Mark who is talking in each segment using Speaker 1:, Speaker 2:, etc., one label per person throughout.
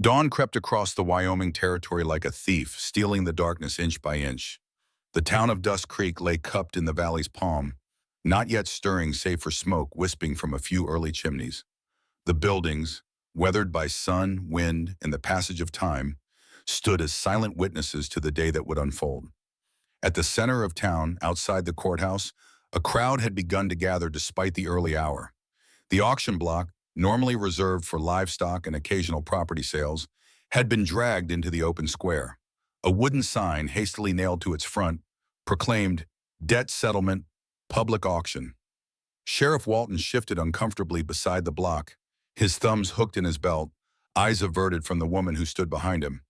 Speaker 1: Dawn crept across the Wyoming territory like a thief, stealing the darkness inch by inch. The town of Dust Creek lay cupped in the valley's palm, not yet stirring save for smoke wisping from a few early chimneys. The buildings, weathered by sun, wind, and the passage of time, stood as silent witnesses to the day that would unfold. At the center of town, outside the courthouse, a crowd had begun to gather despite the early hour. The auction block, normally reserved for livestock and occasional property sales, had been dragged into the open square. A wooden sign, hastily nailed to its front, proclaimed, "Debt Settlement, Public Auction." Sheriff Walton shifted uncomfortably beside the block, his thumbs hooked in his belt, eyes averted from the woman who stood behind him.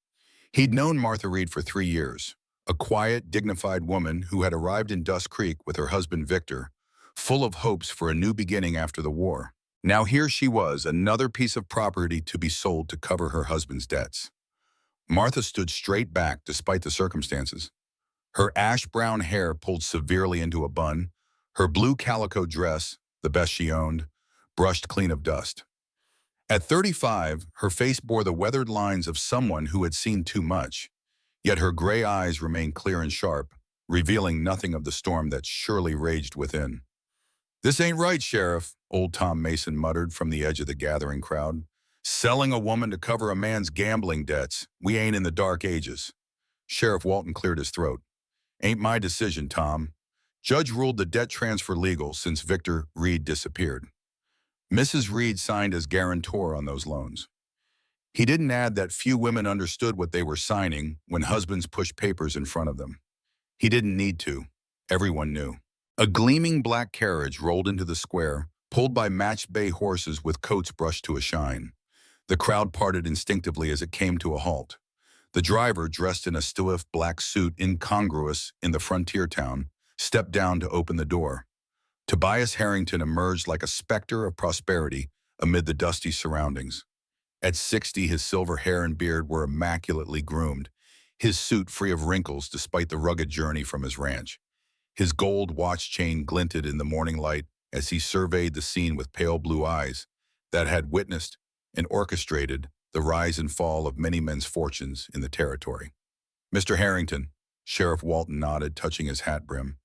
Speaker 1: He'd known Martha Reed for 3 years, a quiet, dignified woman who had arrived in Dust Creek with her husband Victor, full of hopes for a new beginning after the war. Now here she was, another piece of property to be sold to cover her husband's debts. Martha stood straight back despite the circumstances. Her ash-brown hair pulled severely into a bun, her blue calico dress, the best she owned, brushed clean of dust. At 35, her face bore the weathered lines of someone who had seen too much, yet her gray eyes remained clear and sharp, revealing nothing of the storm that surely raged within. "This ain't right, Sheriff," old Tom Mason muttered from the edge of the gathering crowd. "Selling a woman to cover a man's gambling debts. We ain't in the dark ages." Sheriff Walton cleared his throat. "Ain't my decision, Tom. Judge ruled the debt transfer legal since Victor Reed disappeared. Mrs. Reed signed as guarantor on those loans." He didn't add that few women understood what they were signing when husbands pushed papers in front of them. He didn't need to. Everyone knew. A gleaming black carriage rolled into the square, pulled by matched bay horses with coats brushed to a shine. The crowd parted instinctively as it came to a halt. The driver, dressed in a stiff black suit incongruous in the frontier town, stepped down to open the door. Tobias Harrington emerged like a specter of prosperity amid the dusty surroundings. At 60, his silver hair and beard were immaculately groomed, his suit free of wrinkles despite the rugged journey from his ranch. His gold watch chain glinted in the morning light as he surveyed the scene with pale blue eyes that had witnessed and orchestrated the rise and fall of many men's fortunes in the territory. "Mr. Harrington," Sheriff Walton nodded, touching his hat brim.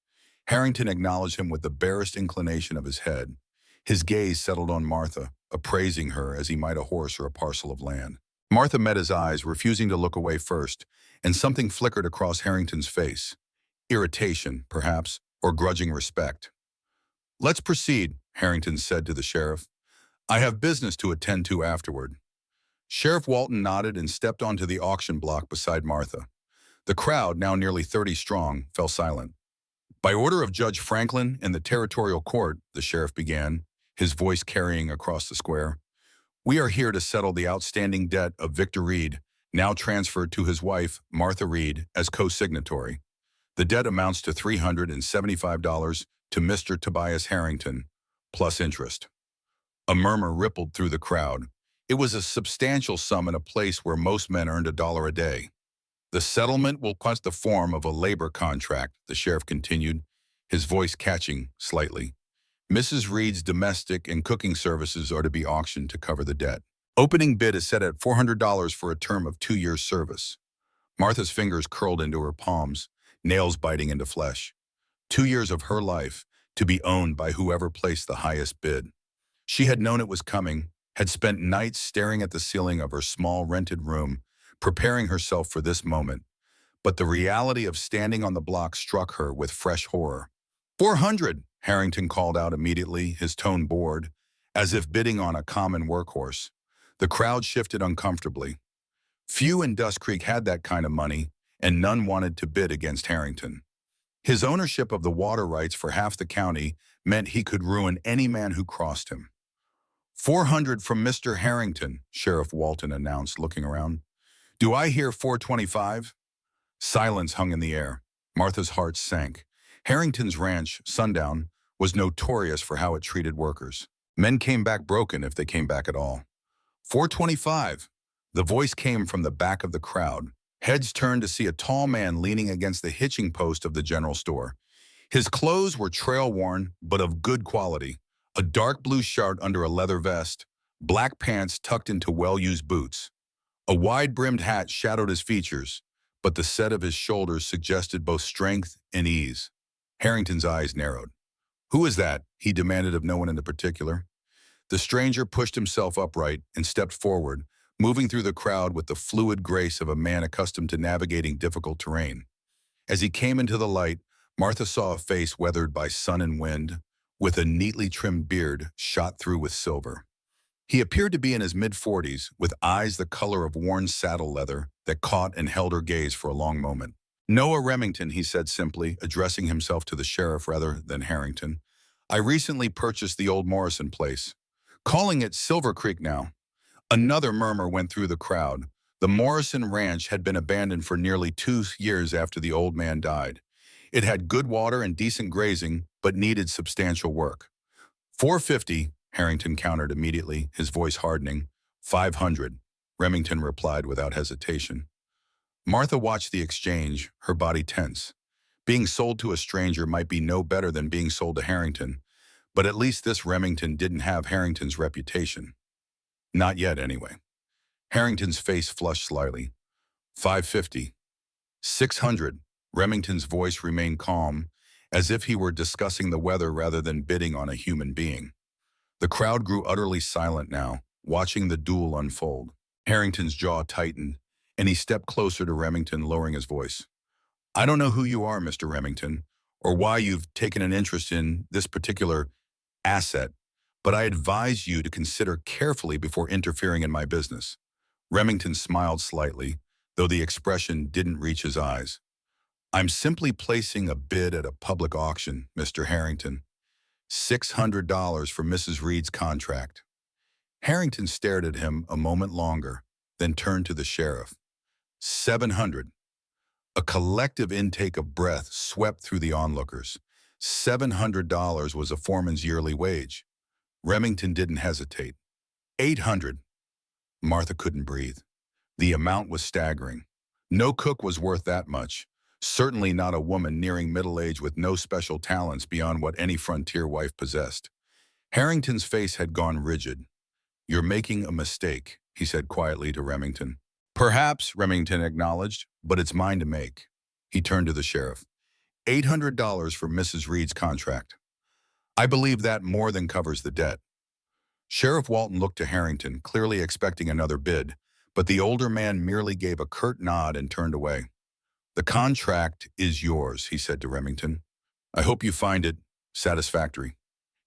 Speaker 1: Harrington acknowledged him with the barest inclination of his head. His gaze settled on Martha, appraising her as he might a horse or a parcel of land. Martha met his eyes, refusing to look away first, and something flickered across Harrington's face. Irritation, perhaps, or grudging respect. "Let's proceed," Harrington said to the sheriff. "I have business to attend to afterward." Sheriff Walton nodded and stepped onto the auction block beside Martha. The crowd, now nearly 30 strong, fell silent. "By order of Judge Franklin and the Territorial Court," the sheriff began, his voice carrying across the square, "we are here to settle the outstanding debt of Victor Reed, now transferred to his wife, Martha Reed, as co-signatory. The debt amounts to $375 to Mr. Tobias Harrington, plus interest." A murmur rippled through the crowd. It was a substantial sum in a place where most men earned $1 a day. "The settlement will take the form of a labor contract," the sheriff continued, his voice catching slightly. "Mrs. Reed's domestic and cooking services are to be auctioned to cover the debt. Opening bid is set at $400 for a term of 2 years' service." Martha's fingers curled into her palms, nails biting into flesh. 2 years of her life to be owned by whoever placed the highest bid. She had known it was coming, had spent nights staring at the ceiling of her small rented room, preparing herself for this moment. But the reality of standing on the block struck her with fresh horror. "400, Harrington called out immediately, his tone bored, as if bidding on a common workhorse. The crowd shifted uncomfortably. Few in Dust Creek had that kind of money, and none wanted to bid against Harrington. His ownership of the water rights for half the county meant he could ruin any man who crossed him. "400 from Mr. Harrington," Sheriff Walton announced, looking around. "Do I hear 425? Silence hung in the air. Martha's heart sank. Harrington's ranch, Sundown, was notorious for how it treated workers. Men came back broken if they came back at all. 425. The voice came from the back of the crowd. Heads turned to see a tall man leaning against the hitching post of the general store. His clothes were trail-worn, but of good quality. A dark blue shirt under a leather vest, black pants tucked into well-used boots. A wide-brimmed hat shadowed his features, but the set of his shoulders suggested both strength and ease. Harrington's eyes narrowed. "Who is that?" he demanded of no one in particular. The stranger pushed himself upright and stepped forward, moving through the crowd with the fluid grace of a man accustomed to navigating difficult terrain. As he came into the light, Martha saw a face weathered by sun and wind, with a neatly trimmed beard shot through with silver. He appeared to be in his mid-40s, with eyes the color of worn saddle leather that caught and held her gaze for a long moment. "Noah Remington," he said simply, addressing himself to the sheriff rather than Harrington. "I recently purchased the old Morrison place. Calling it Silver Creek now." Another murmur went through the crowd. The Morrison Ranch had been abandoned for nearly 2 years after the old man died. It had good water and decent grazing, but needed substantial work. "450, Harrington countered immediately, his voice hardening. 500, Remington replied without hesitation. Martha watched the exchange, her body tense. Being sold to a stranger might be no better than being sold to Harrington, but at least this Remington didn't have Harrington's reputation. Not yet, anyway. Harrington's face flushed slightly. 550. 600. Remington's voice remained calm, as if he were discussing the weather rather than bidding on a human being. The crowd grew utterly silent now, watching the duel unfold. Harrington's jaw tightened, and he stepped closer to Remington, lowering his voice. "I don't know who you are, Mr. Remington, or why you've taken an interest in this particular asset, but I advise you to consider carefully before interfering in my business." Remington smiled slightly, though the expression didn't reach his eyes. "I'm simply placing a bid at a public auction, Mr. Harrington. $600 for Mrs. Reed's contract." Harrington stared at him a moment longer, then turned to the sheriff. 700. A collective intake of breath swept through the onlookers. $700 was a foreman's yearly wage. Remington didn't hesitate. 800. Martha couldn't breathe. The amount was staggering. No cook was worth that much. Certainly not a woman nearing middle age with no special talents beyond what any frontier wife possessed. Harrington's face had gone rigid. "You're making a mistake," he said quietly to Remington. "Perhaps," Remington acknowledged, "but it's mine to make." He turned to the sheriff. $800 for Mrs. Reed's contract. "I believe that more than covers the debt." Sheriff Walton looked to Harrington, clearly expecting another bid, but the older man merely gave a curt nod and turned away. "The contract is yours," he said to Remington. "I hope you find it satisfactory."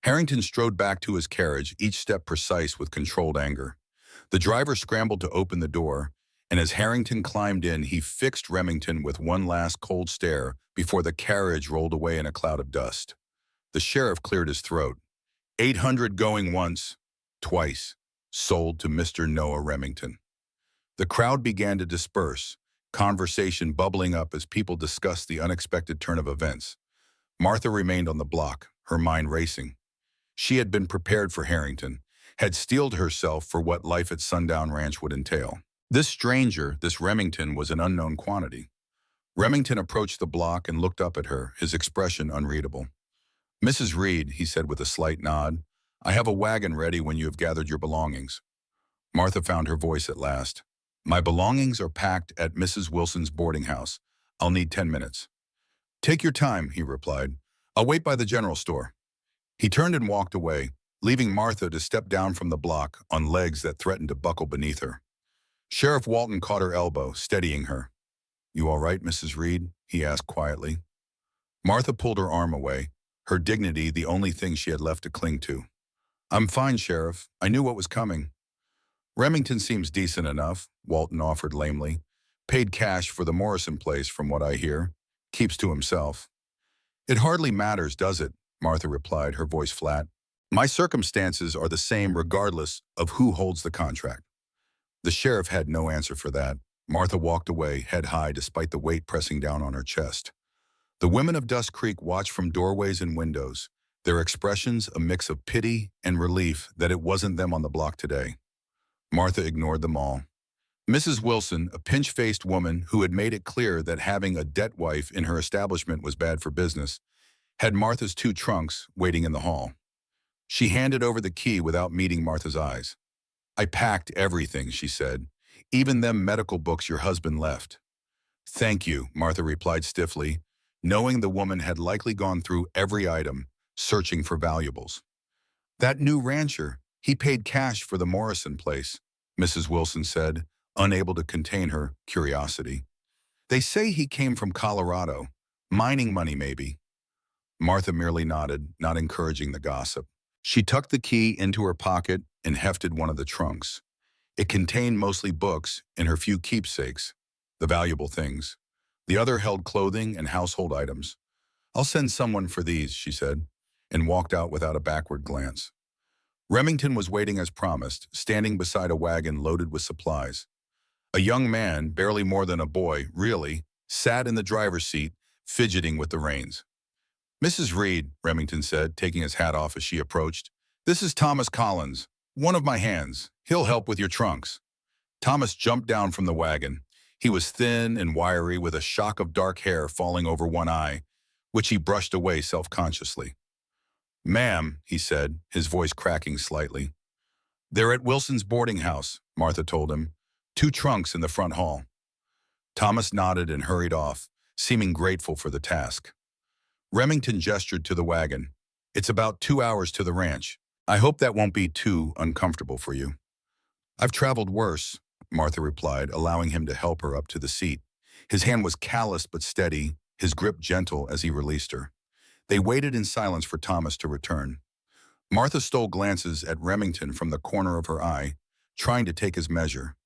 Speaker 1: Harrington strode back to his carriage, each step precise with controlled anger. The driver scrambled to open the door, and as Harrington climbed in, he fixed Remington with one last cold stare before the carriage rolled away in a cloud of dust. The sheriff cleared his throat. 800 going once, twice, sold to Mr. Noah Remington. The crowd began to disperse, conversation bubbling up as people discussed the unexpected turn of events. Martha remained on the block, her mind racing. She had been prepared for Harrington, had steeled herself for what life at Sundown Ranch would entail. This stranger, this Remington, was an unknown quantity. Remington approached the block and looked up at her, his expression unreadable. "Mrs. Reed," he said with a slight nod, "I have a wagon ready when you have gathered your belongings." Martha found her voice at last. "My belongings are packed at Mrs. Wilson's boarding house. I'll need 10 minutes. "Take your time," he replied. "I'll wait by the general store." He turned and walked away, leaving Martha to step down from the block on legs that threatened to buckle beneath her. Sheriff Walton caught her elbow, steadying her. "You all right, Mrs. Reed?" he asked quietly. Martha pulled her arm away, her dignity the only thing she had left to cling to. "I'm fine, Sheriff. I knew what was coming." "Remington seems decent enough," Walton offered lamely. "Paid cash for the Morrison place, from what I hear. Keeps to himself." "It hardly matters, does it?" Martha replied, her voice flat. "My circumstances are the same regardless of who holds the contract." The sheriff had no answer for that. Martha walked away, head high, despite the weight pressing down on her chest. The women of Dust Creek watched from doorways and windows, their expressions a mix of pity and relief that it wasn't them on the block today. Martha ignored them all. Mrs. Wilson, a pinch-faced woman who had made it clear that having a debt wife in her establishment was bad for business, had Martha's 2 trunks waiting in the hall. She handed over the key without meeting Martha's eyes. "I packed everything," she said. Even them medical books your husband left. Thank you, Martha replied stiffly, knowing the woman had likely gone through every item, searching for valuables. That new rancher, he paid cash for the Morrison place, Mrs. Wilson said, unable to contain her curiosity. They say he came from Colorado. Mining money, maybe. Martha merely nodded, not encouraging the gossip. She tucked the key into her pocket and hefted one of the trunks. It contained mostly books and her few keepsakes, the valuable things. The other held clothing and household items. I'll send someone for these, she said, and walked out without a backward glance. Remington was waiting as promised, standing beside a wagon loaded with supplies. A young man, barely more than a boy, really, sat in the driver's seat, fidgeting with the reins. Mrs. Reed, Remington said, taking his hat off as she approached, this is Thomas Collins, one of my hands. He'll help with your trunks. Thomas jumped down from the wagon. He was thin and wiry with a shock of dark hair falling over one eye, which he brushed away self-consciously. Ma'am, he said, his voice cracking slightly. They're at Wilson's boarding house, Martha told him. 2 trunks in the front hall. Thomas nodded and hurried off, seeming grateful for the task. Remington gestured to the wagon. It's about 2 hours to the ranch. I hope that won't be too uncomfortable for you. I've traveled worse, Martha replied, allowing him to help her up to the seat. His hand was calloused but steady, his grip gentle as he released her. They waited in silence for Thomas to return. Martha stole glances at Remington from the corner of her eye, trying to take his measure.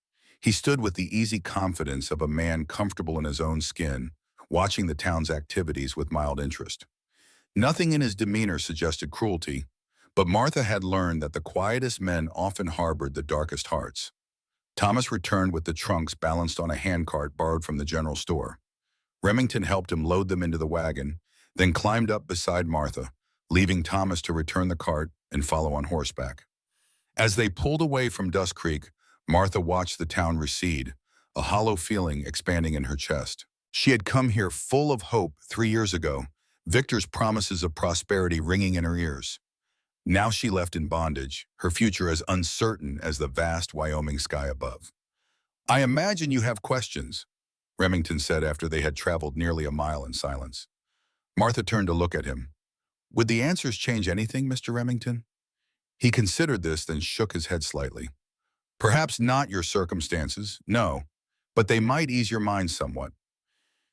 Speaker 1: He stood with the easy confidence of a man comfortable in his own skin, watching the town's activities with mild interest. Nothing in his demeanor suggested cruelty, but Martha had learned that the quietest men often harbored the darkest hearts. Thomas returned with the trunks balanced on a handcart borrowed from the general store. Remington helped him load them into the wagon, then climbed up beside Martha, leaving Thomas to return the cart and follow on horseback. As they pulled away from Dust Creek, Martha watched the town recede, a hollow feeling expanding in her chest. She had come here full of hope 3 years ago, Victor's promises of prosperity ringing in her ears. Now she left in bondage, her future as uncertain as the vast Wyoming sky above. I imagine you have questions, Remington said after they had traveled nearly a mile in silence. Martha turned to look at him. Would the answers change anything, Mr. Remington? He considered this, then shook his head slightly. Perhaps not your circumstances, no, but they might ease your mind somewhat.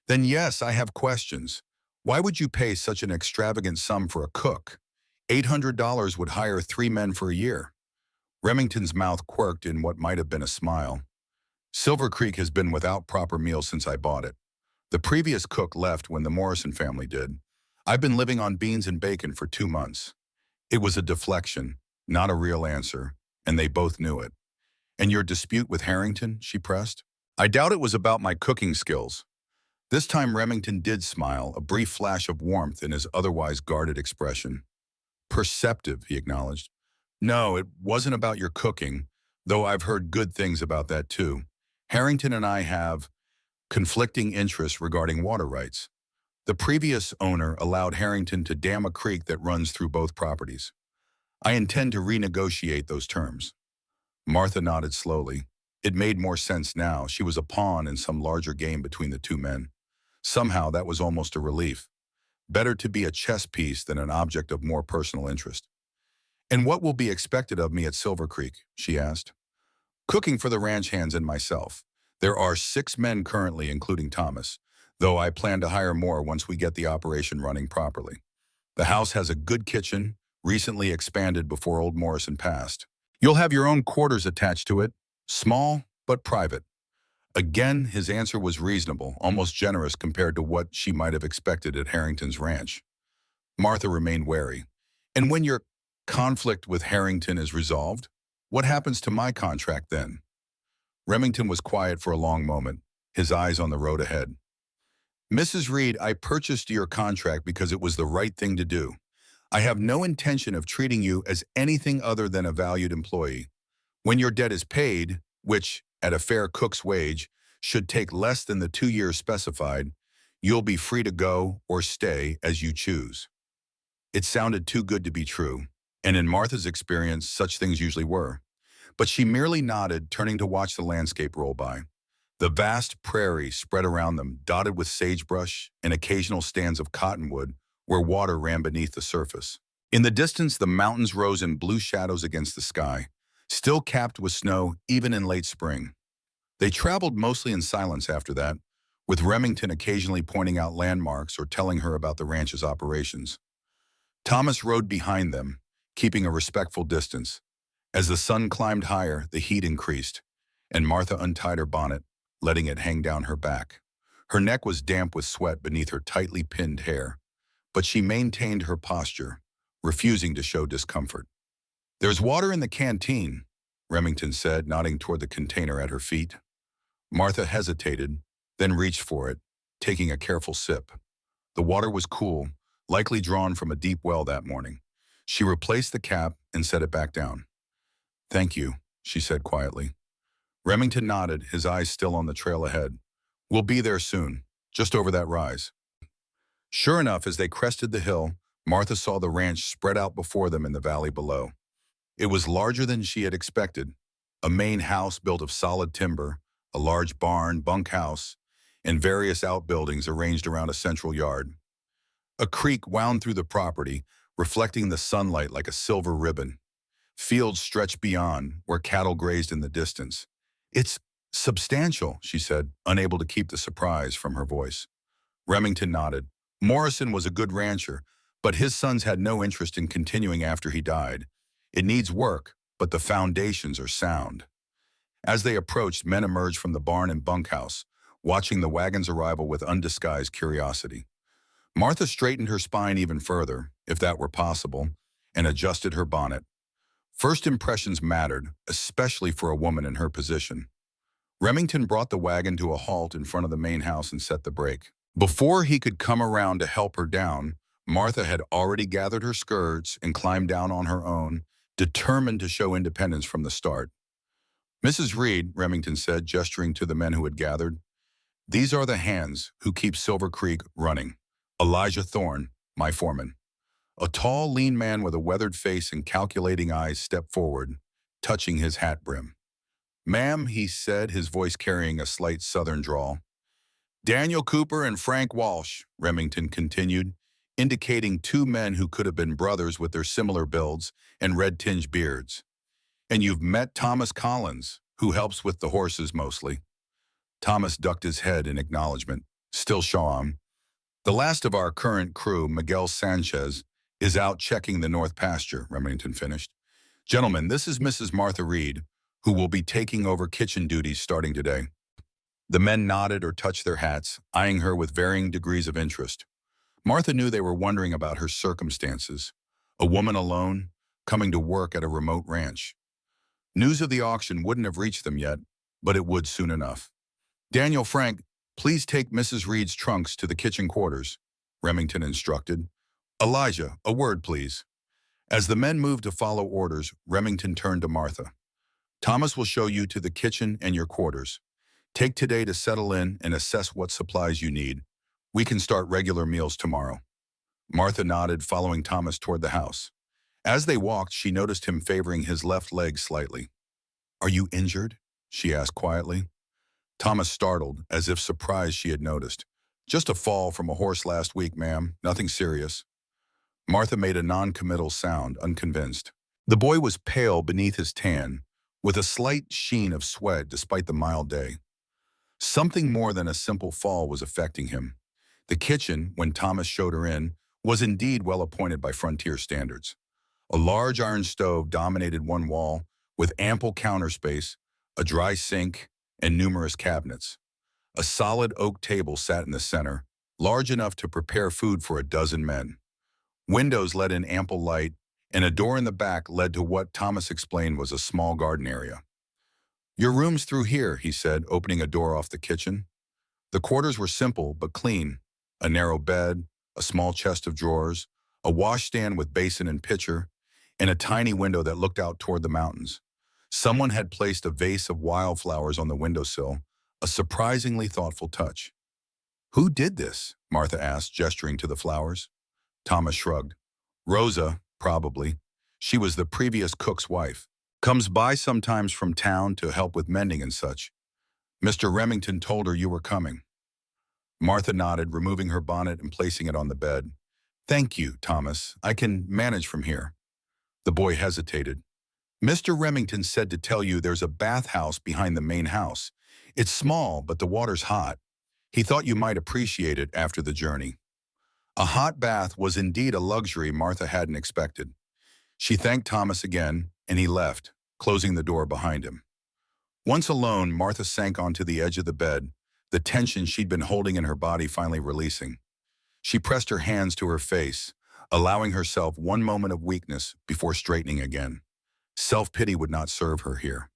Speaker 1: Then yes, I have questions. Why would you pay such an extravagant sum for a cook? $800 would hire 3 men for a year. Remington's mouth quirked in what might have been a smile. Silver Creek has been without proper meals since I bought it. The previous cook left when the Morrison family did. I've been living on beans and bacon for 2 months. It was a deflection, not a real answer, and they both knew it. And your dispute with Harrington, she pressed? I doubt it was about my cooking skills. This time Remington did smile, a brief flash of warmth in his otherwise guarded expression. Perceptive, he acknowledged. No, it wasn't about your cooking, though I've heard good things about that too. Harrington and I have conflicting interests regarding water rights. The previous owner allowed Harrington to dam a creek that runs through both properties. I intend to renegotiate those terms. Martha nodded slowly. It made more sense now. She was a pawn in some larger game between the 2 men. Somehow that was almost a relief. Better to be a chess piece than an object of more personal interest. And what will be expected of me at Silver Creek? She asked. Cooking for the ranch hands and myself. There are 6 men currently, including Thomas, though I plan to hire more once we get the operation running properly. The house has a good kitchen, recently expanded before old Morrison passed. You'll have your own quarters attached to it, small but private. Again, his answer was reasonable, almost generous compared to what she might have expected at Harrington's ranch. Martha remained wary. And when your conflict with Harrington is resolved, what happens to my contract then? Remington was quiet for a long moment, his eyes on the road ahead. Mrs. Reed, I purchased your contract because it was the right thing to do. I have no intention of treating you as anything other than a valued employee. When your debt is paid, which, at a fair cook's wage, should take less than the 2 years specified, you'll be free to go or stay as you choose. It sounded too good to be true, and in Martha's experience, such things usually were. but she merely nodded, turning to watch the landscape roll by. The vast prairie spread around them, dotted with sagebrush and occasional stands of cottonwood where water ran beneath the surface. In the distance, the mountains rose in blue shadows against the sky, still capped with snow even in late spring. They traveled mostly in silence after that, with Remington occasionally pointing out landmarks or telling her about the ranch's operations. Thomas rode behind them, keeping a respectful distance. As the sun climbed higher, the heat increased, and Martha untied her bonnet, letting it hang down her back. Her neck was damp with sweat beneath her tightly pinned hair, but she maintained her posture, refusing to show discomfort. "There's water in the canteen," Remington said, nodding toward the container at her feet. Martha hesitated, then reached for it, taking a careful sip. The water was cool, likely drawn from a deep well that morning. She replaced the cap and set it back down. "Thank you," she said quietly. Remington nodded, his eyes still on the trail ahead. "We'll be there soon, just over that rise." Sure enough, as they crested the hill, Martha saw the ranch spread out before them in the valley below. It was larger than she had expected. A main house built of solid timber, a large barn, bunkhouse, and various outbuildings arranged around a central yard. A creek wound through the property, reflecting the sunlight like a silver ribbon. Fields stretched beyond, where cattle grazed in the distance. "It's substantial," she said, unable to keep the surprise from her voice. Remington nodded. Morrison was a good rancher, but his sons had no interest in continuing after he died. "It needs work, but the foundations are sound." As they approached, men emerged from the barn and bunkhouse, watching the wagon's arrival with undisguised curiosity. Martha straightened her spine even further, if that were possible, and adjusted her bonnet. First impressions mattered, especially for a woman in her position. Remington brought the wagon to a halt in front of the main house and set the brake. Before he could come around to help her down, Martha had already gathered her skirts and climbed down on her own, determined to show independence from the start. "Mrs. Reed," Remington said, gesturing to the men who had gathered, "these are the hands who keep Silver Creek running. Elijah Thorne, my foreman." A tall, lean man with a weathered face and calculating eyes stepped forward, touching his hat brim. "Ma'am," he said, his voice carrying a slight southern drawl. "Daniel Cooper and Frank Walsh," Remington continued, indicating two men who could have been brothers with their similar builds and red-tinged beards. "And you've met Thomas Collins, who helps with the horses mostly." Thomas ducked his head in acknowledgement, still shawm. "The last of our current crew, Miguel Sanchez, is out checking the north pasture," Remington finished. "Gentlemen, this is Mrs. Martha Reed, who will be taking over kitchen duties starting today." The men nodded or touched their hats, eyeing her with varying degrees of interest. Martha knew they were wondering about her circumstances. A woman alone, coming to work at a remote ranch. News of the auction wouldn't have reached them yet, but it would soon enough. "Daniel, Frank, please take Mrs. Reed's trunks to the kitchen quarters," Remington instructed. "Elijah, a word, please." As the men moved to follow orders, Remington turned to Martha. "Thomas will show you to the kitchen and your quarters. Take today to settle in and assess what supplies you need. We can start regular meals tomorrow." Martha nodded, following Thomas toward the house. As they walked, she noticed him favoring his left leg slightly. "Are you injured?" she asked quietly. Thomas startled, as if surprised she had noticed. "Just a fall from a horse last week, ma'am. Nothing serious." Martha made a non-committal sound, unconvinced. The boy was pale beneath his tan, with a slight sheen of sweat despite the mild day. Something more than a simple fall was affecting him. The kitchen, when Thomas showed her in, was indeed well appointed by frontier standards. A large iron stove dominated one wall, with ample counter space, a dry sink, and numerous cabinets. A solid oak table sat in the center, large enough to prepare food for a dozen men. Windows let in ample light, and a door in the back led to what Thomas explained was a small garden area. "Your room's through here," he said, opening a door off the kitchen. The quarters were simple but clean. A narrow bed, a small chest of drawers, a washstand with basin and pitcher, and a tiny window that looked out toward the mountains. Someone had placed a vase of wildflowers on the windowsill, a surprisingly thoughtful touch. "Who did this?" Martha asked, gesturing to the flowers. Thomas shrugged. "Rosa, probably. She was the previous cook's wife." Comes by sometimes from town to help with mending and such. Mr. Remington told her you were coming. Martha nodded, removing her bonnet and placing it on the bed. Thank you, Thomas. I can manage from here. The boy hesitated. Mr. Remington said to tell you there's a bathhouse behind the main house. It's small, but the water's hot. He thought you might appreciate it after the journey. A hot bath was indeed a luxury Martha hadn't expected. She thanked Thomas again, and he left, closing the door behind him. Once alone, Martha sank onto the edge of the bed, the tension she'd been holding in her body finally releasing. She pressed her hands to her face, allowing herself one moment of weakness before straightening again. Self-pity would not serve her here.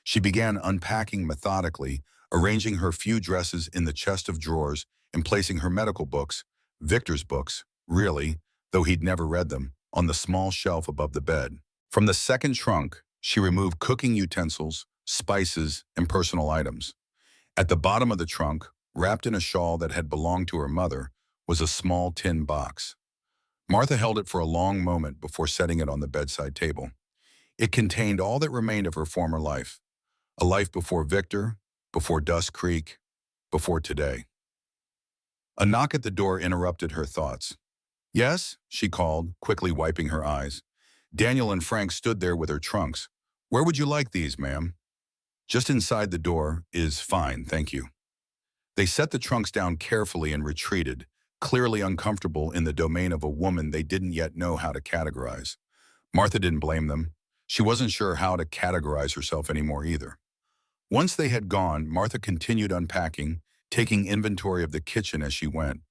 Speaker 1: She began unpacking methodically, arranging her few dresses in the chest of drawers and placing her medical books, Victor's books, really, though he'd never read them, on the small shelf above the bed. From the second trunk, she removed cooking utensils, spices, and personal items. At the bottom of the trunk, wrapped in a shawl that had belonged to her mother, was a small tin box. Martha held it for a long moment before setting it on the bedside table. It contained all that remained of her former life, a life before Victor, before Dust Creek, before today. A knock at the door interrupted her thoughts. Yes, she called, quickly wiping her eyes. Daniel and Frank stood there with their trunks. Where would you like these, ma'am? Just inside the door is fine, thank you. They set the trunks down carefully and retreated, clearly uncomfortable in the domain of a woman they didn't yet know how to categorize. Martha didn't blame them. She wasn't sure how to categorize herself anymore either. Once they had gone, Martha continued unpacking, taking inventory of the kitchen as she went.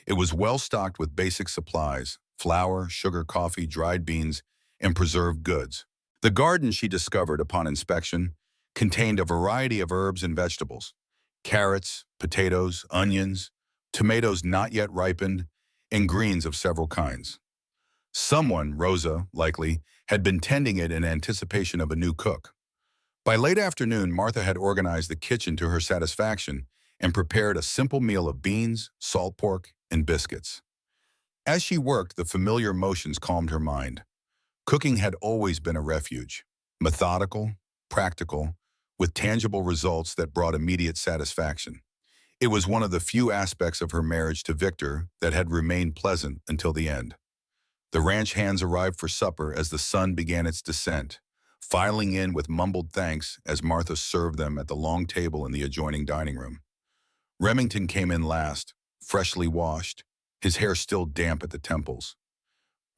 Speaker 1: It was well stocked with basic supplies, flour, sugar, coffee, dried beans, and preserved goods. The garden, she discovered upon inspection, contained a variety of herbs and vegetables: carrots, potatoes, onions, tomatoes not yet ripened, and greens of several kinds. Someone, Rosa, likely, had been tending it in anticipation of a new cook. By late afternoon, Martha had organized the kitchen to her satisfaction and prepared a simple meal of beans, salt pork, and biscuits. As she worked, the familiar motions calmed her mind. Cooking had always been a refuge, methodical, practical, with tangible results that brought immediate satisfaction. It was one of the few aspects of her marriage to Victor that had remained pleasant until the end. The ranch hands arrived for supper as the sun began its descent, filing in with mumbled thanks as Martha served them at the long table in the adjoining dining room. Remington came in last, freshly washed, his hair still damp at the temples.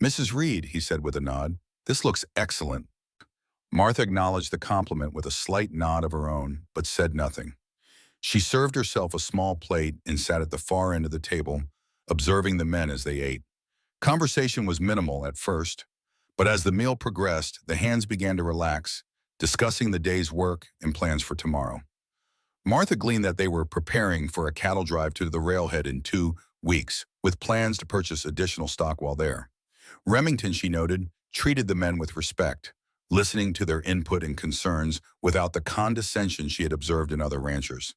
Speaker 1: Mrs. Reed, he said with a nod, this looks excellent. Martha acknowledged the compliment with a slight nod of her own, but said nothing. She served herself a small plate and sat at the far end of the table, observing the men as they ate. Conversation was minimal at first, but as the meal progressed, the hands began to relax, discussing the day's work and plans for tomorrow. Martha gleaned that they were preparing for a cattle drive to the railhead in 2 weeks, with plans to purchase additional stock while there. Remington, she noted, treated the men with respect, listening to their input and concerns without the condescension she had observed in other ranchers.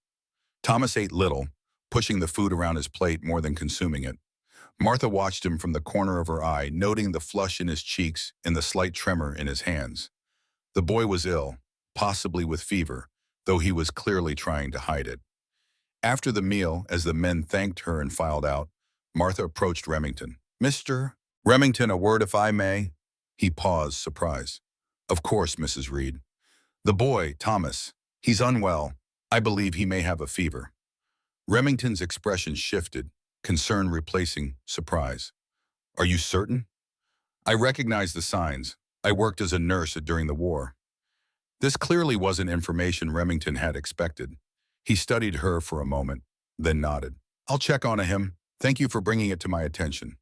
Speaker 1: Thomas ate little, pushing the food around his plate more than consuming it. Martha watched him from the corner of her eye, noting the flush in his cheeks and the slight tremor in his hands. The boy was ill, possibly with fever, though he was clearly trying to hide it. After the meal, as the men thanked her and filed out, Martha approached Remington. Mr. Remington, a word if I may? He paused, surprised. Of course, Mrs. Reed. The boy, Thomas, he's unwell. I believe he may have a fever. Remington's expression shifted, concern replacing surprise. Are you certain? I recognize the signs. I worked as a nurse during the war. This clearly wasn't information Remington had expected. He studied her for a moment, then nodded. I'll check on him. Thank you for bringing it to my attention.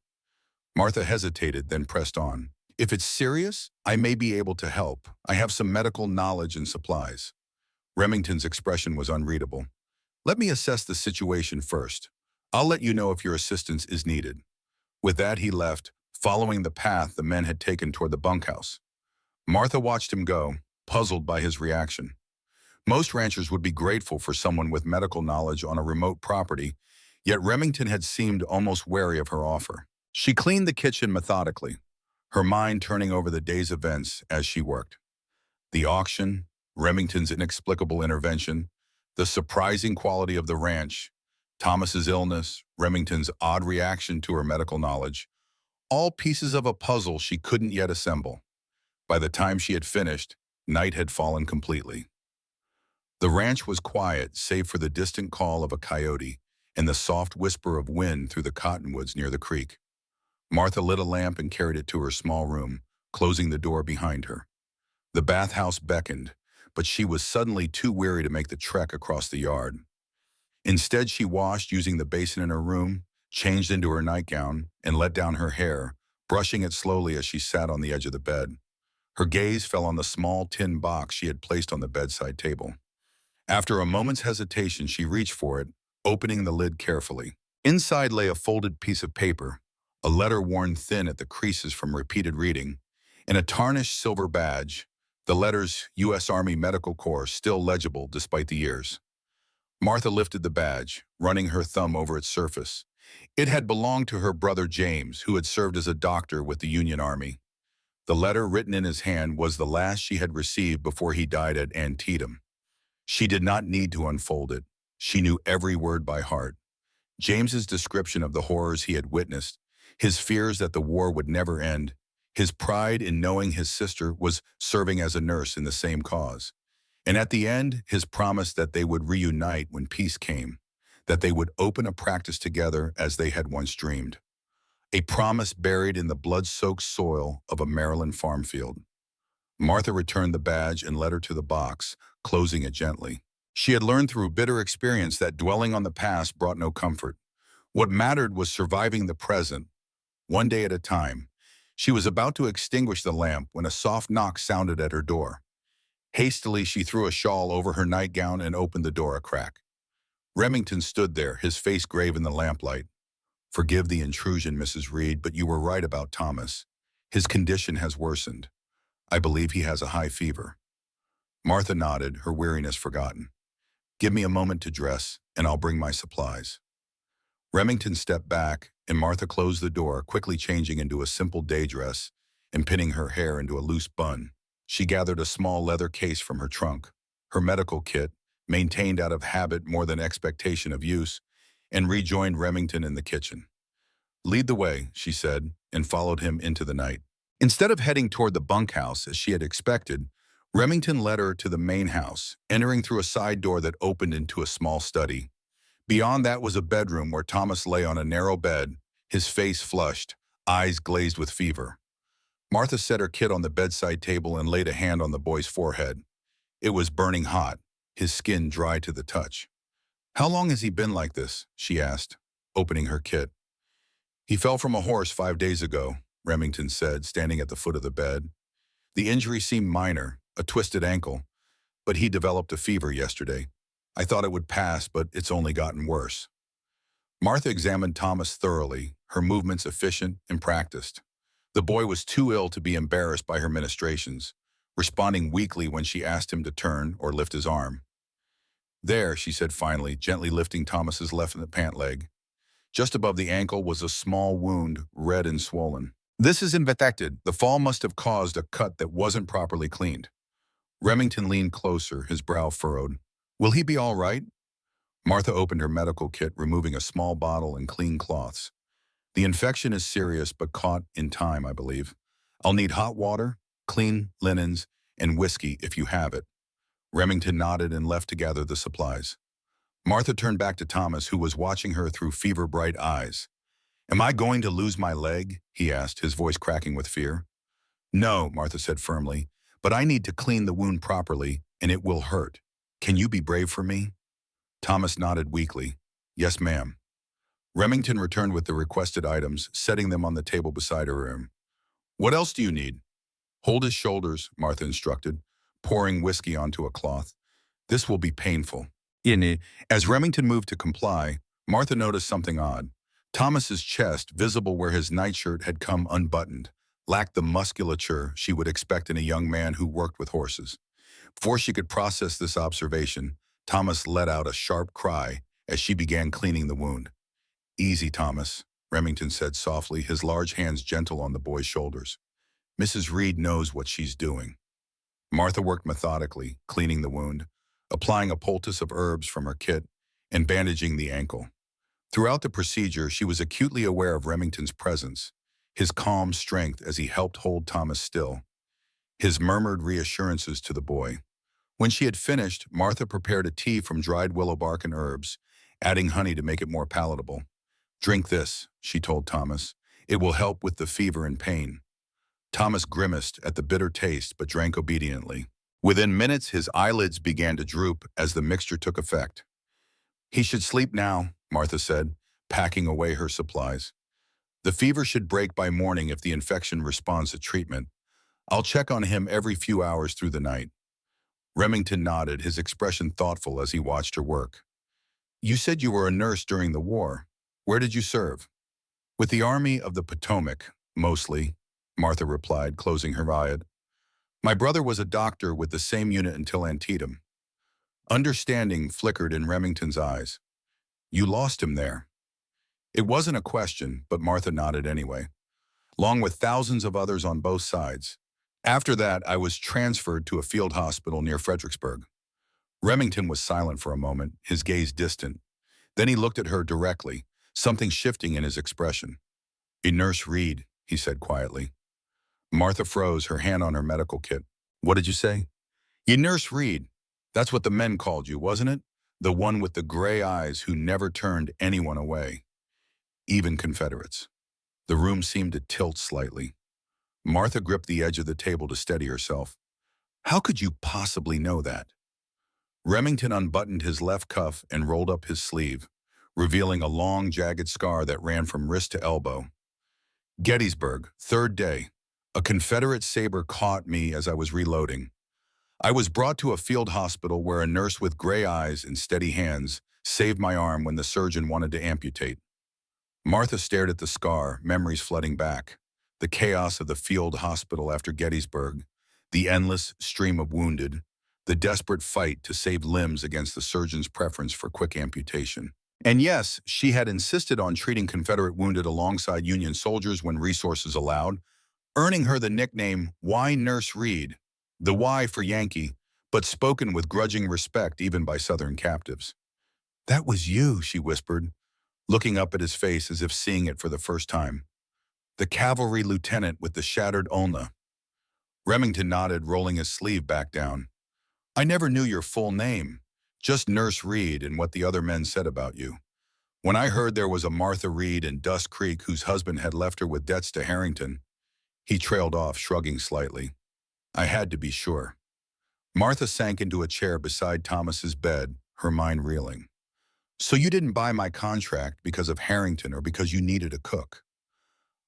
Speaker 1: Martha hesitated, then pressed on. If it's serious, I may be able to help. I have some medical knowledge and supplies. Remington's expression was unreadable. Let me assess the situation first. I'll let you know if your assistance is needed. With that, he left, following the path the men had taken toward the bunkhouse. Martha watched him go, puzzled by his reaction. Most ranchers would be grateful for someone with medical knowledge on a remote property, yet Remington had seemed almost wary of her offer. She cleaned the kitchen methodically, her mind turning over the day's events as she worked. The auction, Remington's inexplicable intervention, the surprising quality of the ranch, Thomas's illness, Remington's odd reaction to her medical knowledge, all pieces of a puzzle she couldn't yet assemble. By the time she had finished, night had fallen completely. The ranch was quiet, save for the distant call of a coyote and the soft whisper of wind through the cottonwoods near the creek. Martha lit a lamp and carried it to her small room, closing the door behind her. The bathhouse beckoned, but she was suddenly too weary to make the trek across the yard. Instead, she washed using the basin in her room, changed into her nightgown, and let down her hair, brushing it slowly as she sat on the edge of the bed. Her gaze fell on the small tin box she had placed on the bedside table. After a moment's hesitation, she reached for it, opening the lid carefully. Inside lay a folded piece of paper, a letter worn thin at the creases from repeated reading, and a tarnished silver badge, the letters U.S. Army Medical Corps still legible despite the years. Martha lifted the badge, running her thumb over its surface. It had belonged to her brother James, who had served as a doctor with the Union Army. The letter written in his hand was the last she had received before he died at Antietam. She did not need to unfold it. She knew every word by heart. James's description of the horrors he had witnessed, his fears that the war would never end, his pride in knowing his sister was serving as a nurse in the same cause. And at the end, his promise that they would reunite when peace came, that they would open a practice together as they had once dreamed. A promise buried in the blood-soaked soil of a Maryland farm field. Martha returned the badge and led her to the box, closing it gently. She had learned through bitter experience that dwelling on the past brought no comfort. What mattered was surviving the present, one day at a time. She was about to extinguish the lamp when a soft knock sounded at her door. Hastily, she threw a shawl over her nightgown and opened the door a crack. Remington stood there, his face grave in the lamplight. "Forgive the intrusion, Mrs. Reed, but you were right about Thomas. His condition has worsened. I believe he has a high fever." Martha nodded, her weariness forgotten. "Give me a moment to dress, and I'll bring my supplies." Remington stepped back, and Martha closed the door, quickly changing into a simple day dress and pinning her hair into a loose bun. She gathered a small leather case from her trunk, her medical kit, maintained out of habit more than expectation of use, and rejoined Remington in the kitchen. "Lead the way," she said, and followed him into the night. Instead of heading toward the bunkhouse as she had expected, Remington led her to the main house, entering through a side door that opened into a small study. Beyond that was a bedroom where Thomas lay on a narrow bed, his face flushed, eyes glazed with fever. Martha set her kit on the bedside table and laid a hand on the boy's forehead. It was burning hot, his skin dry to the touch. "How long has he been like this?" she asked, opening her kit. "He fell from a horse 5 days ago," Remington said, standing at the foot of the bed. "The injury seemed minor, a twisted ankle, but he developed a fever yesterday. I thought it would pass, but it's only gotten worse." Martha examined Thomas thoroughly, her movements efficient and practiced. The boy was too ill to be embarrassed by her ministrations, responding weakly when she asked him to turn or lift his arm. "There," she said finally, gently lifting Thomas's left pant leg. Just above the ankle was a small wound, red and swollen. "This is infected. The fall must have caused a cut that wasn't properly cleaned." Remington leaned closer, his brow furrowed. "Will he be all right?" Martha opened her medical kit, removing a small bottle and clean cloths. "The infection is serious, but caught in time, I believe. I'll need hot water, clean linens, and whiskey if you have it." Remington nodded and left to gather the supplies. Martha turned back to Thomas, who was watching her through fever-bright eyes. "Am I going to lose my leg?" he asked, his voice cracking with fear. "No," Martha said firmly, "but I need to clean the wound properly, and it will hurt. Can you be brave for me?" Thomas nodded weakly. "Yes, ma'am." Remington returned with the requested items, setting them on the table beside her. "What else do you need?" "Hold his shoulders," Martha instructed, pouring whiskey onto a cloth. "This will be painful." As Remington moved to comply, Martha noticed something odd. Thomas's chest, visible where his nightshirt had come unbuttoned, lacked the musculature she would expect in a young man who worked with horses. Before she could process this observation, Thomas let out a sharp cry as she began cleaning the wound. "Easy, Thomas," Remington said softly, his large hands gentle on the boy's shoulders. "Mrs. Reed knows what she's doing." Martha worked methodically, cleaning the wound, applying a poultice of herbs from her kit, and bandaging the ankle. Throughout the procedure, she was acutely aware of Remington's presence, his calm strength as he helped hold Thomas still, his murmured reassurances to the boy. When she had finished, Martha prepared a tea from dried willow bark and herbs, adding honey to make it more palatable. "Drink this," she told Thomas. "It will help with the fever and pain." Thomas grimaced at the bitter taste but drank obediently. Within minutes, his eyelids began to droop as the mixture took effect. "He should sleep now," Martha said, packing away her supplies. "The fever should break by morning if the infection responds to treatment. I'll check on him every few hours through the night." Remington nodded, his expression thoughtful as he watched her work. "You said you were a nurse during the war. Where did you serve?" "With the Army of the Potomac, mostly," Martha replied, closing her eyelid. "My brother was a doctor with the same unit until Antietam." Understanding flickered in Remington's eyes. "You lost him there." It wasn't a question, but Martha nodded anyway, along with thousands of others on both sides. "After that, I was transferred to a field hospital near Fredericksburg." Remington was silent for a moment, his gaze distant. Then he looked at her directly, something shifting in his expression. "A Nurse Reed," he said quietly. Martha froze, her hand on her medical kit. "What did you say?" "You Nurse Reed. That's what the men called you, wasn't it? The one with the gray eyes who never turned anyone away. Even Confederates." The room seemed to tilt slightly. Martha gripped the edge of the table to steady herself. "How could you possibly know that?" Remington unbuttoned his left cuff and rolled up his sleeve, revealing a long, jagged scar that ran from wrist to elbow. "Gettysburg, third day. A Confederate saber caught me as I was reloading. I was brought to a field hospital where a nurse with gray eyes and steady hands saved my arm when the surgeon wanted to amputate." Martha stared at the scar, memories flooding back. The chaos of the field hospital after Gettysburg, the endless stream of wounded, the desperate fight to save limbs against the surgeon's preference for quick amputation. And yes, she had insisted on treating Confederate wounded alongside Union soldiers when resources allowed, earning her the nickname "Y Nurse Reed," the Y for Yankee, but spoken with grudging respect even by Southern captives. "That was you," she whispered, looking up at his face as if seeing it for the first time. "The cavalry lieutenant with the shattered ulna." Remington nodded, rolling his sleeve back down. "I never knew your full name, just Nurse Reed and what the other men said about you. When I heard there was a Martha Reed in Dust Creek whose husband had left her with debts to Harrington," he trailed off, shrugging slightly. "I had to be sure." Martha sank into a chair beside Thomas's bed, her mind reeling. "So you didn't buy my contract because of Harrington or because you needed a cook?"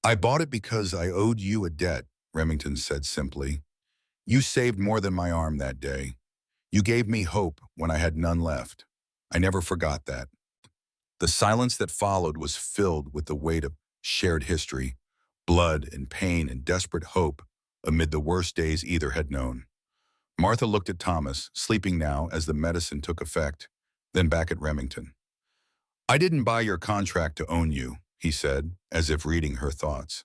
Speaker 1: "I bought it because I owed you a debt," Remington said simply. "You saved more than my arm that day. You gave me hope when I had none left. I never forgot that." The silence that followed was filled with the weight of shared history, blood and pain and desperate hope amid the worst days either had known. Martha looked at Thomas, sleeping now as the medicine took effect, then back at Remington. "I didn't buy your contract to own you," he said, as if reading her thoughts.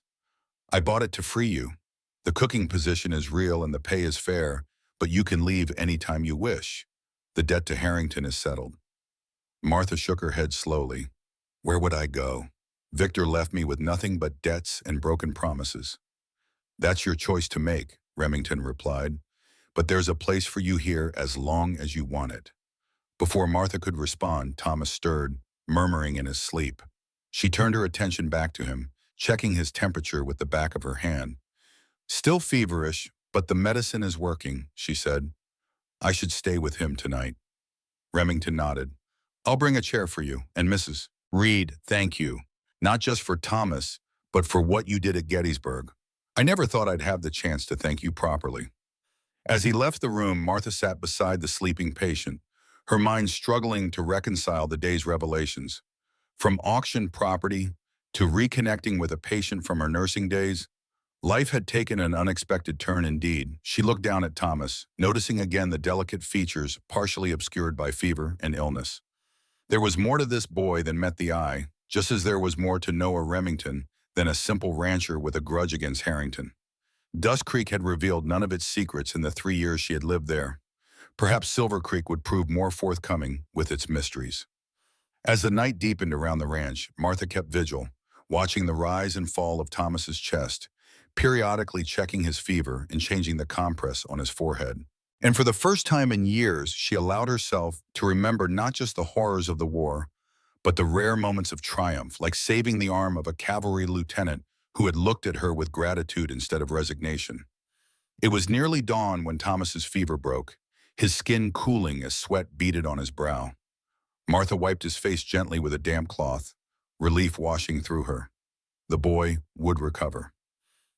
Speaker 1: "I bought it to free you. The cooking position is real and the pay is fair, but you can leave any time you wish. The debt to Harrington is settled." Martha shook her head slowly. "Where would I go? Victor left me with nothing but debts and broken promises." "That's your choice to make," Remington replied. "But there's a place for you here as long as you want it." Before Martha could respond, Thomas stirred, murmuring in his sleep. She turned her attention back to him, checking his temperature with the back of her hand. "Still feverish, but the medicine is working," she said. "I should stay with him tonight." Remington nodded. "I'll bring a chair for you, and Mrs. Reed, thank you. Not just for Thomas, but for what you did at Gettysburg. I never thought I'd have the chance to thank you properly." As he left the room, Martha sat beside the sleeping patient, her mind struggling to reconcile the day's revelations. From auctioned property to reconnecting with a patient from her nursing days, life had taken an unexpected turn indeed. She looked down at Thomas, noticing again the delicate features partially obscured by fever and illness. There was more to this boy than met the eye, just as there was more to Noah Remington than a simple rancher with a grudge against Harrington. Dust Creek had revealed none of its secrets in the 3 years she had lived there. Perhaps Silver Creek would prove more forthcoming with its mysteries. As the night deepened around the ranch, Martha kept vigil, watching the rise and fall of Thomas's chest, periodically checking his fever and changing the compress on his forehead. And for the first time in years, she allowed herself to remember not just the horrors of the war, but the rare moments of triumph, like saving the arm of a cavalry lieutenant who had looked at her with gratitude instead of resignation. It was nearly dawn when Thomas's fever broke, his skin cooling as sweat beaded on his brow. Martha wiped his face gently with a damp cloth, relief washing through her. The boy would recover.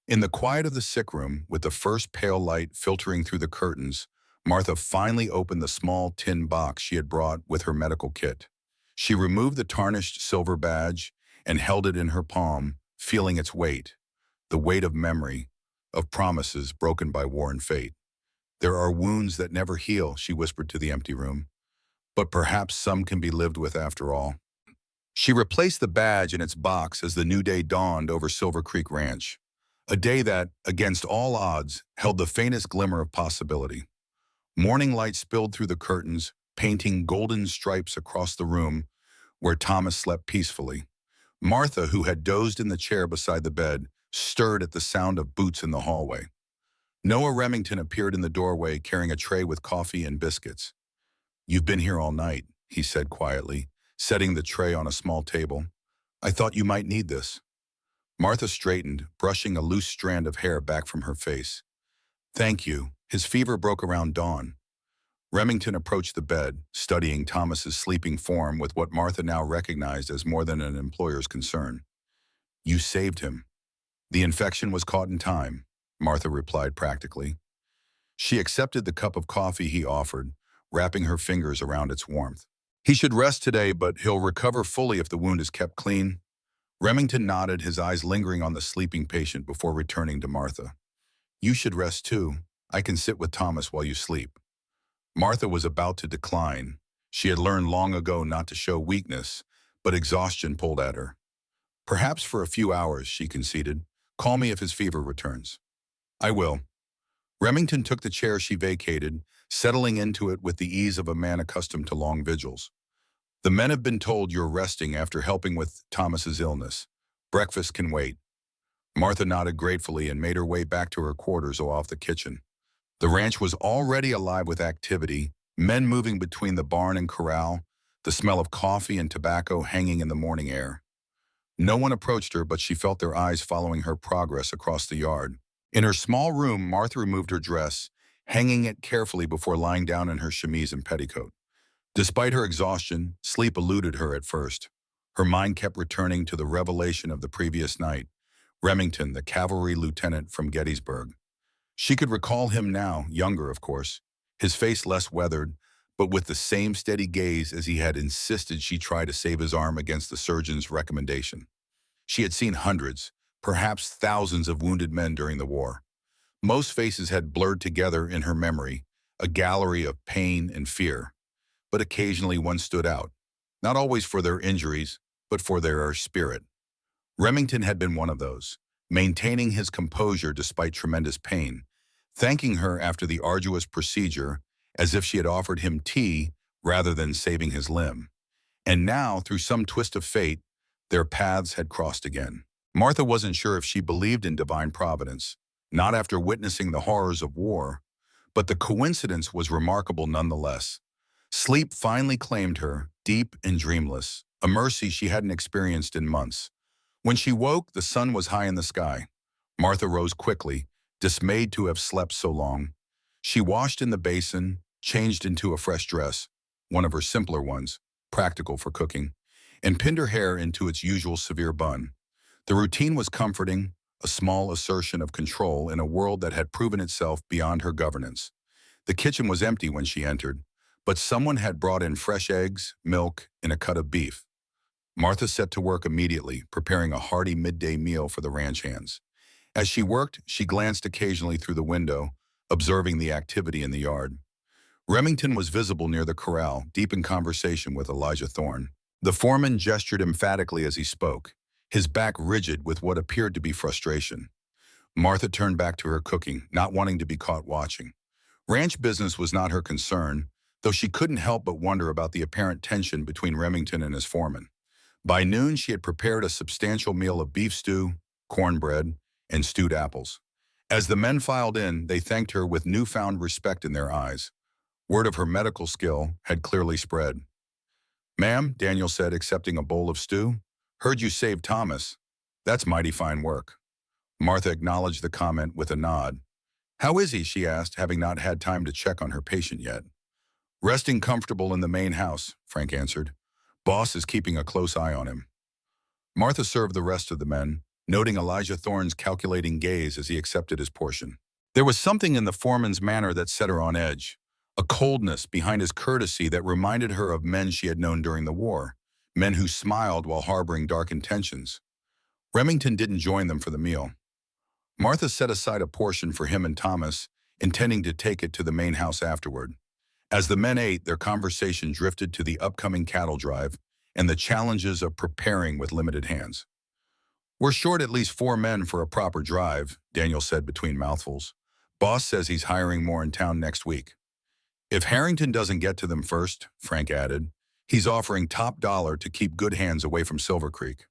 Speaker 1: In the quiet of the sick room, with the first pale light filtering through the curtains, Martha finally opened the small tin box she had brought with her medical kit. She removed the tarnished silver badge and held it in her palm, feeling its weight, the weight of memory, of promises broken by war and fate. "There are wounds that never heal," she whispered to the empty room, "but perhaps some can be lived with after all." She replaced the badge in its box as the new day dawned over Silver Creek Ranch, a day that, against all odds, held the faintest glimmer of possibility. Morning light spilled through the curtains, painting golden stripes across the room where Thomas slept peacefully. Martha, who had dozed in the chair beside the bed, stirred at the sound of boots in the hallway. Noah Remington appeared in the doorway carrying a tray with coffee and biscuits. "You've been here all night," he said quietly, setting the tray on a small table. "I thought you might need this." Martha straightened, brushing a loose strand of hair back from her face. "Thank you." His fever broke around dawn. Remington approached the bed, studying Thomas's sleeping form with what Martha now recognized as more than an employer's concern. "You saved him." "The infection was caught in time," Martha replied practically. She accepted the cup of coffee he offered, wrapping her fingers around its warmth. "He should rest today, but he'll recover fully if the wound is kept clean." Remington nodded, his eyes lingering on the sleeping patient before returning to Martha. "You should rest too. I can sit with Thomas while you sleep." Martha was about to decline. She had learned long ago not to show weakness, but exhaustion pulled at her. "Perhaps for a few hours," she conceded. "Call me if his fever returns." "I will." Remington took the chair she vacated, settling into it with the ease of a man accustomed to long vigils. "The men have been told you're resting after helping with Thomas's illness. Breakfast can wait." Martha nodded gratefully and made her way back to her quarters off the kitchen. The ranch was already alive with activity, men moving between the barn and corral, the smell of coffee and tobacco hanging in the morning air. No one approached her, but she felt their eyes following her progress across the yard. In her small room, Martha removed her dress, hanging it carefully before lying down in her chemise and petticoat. Despite her exhaustion, sleep eluded her at first. Her mind kept returning to the revelation of the previous night, Remington, the cavalry lieutenant from Gettysburg. She could recall him now, younger of course, his face less weathered, but with the same steady gaze as he had insisted she try to save his arm against the surgeon's recommendation. She had seen hundreds, perhaps thousands of wounded men during the war. Most faces had blurred together in her memory, a gallery of pain and fear. But occasionally one stood out, not always for their injuries, but for their spirit. Remington had been one of those, maintaining his composure despite tremendous pain, thanking her after the arduous procedure as if she had offered him tea rather than saving his limb. And now, through some twist of fate, their paths had crossed again. Martha wasn't sure if she believed in divine providence, not after witnessing the horrors of war, but the coincidence was remarkable nonetheless. Sleep finally claimed her, deep and dreamless, a mercy she hadn't experienced in months. When she woke, the sun was high in the sky. Martha rose quickly, dismayed to have slept so long. She washed in the basin, changed into a fresh dress, one of her simpler ones, practical for cooking, and pinned her hair into its usual severe bun. The routine was comforting, a small assertion of control in a world that had proven itself beyond her governance. The kitchen was empty when she entered, but someone had brought in fresh eggs, milk, and a cut of beef. Martha set to work immediately, preparing a hearty midday meal for the ranch hands. As she worked, she glanced occasionally through the window, observing the activity in the yard. Remington was visible near the corral, deep in conversation with Elijah Thorne. The foreman gestured emphatically as he spoke, his back rigid with what appeared to be frustration. Martha turned back to her cooking, not wanting to be caught watching. Ranch business was not her concern, though she couldn't help but wonder about the apparent tension between Remington and his foreman. By noon, she had prepared a substantial meal of beef stew, cornbread, and stewed apples. As the men filed in, they thanked her with newfound respect in their eyes. Word of her medical skill had clearly spread. "Ma'am," Daniel said, accepting a bowl of stew, "heard you saved Thomas. That's mighty fine work." Martha acknowledged the comment with a nod. "How is he?" she asked, having not had time to check on her patient yet. "Resting comfortable in the main house," Frank answered. "Boss is keeping a close eye on him." Martha served the rest of the men, noting Elijah Thorne's calculating gaze as he accepted his portion. There was something in the foreman's manner that set her on edge, a coldness behind his courtesy that reminded her of men she had known during the war, men who smiled while harboring dark intentions. Remington didn't join them for the meal. Martha set aside a portion for him and Thomas, intending to take it to the main house afterward. As the men ate, their conversation drifted to the upcoming cattle drive and the challenges of preparing with limited hands. "We're short at least 4 men for a proper drive," Daniel said between mouthfuls. "Boss says he's hiring more in town next week." "If Harrington doesn't get to them first," Frank added, "he's offering top dollar to keep good hands away from Silver Creek."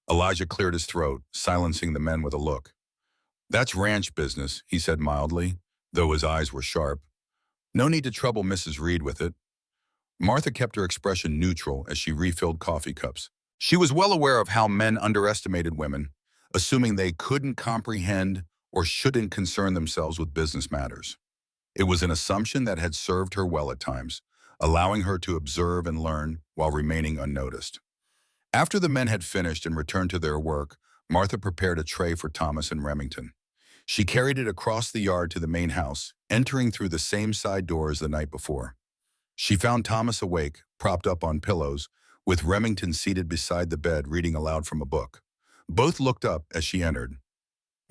Speaker 1: Elijah cleared his throat, silencing the men with a look. "That's ranch business," he said mildly, though his eyes were sharp. "No need to trouble Mrs. Reed with it." Martha kept her expression neutral as she refilled coffee cups. She was well aware of how men underestimated women, assuming they couldn't comprehend or shouldn't concern themselves with business matters. It was an assumption that had served her well at times, allowing her to observe and learn while remaining unnoticed. After the men had finished and returned to their work, Martha prepared a tray for Thomas and Remington. She carried it across the yard to the main house, entering through the same side door as the night before. She found Thomas awake, propped up on pillows, with Remington seated beside the bed reading aloud from a book. Both looked up as she entered.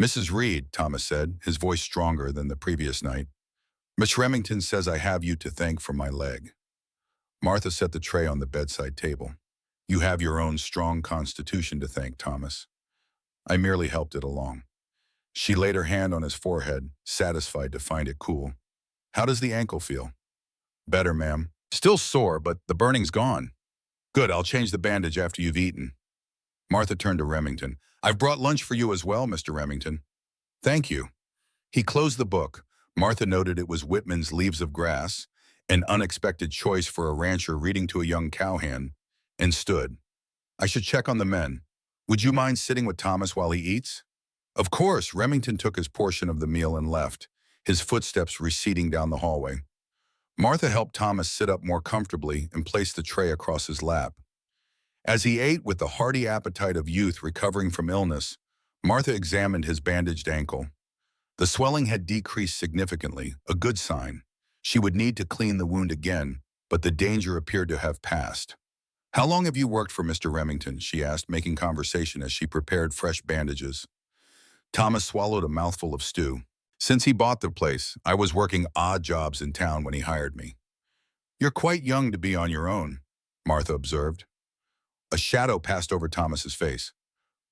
Speaker 1: "Mrs. Reed," Thomas said, his voice stronger than the previous night. "Miss Remington says I have you to thank for my leg." Martha set the tray on the bedside table. "You have your own strong constitution to thank, Thomas. I merely helped it along." She laid her hand on his forehead, satisfied to find it cool. "How does the ankle feel?" "Better, ma'am. Still sore, but the burning's gone." "Good, I'll change the bandage after you've eaten." Martha turned to Remington. "I've brought lunch for you as well, Mr. Remington." "Thank you." He closed the book. Martha noted it was Whitman's Leaves of Grass, an unexpected choice for a rancher reading to a young cowhand, and stood. "I should check on the men. Would you mind sitting with Thomas while he eats?" Of course. Remington took his portion of the meal and left, his footsteps receding down the hallway. Martha helped Thomas sit up more comfortably and placed the tray across his lap. As he ate with the hearty appetite of youth recovering from illness, Martha examined his bandaged ankle. The swelling had decreased significantly, a good sign. She would need to clean the wound again, but the danger appeared to have passed. "How long have you worked for Mr. Remington?" she asked, making conversation as she prepared fresh bandages. Thomas swallowed a mouthful of stew. "Since he bought the place, I was working odd jobs in town when he hired me." "You're quite young to be on your own," Martha observed. A shadow passed over Thomas's face.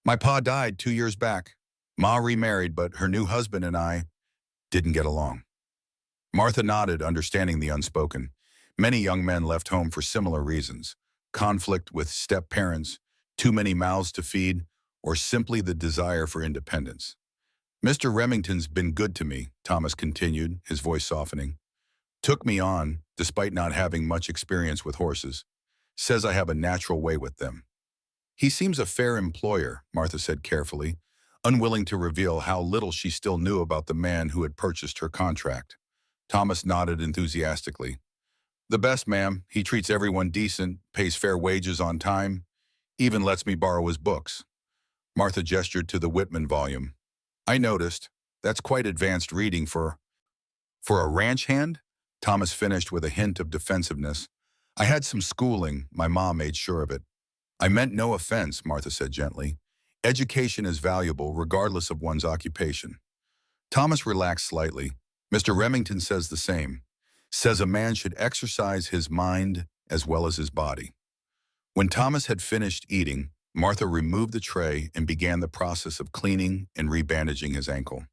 Speaker 1: "My pa died 2 years back. Ma remarried, but her new husband and I didn't get along." Martha nodded, understanding the unspoken. Many young men left home for similar reasons: conflict with step-parents, too many mouths to feed, or simply the desire for independence. "Mr. Remington's been good to me," Thomas continued, his voice softening. "Took me on, despite not having much experience with horses. Says I have a natural way with them." "He seems a fair employer," Martha said carefully, unwilling to reveal how little she still knew about the man who had purchased her contract. Thomas nodded enthusiastically. "The best, ma'am. He treats everyone decent, pays fair wages on time, even lets me borrow his books." Martha gestured to the Whitman volume. "I noticed. That's quite advanced reading for a ranch hand?" Thomas finished with a hint of defensiveness. "I had some schooling. My mom made sure of it." "I meant no offense," Martha said gently. "Education is valuable regardless of one's occupation." Thomas relaxed slightly. "Mr. Remington says the same. Says a man should exercise his mind as well as his body." When Thomas had finished eating, Martha removed the tray and began the process of cleaning and rebandaging his ankle.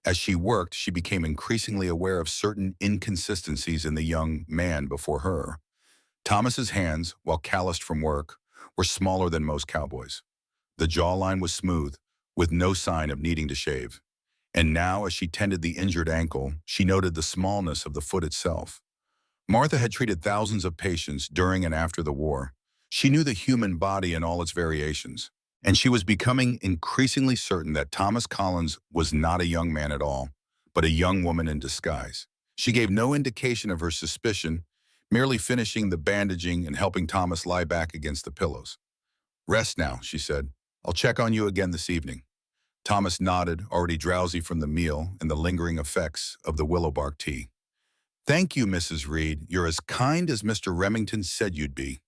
Speaker 1: As she worked, she became increasingly aware of certain inconsistencies in the young man before her. Thomas's hands, while calloused from work, were smaller than most cowboys. The jawline was smooth, with no sign of needing to shave. And now, as she tended the injured ankle, she noted the smallness of the foot itself. Martha had treated thousands of patients during and after the war. She knew the human body in all its variations, and she was becoming increasingly certain that Thomas Collins was not a young man at all, but a young woman in disguise. She gave no indication of her suspicion, merely finishing the bandaging and helping Thomas lie back against the pillows. "Rest now," she said. "I'll check on you again this evening." Thomas nodded, already drowsy from the meal and the lingering effects of the willow bark tea. "Thank you, Mrs. Reed. You're as kind as Mr. Remington said you'd be."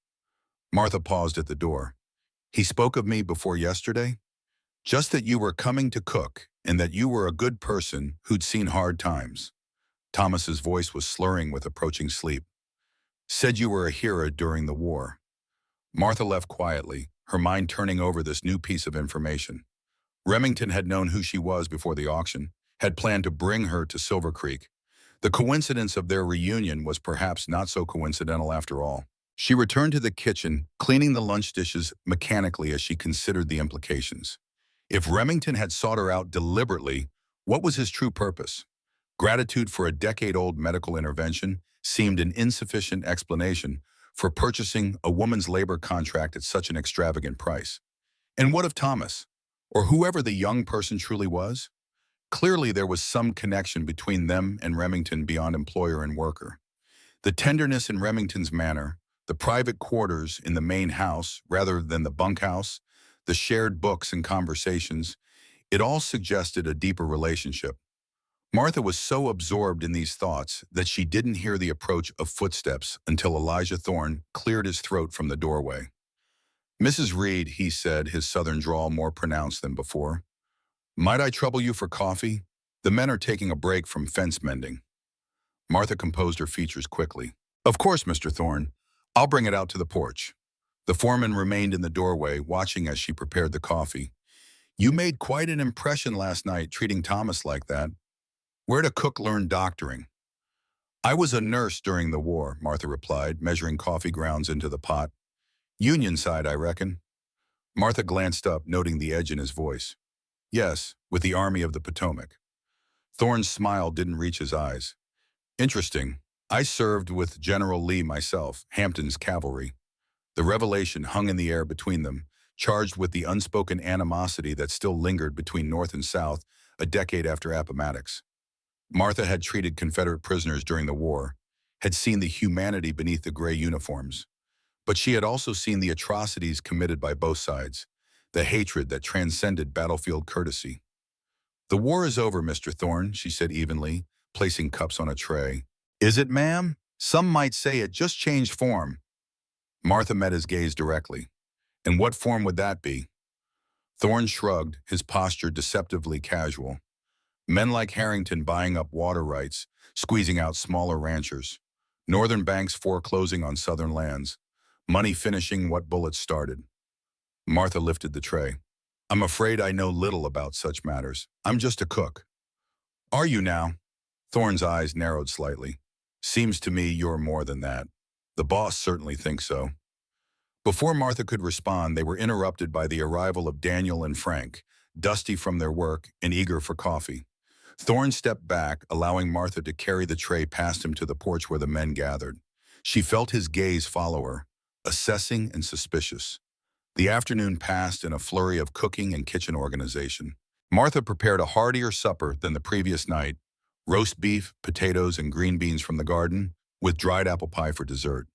Speaker 1: Martha paused at the door. "He spoke of me before yesterday?" "Just that you were coming to cook and that you were a good person who'd seen hard times." Thomas's voice was slurring with approaching sleep. "Said you were a hero during the war." Martha left quietly, her mind turning over this new piece of information. Remington had known who she was before the auction, had planned to bring her to Silver Creek. The coincidence of their reunion was perhaps not so coincidental after all. She returned to the kitchen, cleaning the lunch dishes mechanically as she considered the implications. If Remington had sought her out deliberately, what was his true purpose? Gratitude for a decade-old medical intervention seemed an insufficient explanation for purchasing a woman's labor contract at such an extravagant price. And what of Thomas, or whoever the young person truly was? Clearly there was some connection between them and Remington beyond employer and worker. The tenderness in Remington's manner, the private quarters in the main house rather than the bunkhouse, the shared books and conversations, it all suggested a deeper relationship. Martha was so absorbed in these thoughts that she didn't hear the approach of footsteps until Elijah Thorne cleared his throat from the doorway. "Mrs. Reed," he said, his southern drawl more pronounced than before. "Might I trouble you for coffee? The men are taking a break from fence mending." Martha composed her features quickly. "Of course, Mr. Thorne. I'll bring it out to the porch." The foreman remained in the doorway, watching as she prepared the coffee. "You made quite an impression last night, treating Thomas like that. Where'd a cook learn doctoring?" "I was a nurse during the war," Martha replied, measuring coffee grounds into the pot. "Union side, I reckon." Martha glanced up, noting the edge in his voice. "Yes, with the Army of the Potomac." Thorne's smile didn't reach his eyes. "Interesting. I served with General Lee myself, Hampton's cavalry." The revelation hung in the air between them, charged with the unspoken animosity that still lingered between North and South a decade after Appomattox. Martha had treated Confederate prisoners during the war, had seen the humanity beneath the gray uniforms. But she had also seen the atrocities committed by both sides, the hatred that transcended battlefield courtesy. "The war is over, Mr. Thorne," she said evenly, placing cups on a tray. "Is it, ma'am? Some might say it just changed form." Martha met his gaze directly. "And what form would that be?" Thorne shrugged, his posture deceptively casual. "Men like Harrington buying up water rights, squeezing out smaller ranchers. Northern banks foreclosing on southern lands. Money finishing what bullets started." Martha lifted the tray. "I'm afraid I know little about such matters. I'm just a cook." "Are you now?" Thorne's eyes narrowed slightly. "Seems to me you're more than that. The boss certainly thinks so." Before Martha could respond, they were interrupted by the arrival of Daniel and Frank, dusty from their work and eager for coffee. Thorne stepped back, allowing Martha to carry the tray past him to the porch where the men gathered. She felt his gaze follow her, assessing and suspicious. The afternoon passed in a flurry of cooking and kitchen organization. Martha prepared a heartier supper than the previous night, roast beef, potatoes, and green beans from the garden, with dried apple pie for dessert.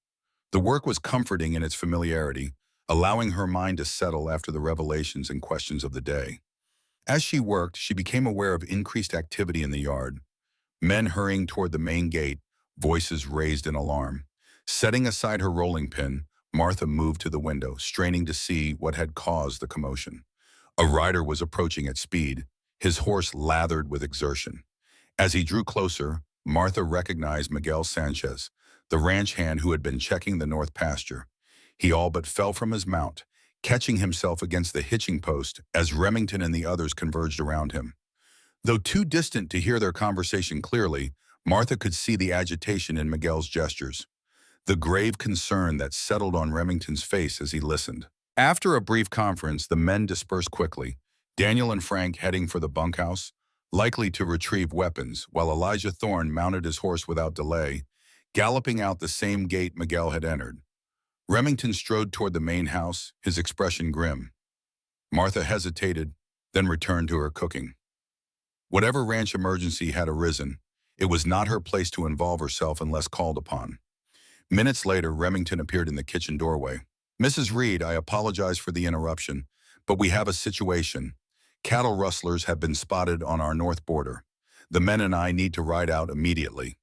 Speaker 1: The work was comforting in its familiarity, allowing her mind to settle after the revelations and questions of the day. As she worked, she became aware of increased activity in the yard. Men hurrying toward the main gate, voices raised in alarm. Setting aside her rolling pin, Martha moved to the window, straining to see what had caused the commotion. A rider was approaching at speed, his horse lathered with exertion. As he drew closer, Martha recognized Miguel Sanchez, the ranch hand who had been checking the north pasture. He all but fell from his mount, catching himself against the hitching post as Remington and the others converged around him. Though too distant to hear their conversation clearly, Martha could see the agitation in Miguel's gestures, the grave concern that settled on Remington's face as he listened. After a brief conference, the men dispersed quickly, Daniel and Frank heading for the bunkhouse, likely to retrieve weapons, while Elijah Thorne mounted his horse without delay, galloping out the same gate Miguel had entered. Remington strode toward the main house, his expression grim. Martha hesitated, then returned to her cooking. Whatever ranch emergency had arisen, it was not her place to involve herself unless called upon. Minutes later, Remington appeared in the kitchen doorway. "Mrs. Reed, I apologize for the interruption, but we have a situation. Cattle rustlers have been spotted on our north border. The men and I need to ride out immediately."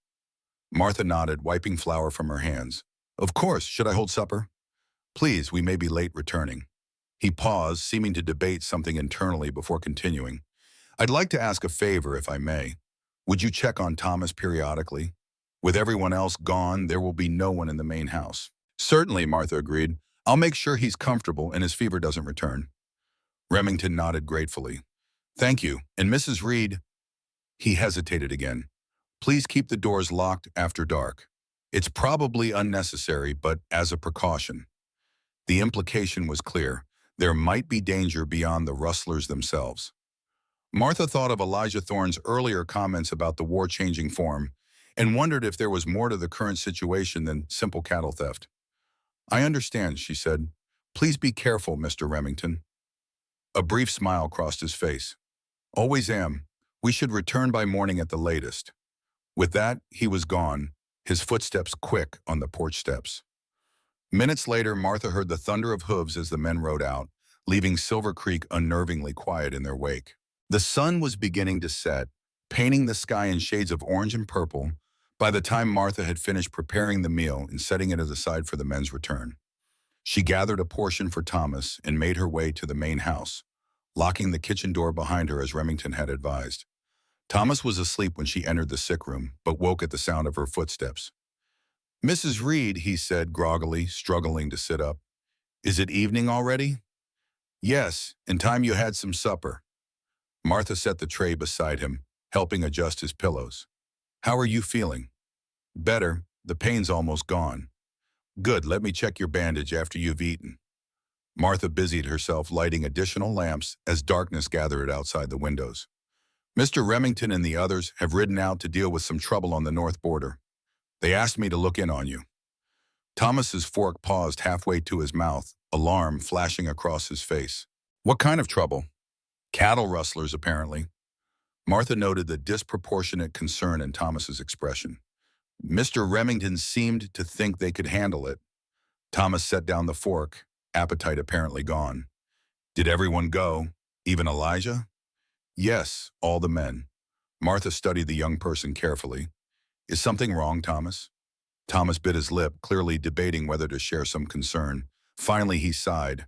Speaker 1: Martha nodded, wiping flour from her hands. "Of course, should I hold supper?" "Please, we may be late returning." He paused, seeming to debate something internally before continuing. "I'd like to ask a favor, if I may. Would you check on Thomas periodically? With everyone else gone, there will be no one in the main house." "Certainly," Martha agreed. "I'll make sure he's comfortable and his fever doesn't return." Remington nodded gratefully. "Thank you. And Mrs. Reed—" He hesitated again. "Please keep the doors locked after dark. It's probably unnecessary, but as a precaution." The implication was clear. There might be danger beyond the rustlers themselves. Martha thought of Elijah Thorne's earlier comments about the war changing form and wondered if there was more to the current situation than simple cattle theft. "I understand," she said. "Please be careful, Mr. Remington." A brief smile crossed his face. "Always am. We should return by morning at the latest." With that, he was gone, his footsteps quick on the porch steps. Minutes later, Martha heard the thunder of hooves as the men rode out, leaving Silver Creek unnervingly quiet in their wake. The sun was beginning to set, painting the sky in shades of orange and purple by the time Martha had finished preparing the meal and setting it aside for the men's return. She gathered a portion for Thomas and made her way to the main house, locking the kitchen door behind her as Remington had advised. Thomas was asleep when she entered the sick room, but woke at the sound of her footsteps. "Mrs. Reed," he said groggily, struggling to sit up. "Is it evening already?" "Yes, in time you had some supper." Martha set the tray beside him, helping adjust his pillows. "How are you feeling?" "Better. The pain's almost gone." "Good, let me check your bandage after you've eaten." Martha busied herself lighting additional lamps as darkness gathered outside the windows. "Mr. Remington and the others have ridden out to deal with some trouble on the north border. They asked me to look in on you." Thomas's fork paused halfway to his mouth, alarm flashing across his face. "What kind of trouble?" "Cattle rustlers, apparently." Martha noted the disproportionate concern in Thomas's expression. Mr. Remington seemed to think they could handle it. Thomas set down the fork, appetite apparently gone. "Did everyone go? Even Elijah?" "Yes, all the men." Martha studied the young person carefully. "Is something wrong, Thomas?" Thomas bit his lip, clearly debating whether to share some concern. Finally, he sighed.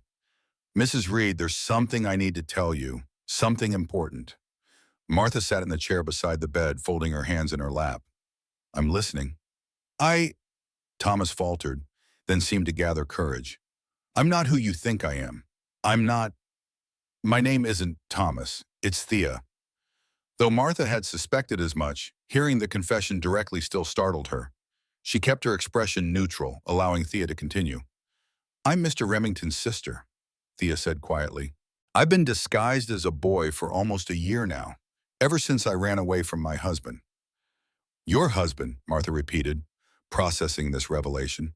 Speaker 1: "Mrs. Reed, there's something I need to tell you. Something important." Martha sat in the chair beside the bed, folding her hands in her lap. "I'm listening." Thomas faltered, then seemed to gather courage. "I'm not who you think I am. I'm not. My name isn't Thomas. It's Thea." Though Martha had suspected as much, hearing the confession directly still startled her. She kept her expression neutral, allowing Thea to continue. "I'm Mr. Remington's sister," Thea said quietly. "I've been disguised as a boy for almost a year now, ever since I ran away from my husband." "Your husband," Martha repeated, processing this revelation.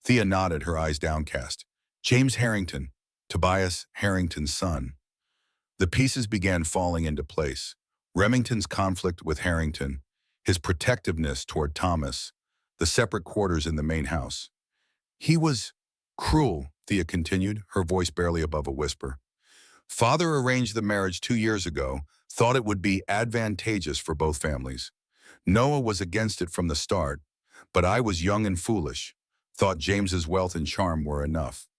Speaker 1: Thea nodded, her eyes downcast. "James Harrington, Tobias Harrington's son." The pieces began falling into place. Remington's conflict with Harrington, his protectiveness toward Thomas, the separate quarters in the main house. "He was cruel," Thea continued, her voice barely above a whisper. "Father arranged the marriage 2 years ago, thought it would be advantageous for both families. Noah was against it from the start, but I was young and foolish, thought James's wealth and charm were enough."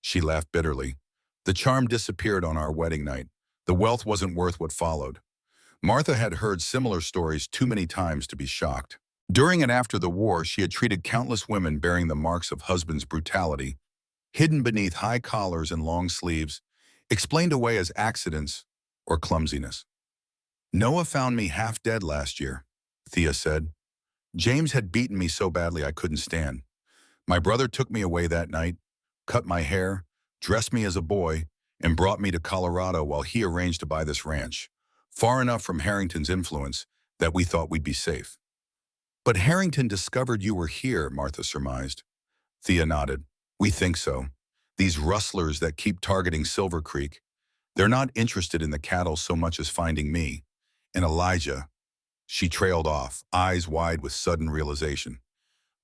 Speaker 1: She laughed bitterly. "The charm disappeared on our wedding night. The wealth wasn't worth what followed." Martha had heard similar stories too many times to be shocked. During and after the war, she had treated countless women bearing the marks of husbands' brutality hidden beneath high collars and long sleeves, explained away as accidents or clumsiness. Noah found me half dead last year, Thea said. James had beaten me so badly I couldn't stand. My brother took me away that night, cut my hair, dressed me as a boy, and brought me to Colorado while he arranged to buy this ranch, far enough from Harrington's influence that we thought we'd be safe. But Harrington discovered you were here, Martha surmised. Thea nodded. We think so. These rustlers that keep targeting Silver Creek, they're not interested in the cattle so much as finding me. And Elijah, she trailed off, eyes wide with sudden realization.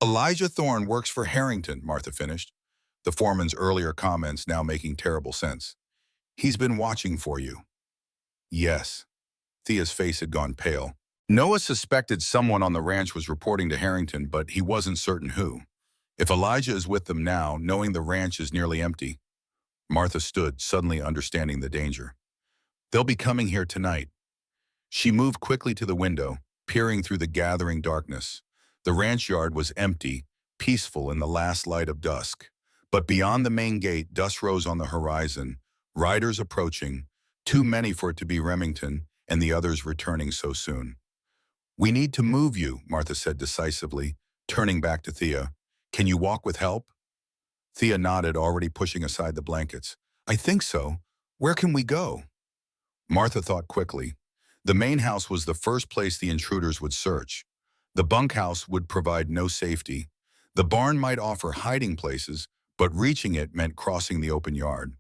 Speaker 1: Elijah Thorne works for Harrington, Martha finished, the foreman's earlier comments now making terrible sense. He's been watching for you. Yes. Thea's face had gone pale. Noah suspected someone on the ranch was reporting to Harrington, but he wasn't certain who. If Elijah is with them now, knowing the ranch is nearly empty, Martha stood, suddenly understanding the danger. They'll be coming here tonight. She moved quickly to the window, peering through the gathering darkness. The ranch yard was empty, peaceful in the last light of dusk. But beyond the main gate, dust rose on the horizon, riders approaching, too many for it to be Remington, and the others returning so soon. We need to move you, Martha said decisively, turning back to Thea. Can you walk with help? Thea nodded, already pushing aside the blankets. I think so. Where can we go? Martha thought quickly. The main house was the first place the intruders would search. The bunkhouse would provide no safety. The barn might offer hiding places, but reaching it meant crossing the open yard.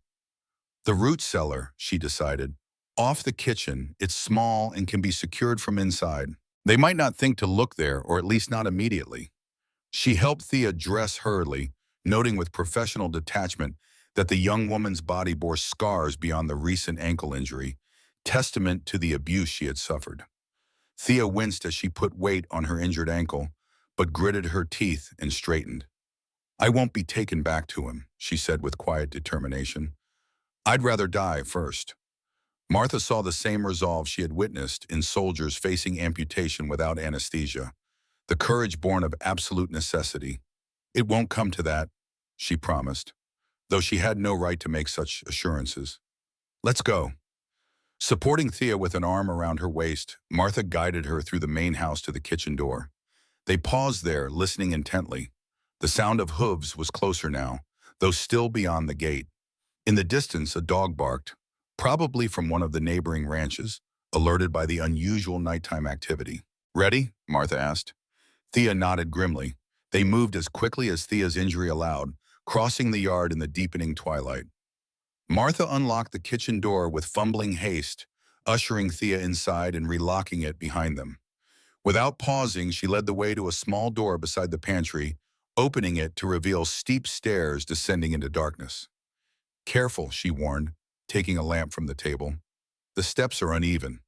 Speaker 1: The root cellar, she decided. Off the kitchen, it's small and can be secured from inside. They might not think to look there, or at least not immediately. She helped Thea dress hurriedly, noting with professional detachment that the young woman's body bore scars beyond the recent ankle injury, testament to the abuse she had suffered. Thea winced as she put weight on her injured ankle, but gritted her teeth and straightened. I won't be taken back to him, she said with quiet determination. I'd rather die first. Martha saw the same resolve she had witnessed in soldiers facing amputation without anesthesia, the courage born of absolute necessity. It won't come to that, she promised, though she had no right to make such assurances. Let's go. Supporting Thea with an arm around her waist, Martha guided her through the main house to the kitchen door. They paused there, listening intently. The sound of hooves was closer now, though still beyond the gate. In the distance, a dog barked, probably from one of the neighboring ranches, alerted by the unusual nighttime activity. Ready? Martha asked. Thea nodded grimly. They moved as quickly as Thea's injury allowed, crossing the yard in the deepening twilight. Martha unlocked the kitchen door with fumbling haste, ushering Thea inside and relocking it behind them. Without pausing, she led the way to a small door beside the pantry, opening it to reveal steep stairs descending into darkness. Careful, she warned, taking a lamp from the table. The steps are uneven.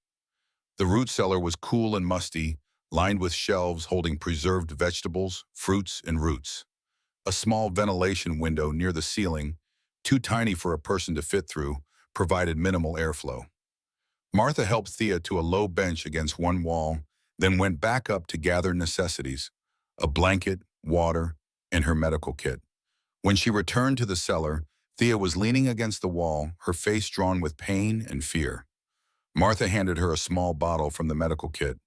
Speaker 1: The root cellar was cool and musty, lined with shelves holding preserved vegetables, fruits, and roots. A small ventilation window near the ceiling, too tiny for a person to fit through, provided minimal airflow. Martha helped Thea to a low bench against one wall, then went back up to gather necessities, a blanket, water, and her medical kit. When she returned to the cellar, Thea was leaning against the wall, her face drawn with pain and fear. Martha handed her a small bottle from the medical kit.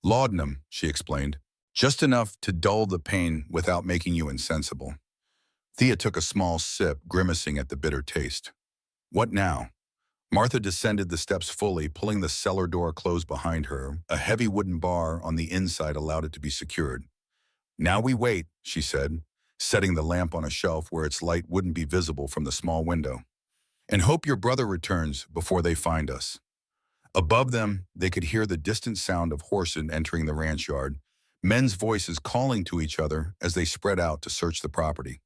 Speaker 1: Laudanum, she explained, just enough to dull the pain without making you insensible. Thea took a small sip, grimacing at the bitter taste. What now? Martha descended the steps fully, pulling the cellar door closed behind her. A heavy wooden bar on the inside allowed it to be secured. Now we wait, she said, setting the lamp on a shelf where its light wouldn't be visible from the small window. And hope your brother returns before they find us. Above them, they could hear the distant sound of horses entering the ranch yard, men's voices calling to each other as they spread out to search the property.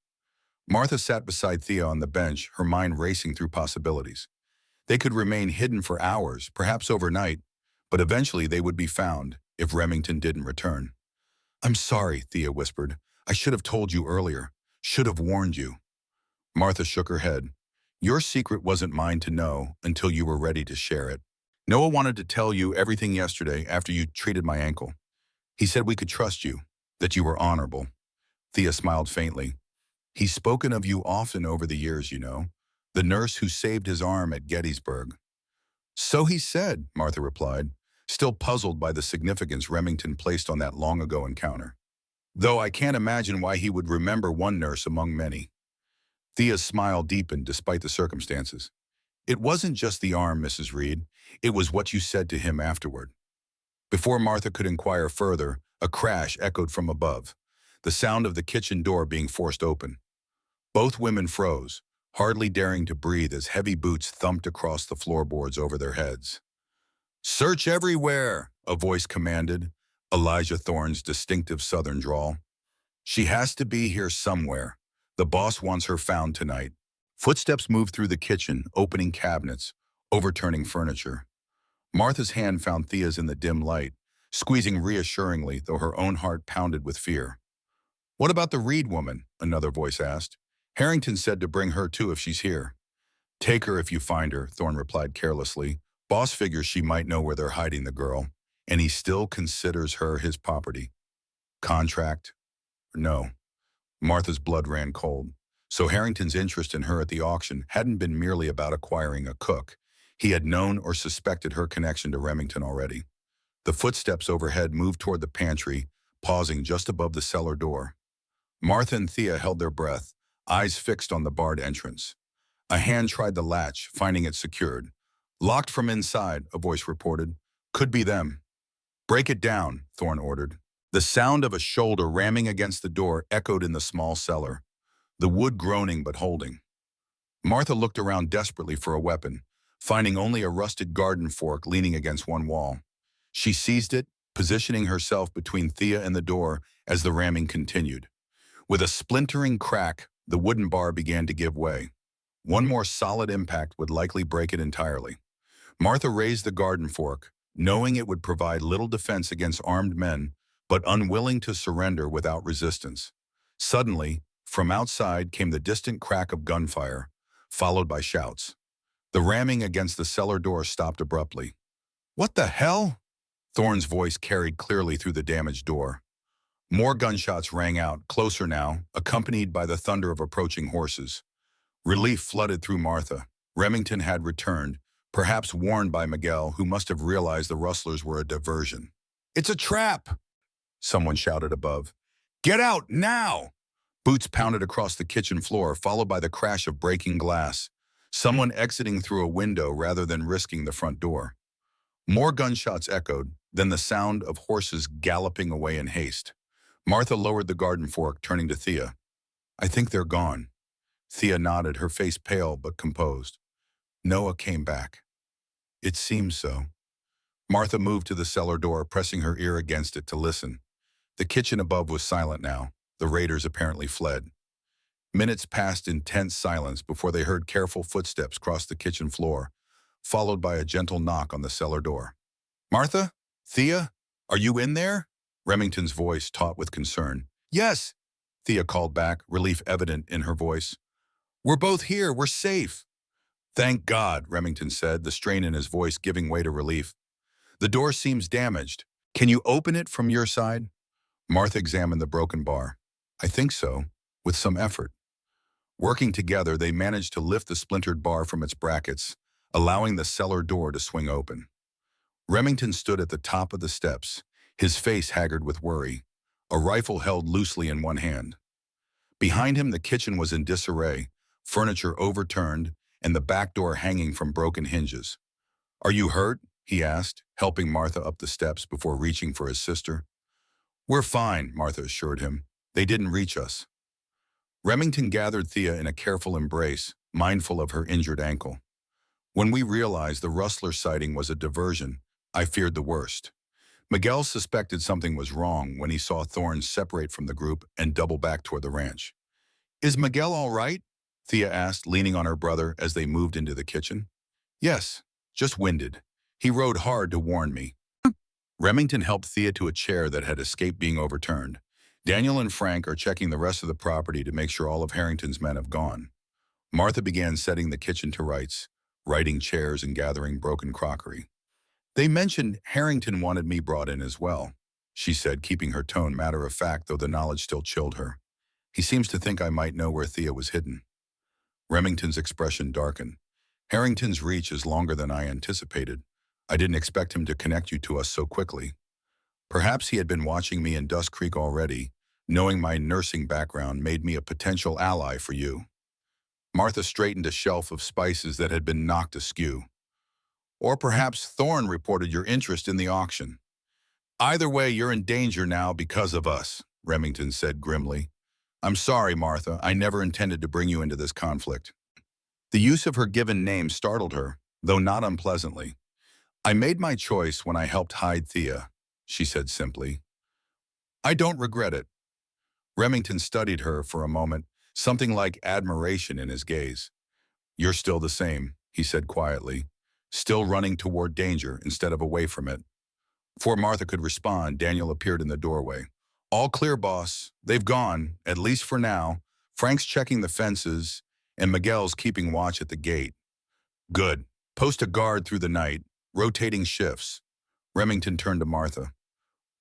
Speaker 1: Martha sat beside Thea on the bench, her mind racing through possibilities. They could remain hidden for hours, perhaps overnight, but eventually they would be found if Remington didn't return. I'm sorry, Thea whispered. I should have told you earlier, should have warned you. Martha shook her head. Your secret wasn't mine to know until you were ready to share it. Noah wanted to tell you everything yesterday after you treated my ankle. He said we could trust you, that you were honorable. Thea smiled faintly. He's spoken of you often over the years, you know. The nurse who saved his arm at Gettysburg. So he said, Martha replied, still puzzled by the significance Remington placed on that long-ago encounter. Though I can't imagine why he would remember one nurse among many. Thea's smile deepened despite the circumstances. It wasn't just the arm, Mrs. Reed. It was what you said to him afterward. Before Martha could inquire further, a crash echoed from above, the sound of the kitchen door being forced open. Both women froze, hardly daring to breathe as heavy boots thumped across the floorboards over their heads. "Search everywhere," a voice commanded, Elijah Thorne's distinctive southern drawl. "She has to be here somewhere. The boss wants her found tonight." Footsteps moved through the kitchen, opening cabinets, overturning furniture. Martha's hand found Thea's in the dim light, squeezing reassuringly, though her own heart pounded with fear. "What about the Reed woman?" another voice asked. "Harrington said to bring her too if she's here." "Take her if you find her," Thorne replied carelessly. "Boss figures she might know where they're hiding the girl, and he still considers her his property." Contract? No. Martha's blood ran cold. So Harrington's interest in her at the auction hadn't been merely about acquiring a cook. He had known or suspected her connection to Remington already. The footsteps overhead moved toward the pantry, pausing just above the cellar door. Martha and Thea held their breath, eyes fixed on the barred entrance. A hand tried the latch, finding it secured. "Locked from inside," a voice reported. "Could be them." "Break it down," Thorne ordered. The sound of a shoulder ramming against the door echoed in the small cellar, the wood groaning but holding. Martha looked around desperately for a weapon, finding only a rusted garden fork leaning against one wall. She seized it, positioning herself between Thea and the door as the ramming continued. With a splintering crack, the wooden bar began to give way. One more solid impact would likely break it entirely. Martha raised the garden fork, knowing it would provide little defense against armed men, but unwilling to surrender without resistance. Suddenly, from outside came the distant crack of gunfire, followed by shouts. The ramming against the cellar door stopped abruptly. "What the hell?" Thorne's voice carried clearly through the damaged door. More gunshots rang out, closer now, accompanied by the thunder of approaching horses. Relief flooded through Martha. Remington had returned, perhaps warned by Miguel, who must have realized the rustlers were a diversion. "It's a trap!" someone shouted above. "Get out, now!" Boots pounded across the kitchen floor, followed by the crash of breaking glass. Someone exiting through a window rather than risking the front door. More gunshots echoed, then the sound of horses galloping away in haste. Martha lowered the garden fork, turning to Thea. "I think they're gone." Thea nodded, her face pale but composed. "Noah came back." "It seems so." Martha moved to the cellar door, pressing her ear against it to listen. The kitchen above was silent now. The raiders apparently fled. Minutes passed in tense silence before they heard careful footsteps cross the kitchen floor, followed by a gentle knock on the cellar door. "Martha? Thea? Are you in there?" Remington's voice taut with concern. "Yes," Thea called back, relief evident in her voice. "We're both here. We're safe." "Thank God," Remington said, the strain in his voice giving way to relief. "The door seems damaged. Can you open it from your side?" Martha examined the broken bar. "I think so, with some effort." Working together, they managed to lift the splintered bar from its brackets, allowing the cellar door to swing open. Remington stood at the top of the steps, his face haggard with worry, a rifle held loosely in one hand. Behind him, the kitchen was in disarray, furniture overturned, and the back door hanging from broken hinges. "Are you hurt?" he asked, helping Martha up the steps before reaching for his sister. "We're fine," Martha assured him. "They didn't reach us." Remington gathered Thea in a careful embrace, mindful of her injured ankle. "When we realized the rustler sighting was a diversion, I feared the worst." Miguel suspected something was wrong when he saw Thorne separate from the group and double back toward the ranch. "Is Miguel all right?" Thea asked, leaning on her brother as they moved into the kitchen. "Yes, just winded. He rode hard to warn me." Remington helped Thea to a chair that had escaped being overturned. Daniel and Frank are checking the rest of the property to make sure all of Harrington's men have gone. Martha began setting the kitchen to rights, righting chairs and gathering broken crockery. "They mentioned Harrington wanted me brought in as well," she said, keeping her tone matter-of-fact, though the knowledge still chilled her. He seems to think I might know where Thea was hidden. Remington's expression darkened. Harrington's reach is longer than I anticipated. I didn't expect him to connect you to us so quickly. Perhaps he had been watching me in Dust Creek already. Knowing my nursing background made me a potential ally for you. Martha straightened a shelf of spices that had been knocked askew. Or perhaps Thorne reported your interest in the auction. Either way, you're in danger now because of us, Remington said grimly. I'm sorry, Martha. I never intended to bring you into this conflict. The use of her given name startled her, though not unpleasantly. I made my choice when I helped hide Thea, she said simply. I don't regret it. Remington studied her for a moment, something like admiration in his gaze. You're still the same, he said quietly, still running toward danger instead of away from it. Before Martha could respond, Daniel appeared in the doorway. All clear, boss. They've gone, at least for now. Frank's checking the fences, and Miguel's keeping watch at the gate. Good. Post a guard through the night, rotating shifts. Remington turned to Martha.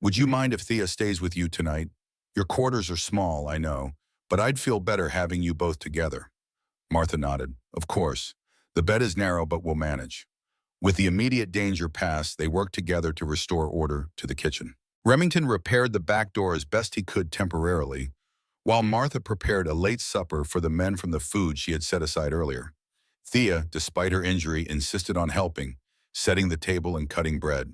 Speaker 1: Would you mind if Thea stays with you tonight? Your quarters are small, I know, but I'd feel better having you both together. Martha nodded. Of course. The bed is narrow, but we'll manage. With the immediate danger past, they worked together to restore order to the kitchen. Remington repaired the back door as best he could temporarily, while Martha prepared a late supper for the men from the food she had set aside earlier. Thea, despite her injury, insisted on helping, setting the table and cutting bread.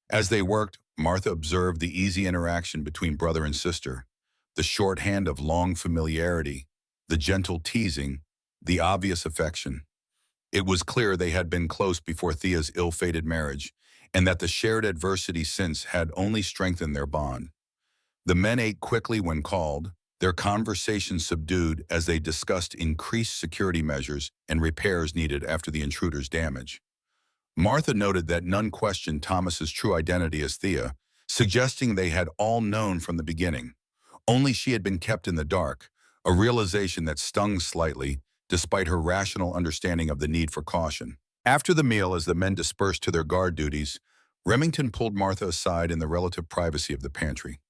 Speaker 1: As they worked, Martha observed the easy interaction between brother and sister, the shorthand of long familiarity, the gentle teasing, the obvious affection. It was clear they had been close before Thea's ill-fated marriage, and that the shared adversity since had only strengthened their bond. The men ate quickly when called, their conversation subdued as they discussed increased security measures and repairs needed after the intruder's damage. Martha noted that none questioned Thomas's true identity as Thea, suggesting they had all known from the beginning. Only she had been kept in the dark, a realization that stung slightly, despite her rational understanding of the need for caution. After the meal, as the men dispersed to their guard duties, Remington pulled Martha aside in the relative privacy of the pantry.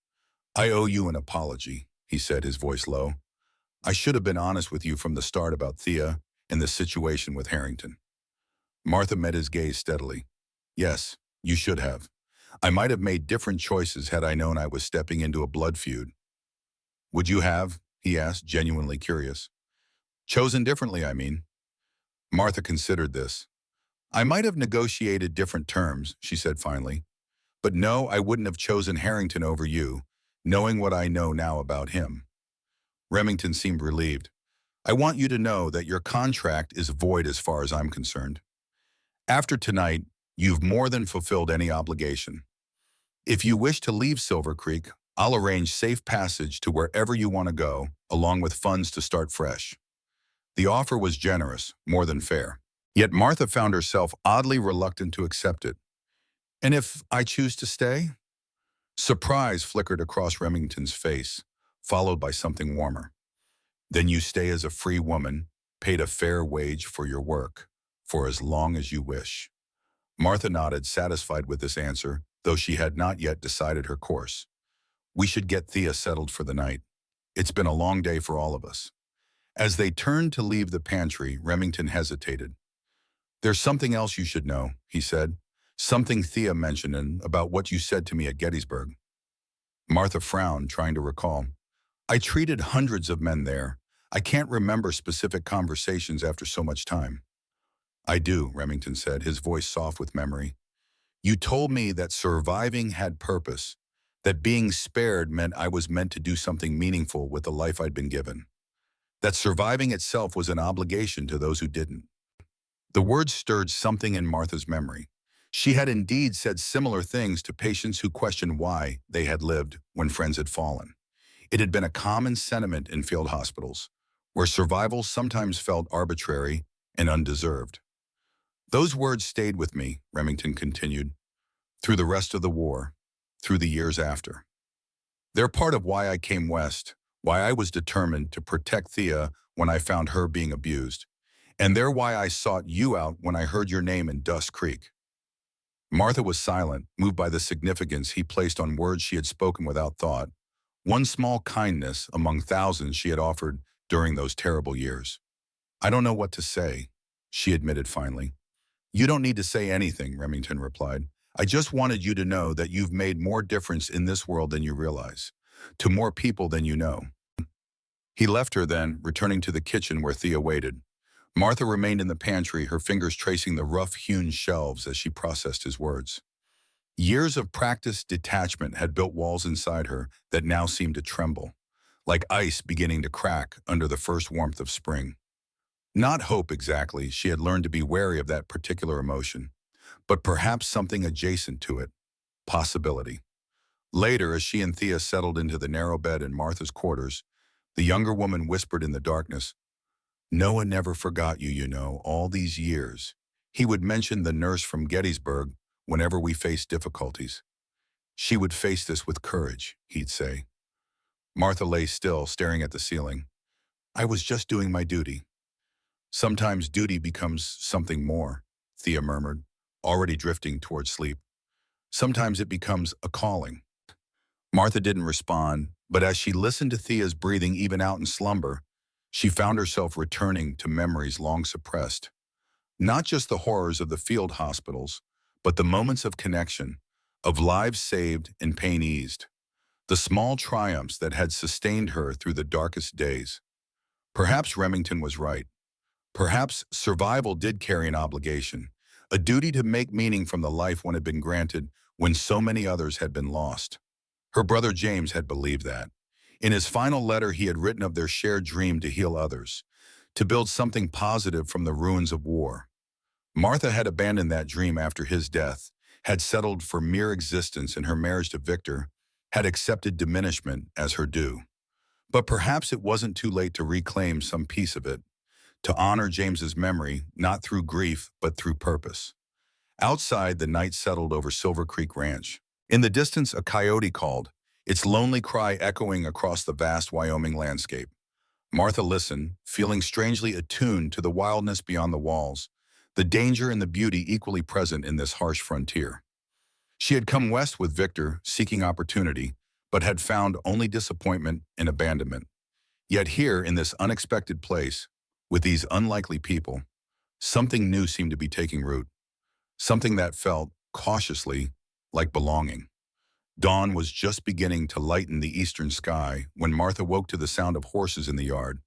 Speaker 1: I owe you an apology, he said, his voice low. I should have been honest with you from the start about Thea and the situation with Harrington. Martha met his gaze steadily. Yes, you should have. I might have made different choices had I known I was stepping into a blood feud. Would you have? He asked, genuinely curious. Chosen differently, I mean. Martha considered this. I might have negotiated different terms, she said finally. But no, I wouldn't have chosen Harrington over you, knowing what I know now about him. Remington seemed relieved. I want you to know that your contract is void as far as I'm concerned. After tonight, you've more than fulfilled any obligation. If you wish to leave Silver Creek, I'll arrange safe passage to wherever you want to go, along with funds to start fresh. The offer was generous, more than fair. Yet Martha found herself oddly reluctant to accept it. And if I choose to stay? Surprise flickered across Remington's face, followed by something warmer. Then you stay as a free woman, paid a fair wage for your work, for as long as you wish. Martha nodded, satisfied with this answer, though she had not yet decided her course. We should get Thea settled for the night. It's been a long day for all of us. As they turned to leave the pantry, Remington hesitated. There's something else you should know, he said. Something Thea mentioned about what you said to me at Gettysburg. Martha frowned, trying to recall. I treated hundreds of men there. I can't remember specific conversations after so much time. I do, Remington said, his voice soft with memory. You told me that surviving had purpose, that being spared meant I was meant to do something meaningful with the life I'd been given, that surviving itself was an obligation to those who didn't. The words stirred something in Martha's memory. She had indeed said similar things to patients who questioned why they had lived when friends had fallen. It had been a common sentiment in field hospitals, where survival sometimes felt arbitrary and undeserved. Those words stayed with me, Remington continued, through the rest of the war, through the years after. They're part of why I came west, why I was determined to protect Thea when I found her being abused, and they're why I sought you out when I heard your name in Dust Creek. Martha was silent, moved by the significance he placed on words she had spoken without thought, One small kindness among thousands she had offered during those terrible years. I don't know what to say, she admitted finally. You don't need to say anything, Remington replied. I just wanted you to know that you've made more difference in this world than you realize, to more people than you know. He left her then, returning to the kitchen where Thea waited. Martha remained in the pantry, her fingers tracing the rough-hewn shelves as she processed his words. Years of practiced detachment had built walls inside her that now seemed to tremble, like ice beginning to crack under the first warmth of spring. Not hope exactly, she had learned to be wary of that particular emotion, but perhaps something adjacent to it, possibility. Later, as she and Thea settled into the narrow bed in Martha's quarters, the younger woman whispered in the darkness, Noah never forgot you, you know, all these years. He would mention the nurse from Gettysburg whenever we faced difficulties. She would face this with courage, he'd say. Martha lay still, staring at the ceiling. I was just doing my duty. Sometimes duty becomes something more, Thea murmured, already drifting towards sleep. Sometimes it becomes a calling. Martha didn't respond, but as she listened to Thea's breathing even out in slumber, she found herself returning to memories long suppressed. Not just the horrors of the field hospitals, but the moments of connection, of lives saved and pain eased. The small triumphs that had sustained her through the darkest days. Perhaps Remington was right. Perhaps survival did carry an obligation, a duty to make meaning from the life one had been granted when so many others had been lost. Her brother James had believed that. In his final letter, he had written of their shared dream to heal others, to build something positive from the ruins of war. Martha had abandoned that dream after his death, had settled for mere existence in her marriage to Victor, had accepted diminishment as her due. But perhaps it wasn't too late to reclaim some piece of it, to honor James's memory, not through grief, but through purpose. Outside, the night settled over Silver Creek Ranch. In the distance, a coyote called, its lonely cry echoing across the vast Wyoming landscape. Martha listened, feeling strangely attuned to the wildness beyond the walls, the danger and the beauty equally present in this harsh frontier. She had come west with Victor, seeking opportunity, but had found only disappointment and abandonment. Yet here, in this unexpected place, with these unlikely people, something new seemed to be taking root, something that felt, cautiously, like belonging. Dawn was just beginning to lighten the eastern sky when Martha woke to the sound of horses in the yard.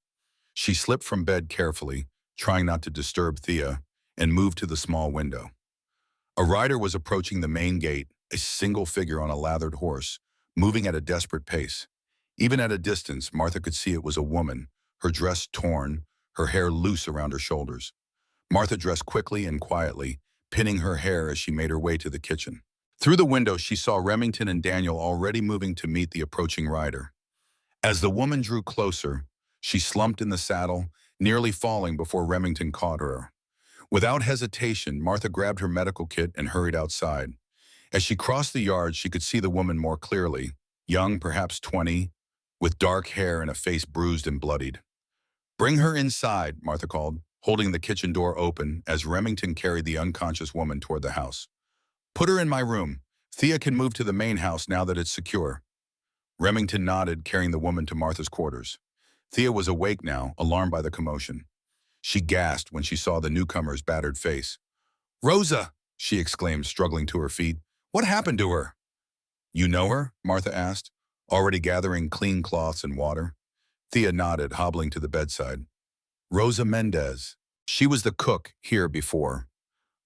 Speaker 1: She slipped from bed carefully, trying not to disturb Thea, and moved to the small window. A rider was approaching the main gate, a single figure on a lathered horse, moving at a desperate pace. Even at a distance, Martha could see it was a woman, her dress torn, her hair loose around her shoulders. Martha dressed quickly and quietly, pinning her hair as she made her way to the kitchen. Through the window, she saw Remington and Daniel already moving to meet the approaching rider. As the woman drew closer, she slumped in the saddle, nearly falling before Remington caught her. Without hesitation, Martha grabbed her medical kit and hurried outside. As she crossed the yard, she could see the woman more clearly, young, perhaps 20, with dark hair and a face bruised and bloodied. Bring her inside, Martha called, holding the kitchen door open as Remington carried the unconscious woman toward the house. Put her in my room. Thea can move to the main house now that it's secure. Remington nodded, carrying the woman to Martha's quarters. Thea was awake now, alarmed by the commotion. She gasped when she saw the newcomer's battered face. Rosa, she exclaimed, struggling to her feet. What happened to her? You know her? Martha asked, already gathering clean cloths and water. Thea nodded, hobbling to the bedside. Rosa Mendez. She was the cook here before.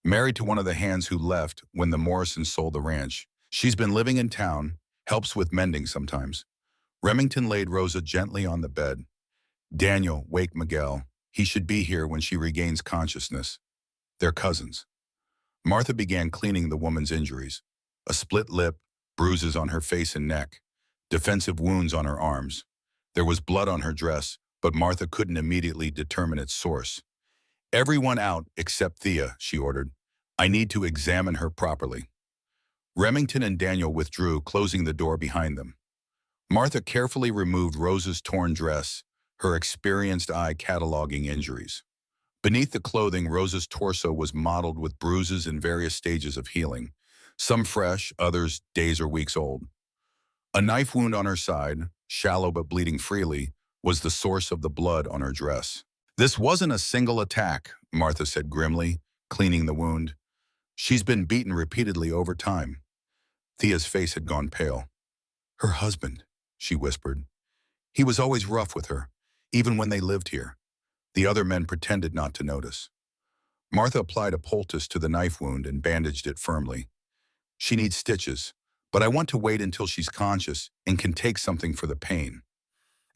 Speaker 1: Married to one of the hands who left when the Morrisons sold the ranch. She's been living in town, helps with mending sometimes. Remington laid Rosa gently on the bed. Daniel, wake Miguel. He should be here when she regains consciousness. They're cousins. Martha began cleaning the woman's injuries. A split lip, bruises on her face and neck, defensive wounds on her arms. There was blood on her dress, but Martha couldn't immediately determine its source. Everyone out except Thea, she ordered. I need to examine her properly. Remington and Daniel withdrew, closing the door behind them. Martha carefully removed Rosa's torn dress, her experienced eye cataloging injuries. Beneath the clothing, Rosa's torso was mottled with bruises in various stages of healing, some fresh, others days or weeks old. A knife wound on her side, shallow but bleeding freely, was the source of the blood on her dress. This wasn't a single attack, Martha said grimly, cleaning the wound. She's been beaten repeatedly over time. Thea's face had gone pale. Her husband, she whispered. He was always rough with her, even when they lived here. The other men pretended not to notice. Martha applied a poultice to the knife wound and bandaged it firmly. She needs stitches, but I want to wait until she's conscious and can take something for the pain.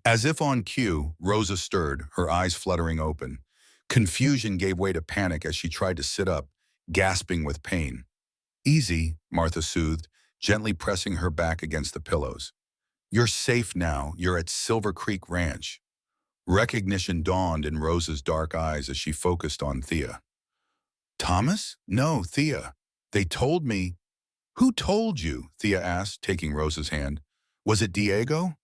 Speaker 1: As if on cue, Rosa stirred, her eyes fluttering open. Confusion gave way to panic as she tried to sit up, gasping with pain. Easy, Martha soothed, gently pressing her back against the pillows. You're safe now. You're at Silver Creek Ranch. Recognition dawned in Rosa's dark eyes as she focused on Thea. Thomas? No, Thea. They told me. Who told you? Thea asked, taking Rosa's hand. Was it Diego?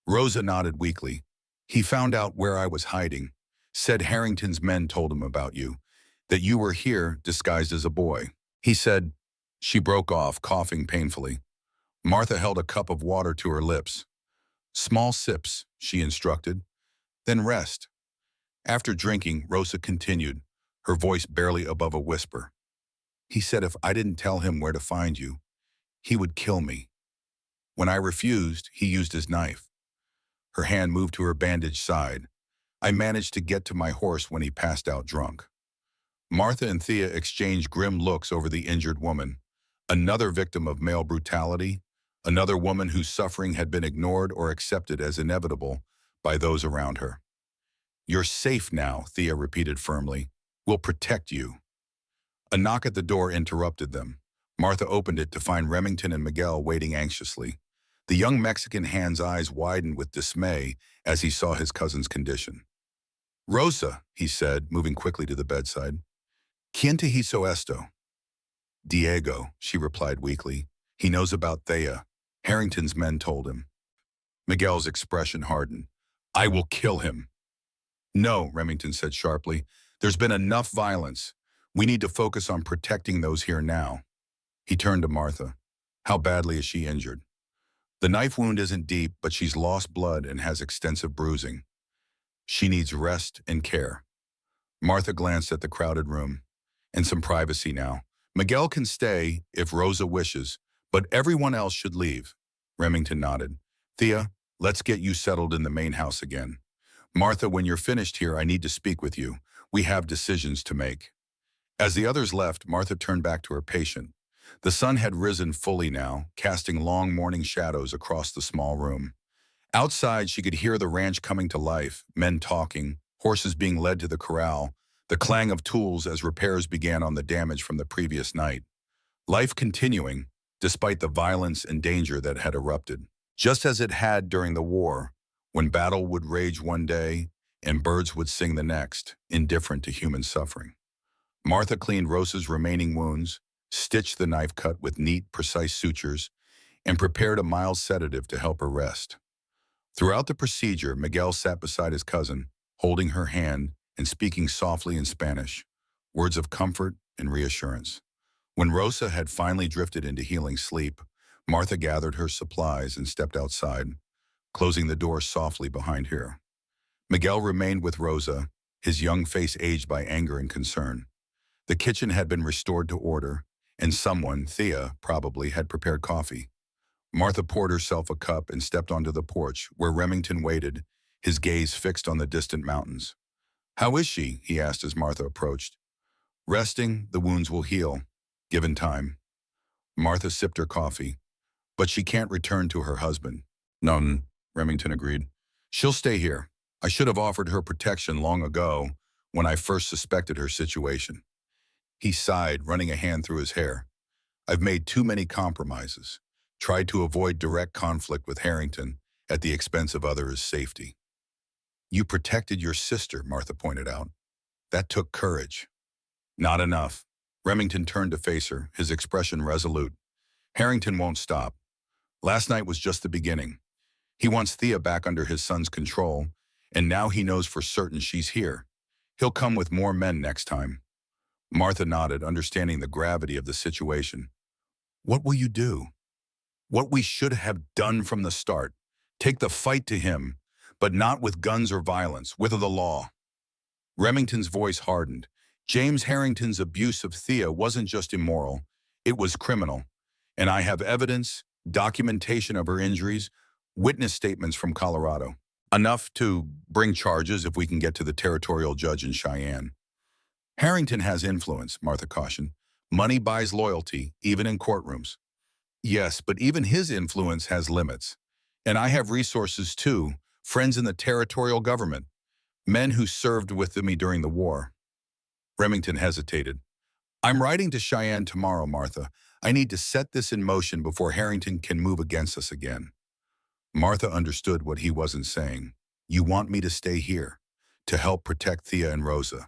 Speaker 1: Rosa nodded weakly. He found out where I was hiding. Said Harrington's men told him about you. That you were here disguised as a boy. He said. She broke off, coughing painfully. Martha held a cup of water to her lips. Small sips, she instructed. Then rest. After drinking, Rosa continued, her voice barely above a whisper. He said if I didn't tell him where to find you, he would kill me. When I refused, he used his knife. Her hand moved to her bandaged side. I managed to get to my horse when he passed out drunk. Martha and Thea exchanged grim looks over the injured woman. Another victim of male brutality, another woman whose suffering had been ignored or accepted as inevitable by those around her. You're safe now, Thea repeated firmly. We'll protect you. A knock at the door interrupted them. Martha opened it to find Remington and Miguel waiting anxiously. The young Mexican hand's eyes widened with dismay as he saw his cousin's condition. Rosa, he said, moving quickly to the bedside. ¿Quién te hizo esto? Diego, she replied weakly. He knows about Thea. Harrington's men told him. Miguel's expression hardened. I will kill him. No, Remington said sharply. There's been enough violence. We need to focus on protecting those here now. He turned to Martha. How badly is she injured? The knife wound isn't deep, but she's lost blood and has extensive bruising. She needs rest and care. Martha glanced at the crowded room. And some privacy now. Miguel can stay if Rosa wishes, but everyone else should leave. Remington nodded. Thea, let's get you settled in the main house again. Martha, when you're finished here, I need to speak with you. We have decisions to make. As the others left, Martha turned back to her patient. The sun had risen fully now, casting long morning shadows across the small room. Outside, she could hear the ranch coming to life, men talking, horses being led to the corral, the clang of tools as repairs began on the damage from the previous night. Life continuing, despite the violence and danger that had erupted. Just as it had during the war, when battle would rage one day and birds would sing the next, indifferent to human suffering. Martha cleaned Rosa's remaining wounds, stitched the knife cut with neat, precise sutures, and prepared a mild sedative to help her rest. Throughout the procedure, Miguel sat beside his cousin, holding her hand and speaking softly in Spanish, words of comfort and reassurance. When Rosa had finally drifted into healing sleep, Martha gathered her supplies and stepped outside, closing the door softly behind her. Miguel remained with Rosa, his young face aged by anger and concern. The kitchen had been restored to order, and someone, Thea, probably, had prepared coffee. Martha poured herself a cup and stepped onto the porch, where Remington waited, his gaze fixed on the distant mountains. How is she? He asked as Martha approached. Resting, the wounds will heal, given time. Martha sipped her coffee. But she can't return to her husband. None, Remington agreed. She'll stay here. I should have offered her protection long ago when I first suspected her situation. He sighed, running a hand through his hair. I've made too many compromises, tried to avoid direct conflict with Harrington at the expense of others' safety. You protected your sister, Martha pointed out. That took courage. Not enough. Remington turned to face her, his expression resolute. Harrington won't stop. Last night was just the beginning. He wants Thea back under his son's control, and now he knows for certain she's here. He'll come with more men next time. Martha nodded, understanding the gravity of the situation. What will you do? What we should have done from the start. Take the fight to him, but not with guns or violence, with the law. Remington's voice hardened. James Harrington's abuse of Thea wasn't just immoral, it was criminal. And I have evidence, documentation of her injuries, witness statements from Colorado. Enough to bring charges if we can get to the territorial judge in Cheyenne. Harrington has influence, Martha cautioned. Money buys loyalty, even in courtrooms. Yes, but even his influence has limits. And I have resources too, friends in the territorial government, men who served with me during the war. Remington hesitated. I'm riding to Cheyenne tomorrow, Martha. I need to set this in motion before Harrington can move against us again. Martha understood what he wasn't saying. You want me to stay here, to help protect Thea and Rosa.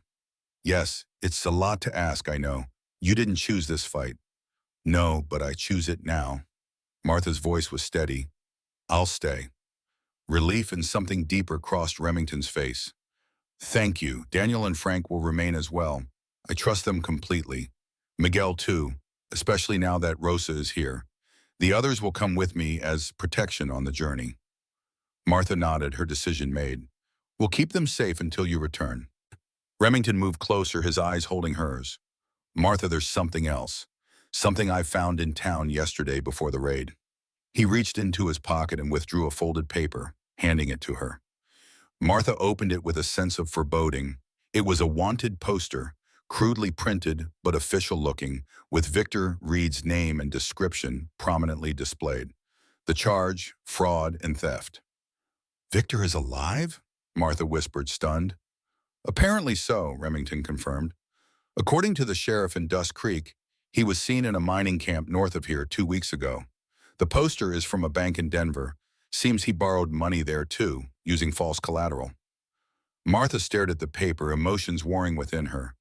Speaker 1: Yes, it's a lot to ask, I know. You didn't choose this fight. No, but I choose it now. Martha's voice was steady. I'll stay. Relief and something deeper crossed Remington's face. Thank you. Daniel and Frank will remain as well. I trust them completely. Miguel too, especially now that Rosa is here. The others will come with me as protection on the journey. Martha nodded, her decision made. We'll keep them safe until you return. Remington moved closer, his eyes holding hers. Martha, there's something else. Something I found in town yesterday before the raid. He reached into his pocket and withdrew a folded paper, handing it to her. Martha opened it with a sense of foreboding. It was a wanted poster, crudely printed but official-looking, with Victor Reed's name and description prominently displayed. The charge, fraud, and theft. Victor is alive? Martha whispered, stunned. Apparently so, Remington confirmed. According to the sheriff in Dust Creek, he was seen in a mining camp north of here 2 weeks ago. The poster is from a bank in Denver. Seems he borrowed money there too, using false collateral. Martha stared at the paper, emotions warring within her.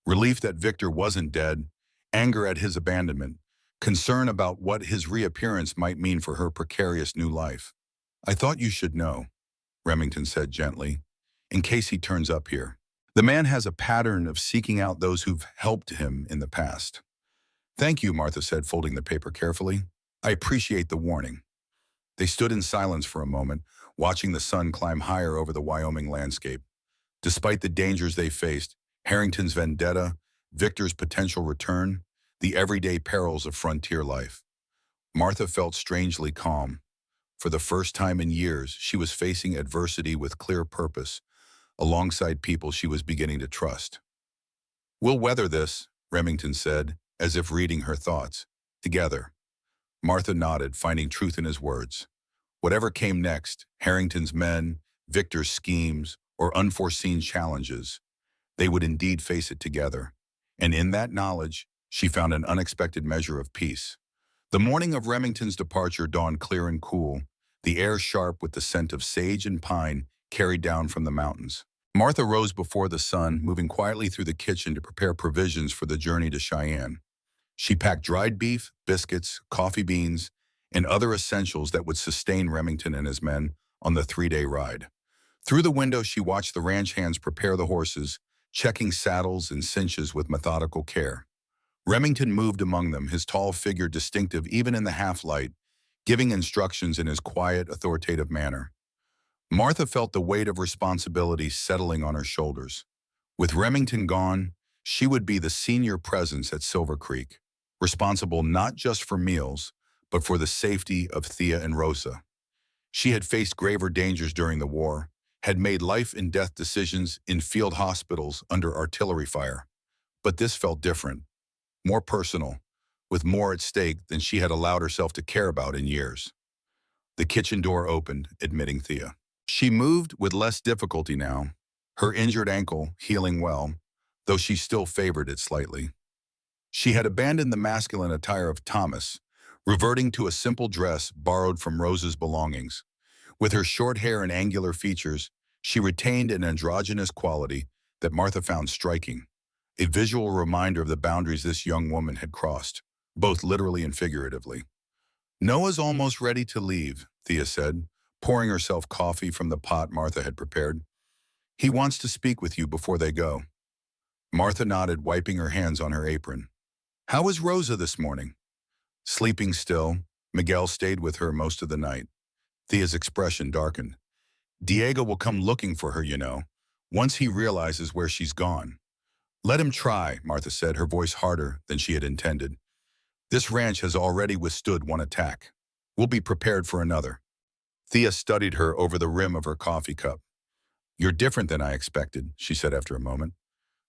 Speaker 1: Relief that Victor wasn't dead, anger at his abandonment, concern about what his reappearance might mean for her precarious new life. I thought you should know, Remington said gently, in case he turns up here. The man has a pattern of seeking out those who've helped him in the past. Thank you, Martha said, folding the paper carefully. I appreciate the warning. They stood in silence for a moment, watching the sun climb higher over the Wyoming landscape. Despite the dangers they faced, Harrington's vendetta, Victor's potential return, the everyday perils of frontier life, Martha felt strangely calm. For the first time in years, she was facing adversity with clear purpose, alongside people she was beginning to trust. We'll weather this, Remington said, as if reading her thoughts. Together. Martha nodded, finding truth in his words. Whatever came next, Harrington's men, Victor's schemes, or unforeseen challenges, they would indeed face it together. And in that knowledge, she found an unexpected measure of peace. The morning of Remington's departure dawned clear and cool, the air sharp with the scent of sage and pine carried down from the mountains. Martha rose before the sun, moving quietly through the kitchen to prepare provisions for the journey to Cheyenne. She packed dried beef, biscuits, coffee beans, and other essentials that would sustain Remington and his men on the 3-day ride. Through the window, she watched the ranch hands prepare the horses, checking saddles and cinches with methodical care. Remington moved among them, his tall figure distinctive even in the half-light, giving instructions in his quiet, authoritative manner. Martha felt the weight of responsibility settling on her shoulders. With Remington gone, she would be the senior presence at Silver Creek, responsible not just for meals, but for the safety of Thea and Rosa. She had faced graver dangers during the war, had made life-and-death decisions in field hospitals under artillery fire. But this felt different, more personal, with more at stake than she had allowed herself to care about in years. The kitchen door opened, admitting Thea. She moved with less difficulty now, her injured ankle healing well, though she still favored it slightly. She had abandoned the masculine attire of Thomas, reverting to a simple dress borrowed from Rosa's belongings. With her short hair and angular features, she retained an androgynous quality that Martha found striking, a visual reminder of the boundaries this young woman had crossed, both literally and figuratively. Noah's almost ready to leave, Thea said, pouring herself coffee from the pot Martha had prepared. He wants to speak with you before they go. Martha nodded, wiping her hands on her apron. How was Rosa this morning? Sleeping still, Miguel stayed with her most of the night. Thea's expression darkened. Diego will come looking for her, you know, once he realizes where she's gone. Let him try, Martha said, her voice harder than she had intended. This ranch has already withstood one attack. We'll be prepared for another. Thea studied her over the rim of her coffee cup. You're different than I expected, she said after a moment.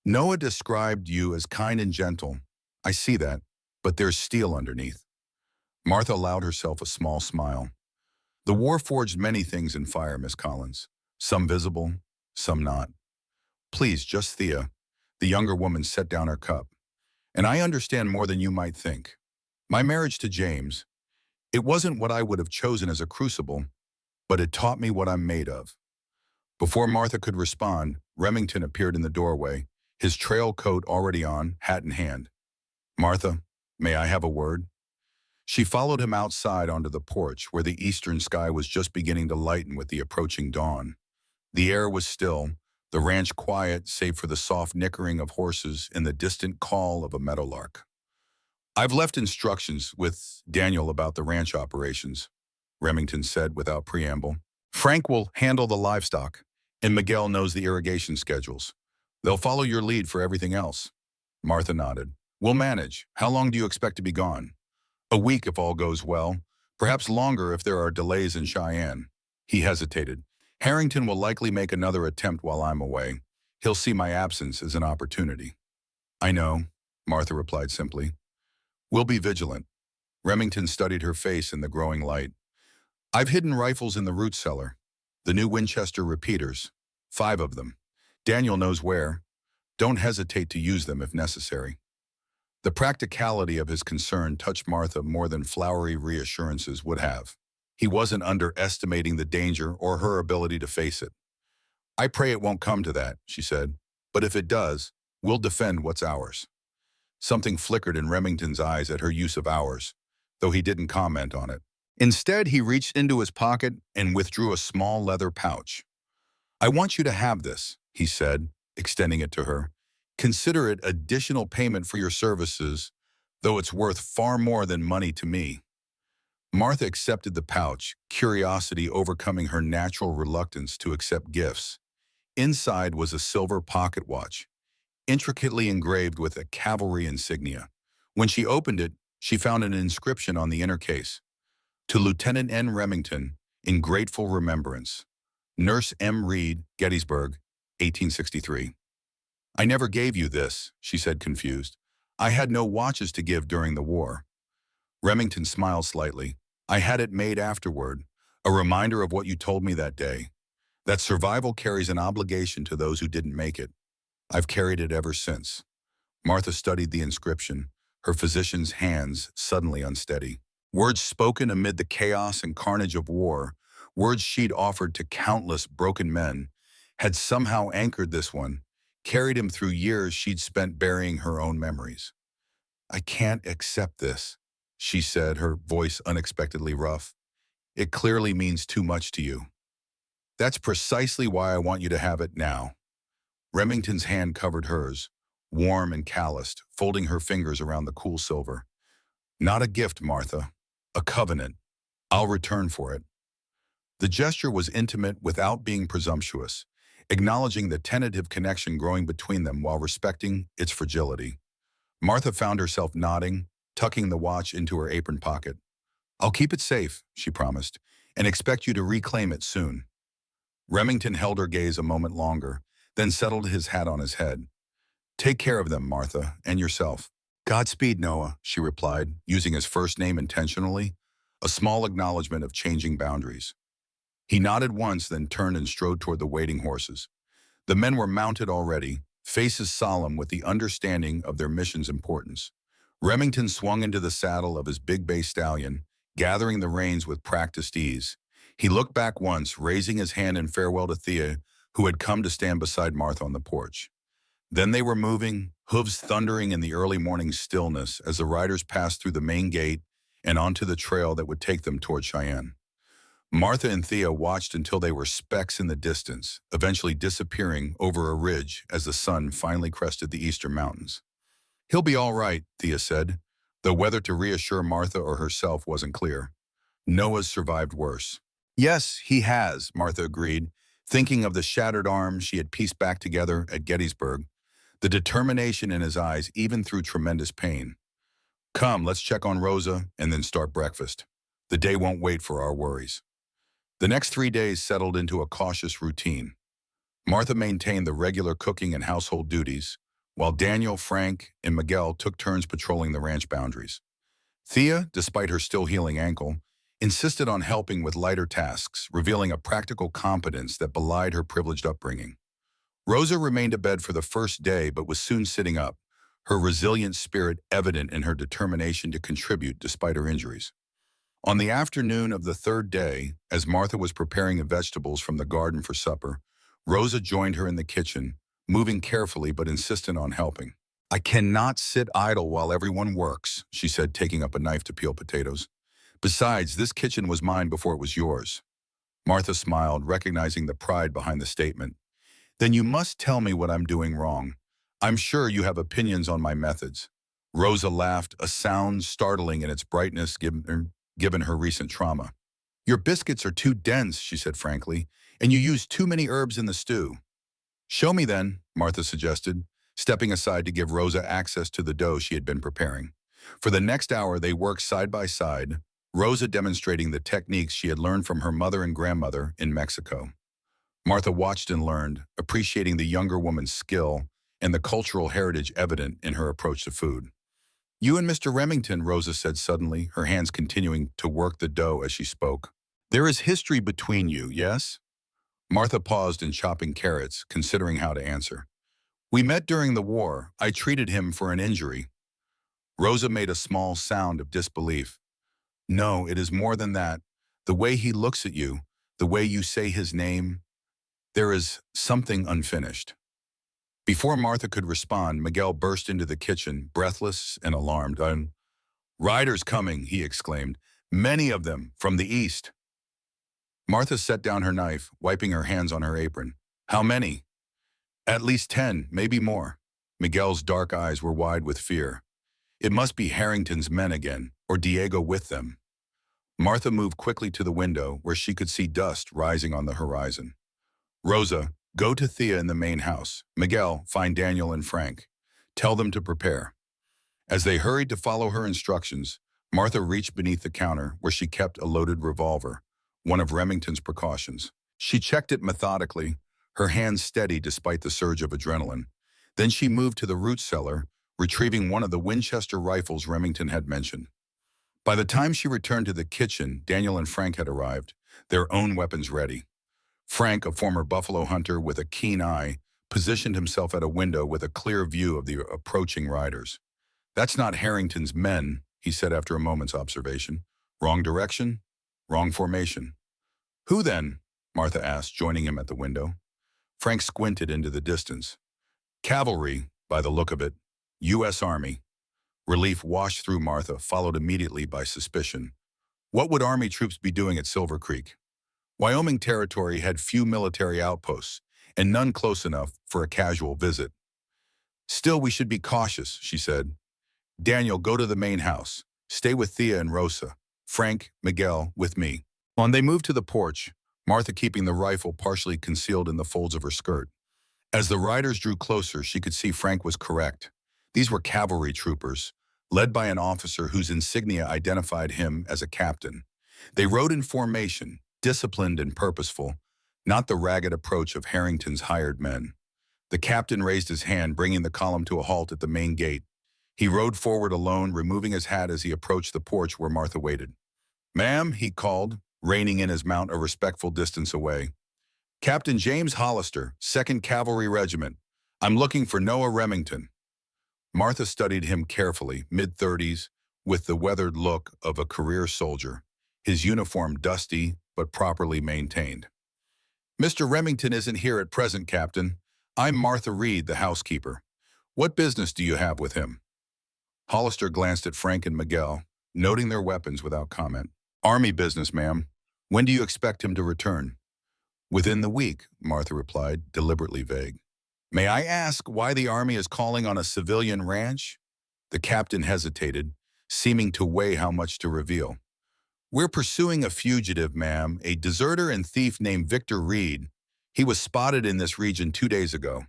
Speaker 1: Noah described you as kind and gentle. I see that, but there's steel underneath. Martha allowed herself a small smile. The war forged many things in fire, Miss Collins. Some visible, some not. Please, just Thea. The younger woman set down her cup. And I understand more than you might think. My marriage to James, it wasn't what I would have chosen as a crucible, but it taught me what I'm made of. Before Martha could respond, Remington appeared in the doorway, his trail coat already on, hat in hand. Martha, may I have a word? She followed him outside onto the porch where the eastern sky was just beginning to lighten with the approaching dawn. The air was still, the ranch quiet save for the soft nickering of horses and the distant call of a meadowlark. I've left instructions with Daniel about the ranch operations, Remington said without preamble. Frank will handle the livestock, and Miguel knows the irrigation schedules. They'll follow your lead for everything else. Martha nodded. We'll manage. How long do you expect to be gone? A week if all goes well, perhaps longer if there are delays in Cheyenne. He hesitated. Harrington will likely make another attempt while I'm away. He'll see my absence as an opportunity. I know, Martha replied simply. We'll be vigilant. Remington studied her face in the growing light. I've hidden rifles in the root cellar. The new Winchester repeaters. 5 of them. Daniel knows where. Don't hesitate to use them if necessary. The practicality of his concern touched Martha more than flowery reassurances would have. He wasn't underestimating the danger or her ability to face it. I pray it won't come to that, she said, but if it does, we'll defend what's ours. Something flickered in Remington's eyes at her use of ours, though he didn't comment on it. Instead, he reached into his pocket and withdrew a small leather pouch. I want you to have this, he said, extending it to her. Consider it additional payment for your services, though it's worth far more than money to me. Martha accepted the pouch, curiosity overcoming her natural reluctance to accept gifts. Inside was a silver pocket watch, intricately engraved with a cavalry insignia. When she opened it, she found an inscription on the inner case. To Lieutenant N. Remington, in grateful remembrance. Nurse M. Reed, Gettysburg, 1863. I never gave you this, she said confused. I had no watches to give during the war. Remington smiled slightly. I had it made afterward, a reminder of what you told me that day, that survival carries an obligation to those who didn't make it. I've carried it ever since. Martha studied the inscription, her physician's hands suddenly unsteady. Words spoken amid the chaos and carnage of war, words she'd offered to countless broken men, had somehow anchored this one, carried him through years she'd spent burying her own memories. I can't accept this, she said, her voice unexpectedly rough. It clearly means too much to you. That's precisely why I want you to have it now. Remington's hand covered hers, warm and calloused, folding her fingers around the cool silver. Not a gift, Martha. A covenant. I'll return for it. The gesture was intimate without being presumptuous, acknowledging the tentative connection growing between them while respecting its fragility. Martha found herself nodding, tucking the watch into her apron pocket. I'll keep it safe, she promised, and expect you to reclaim it soon. Remington held her gaze a moment longer, then settled his hat on his head. Take care of them, Martha, and yourself. Godspeed, Noah, she replied, using his first name intentionally, a small acknowledgement of changing boundaries. He nodded once, then turned and strode toward the waiting horses. The men were mounted already, faces solemn with the understanding of their mission's importance. Remington swung into the saddle of his big bay stallion, gathering the reins with practiced ease. He looked back once, raising his hand in farewell to Thea, who had come to stand beside Martha on the porch. Then they were moving, hooves thundering in the early morning stillness as the riders passed through the main gate and onto the trail that would take them toward Cheyenne. Martha and Thea watched until they were specks in the distance, eventually disappearing over a ridge as the sun finally crested the eastern mountains. He'll be all right, Thea said, though whether to reassure Martha or herself wasn't clear. Noah's survived worse. Yes, he has, Martha agreed, thinking of the shattered arm she had pieced back together at Gettysburg, the determination in his eyes even through tremendous pain. Come, let's check on Rosa and then start breakfast. The day won't wait for our worries. The next 3 days settled into a cautious routine. Martha maintained the regular cooking and household duties, while Daniel, Frank, and Miguel took turns patrolling the ranch boundaries. Thea, despite her still healing ankle, insisted on helping with lighter tasks, revealing a practical competence that belied her privileged upbringing. Rosa remained abed for the first day but was soon sitting up, her resilient spirit evident in her determination to contribute despite her injuries. On the afternoon of the third day, as Martha was preparing vegetables from the garden for supper, Rosa joined her in the kitchen, moving carefully but insistent on helping. I cannot sit idle while everyone works, she said, taking up a knife to peel potatoes. Besides, this kitchen was mine before it was yours. Martha smiled, recognizing the pride behind the statement. Then you must tell me what I'm doing wrong. I'm sure you have opinions on my methods. Rosa laughed, a sound startling in its brightness given her recent trauma. Your biscuits are too dense, she said frankly, and you use too many herbs in the stew. Show me then, Martha suggested, stepping aside to give Rosa access to the dough she had been preparing. For the next hour, they worked side by side, Rosa demonstrating the techniques she had learned from her mother and grandmother in Mexico. Martha watched and learned, appreciating the younger woman's skill and the cultural heritage evident in her approach to food. You and Mr. Remington, Rosa said suddenly, her hands continuing to work the dough as she spoke. There is history between you, yes? Martha paused in chopping carrots, considering how to answer. We met during the war. I treated him for an injury. Rosa made a small sound of disbelief. No, it is more than that. The way he looks at you, the way you say his name, there is something unfinished. Before Martha could respond, Miguel burst into the kitchen, breathless and alarmed. Riders coming, he exclaimed. Many of them, from the east. Martha set down her knife, wiping her hands on her apron. How many? At least 10, maybe more. Miguel's dark eyes were wide with fear. It must be Harrington's men again, or Diego with them. Martha moved quickly to the window, where she could see dust rising on the horizon. Rosa, go to Thea in the main house. Miguel, find Daniel and Frank. Tell them to prepare. As they hurried to follow her instructions, Martha reached beneath the counter where she kept a loaded revolver, one of Remington's precautions. She checked it methodically, her hands steady despite the surge of adrenaline. Then she moved to the root cellar, retrieving one of the Winchester rifles Remington had mentioned. By the time she returned to the kitchen, Daniel and Frank had arrived, their own weapons ready. Frank, a former buffalo hunter with a keen eye, positioned himself at a window with a clear view of the approaching riders. That's not Harrington's men, he said after a moment's observation. Wrong direction, wrong formation. Who then? Martha asked, joining him at the window. Frank squinted into the distance. Cavalry, by the look of it. U.S. Army. Relief washed through Martha, followed immediately by suspicion. What would Army troops be doing at Silver Creek? Wyoming Territory had few military outposts, and none close enough for a casual visit. Still, we should be cautious, she said. Daniel, go to the main house. Stay with Thea and Rosa. Frank, Miguel, with me. On they moved to the porch, Martha keeping the rifle partially concealed in the folds of her skirt. As the riders drew closer, she could see Frank was correct. These were cavalry troopers, led by an officer whose insignia identified him as a captain. They rode in formation, disciplined and purposeful, not the ragged approach of Harrington's hired men. The captain raised his hand, bringing the column to a halt at the main gate. He rode forward alone, removing his hat as he approached the porch where Martha waited. Ma'am, he called, reining in his mount a respectful distance away. Captain James Hollister, 2nd Cavalry Regiment. I'm looking for Noah Remington. Martha studied him carefully, mid-30s, with the weathered look of a career soldier, his uniform dusty but properly maintained. Mr. Remington isn't here at present, Captain. I'm Martha Reed, the housekeeper. What business do you have with him? Hollister glanced at Frank and Miguel, noting their weapons without comment. Army business, ma'am. When do you expect him to return? Within the week, Martha replied, deliberately vague. May I ask why the Army is calling on a civilian ranch? The captain hesitated, seeming to weigh how much to reveal. We're pursuing a fugitive, ma'am, a deserter and thief named Victor Reed. He was spotted in this region 2 days ago.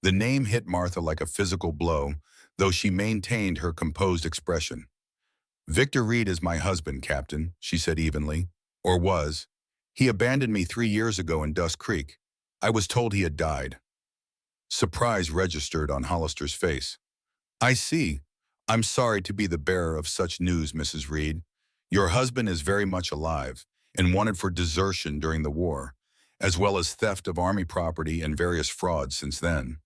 Speaker 1: The name hit Martha like a physical blow, though she maintained her composed expression. Victor Reed is my husband, Captain, she said evenly. Or was. He abandoned me 3 years ago in Dust Creek. I was told he had died. Surprise registered on Hollister's face. I see. I'm sorry to be the bearer of such news, Mrs. Reed. Your husband is very much alive and wanted for desertion during the war, as well as theft of Army property and various frauds since then.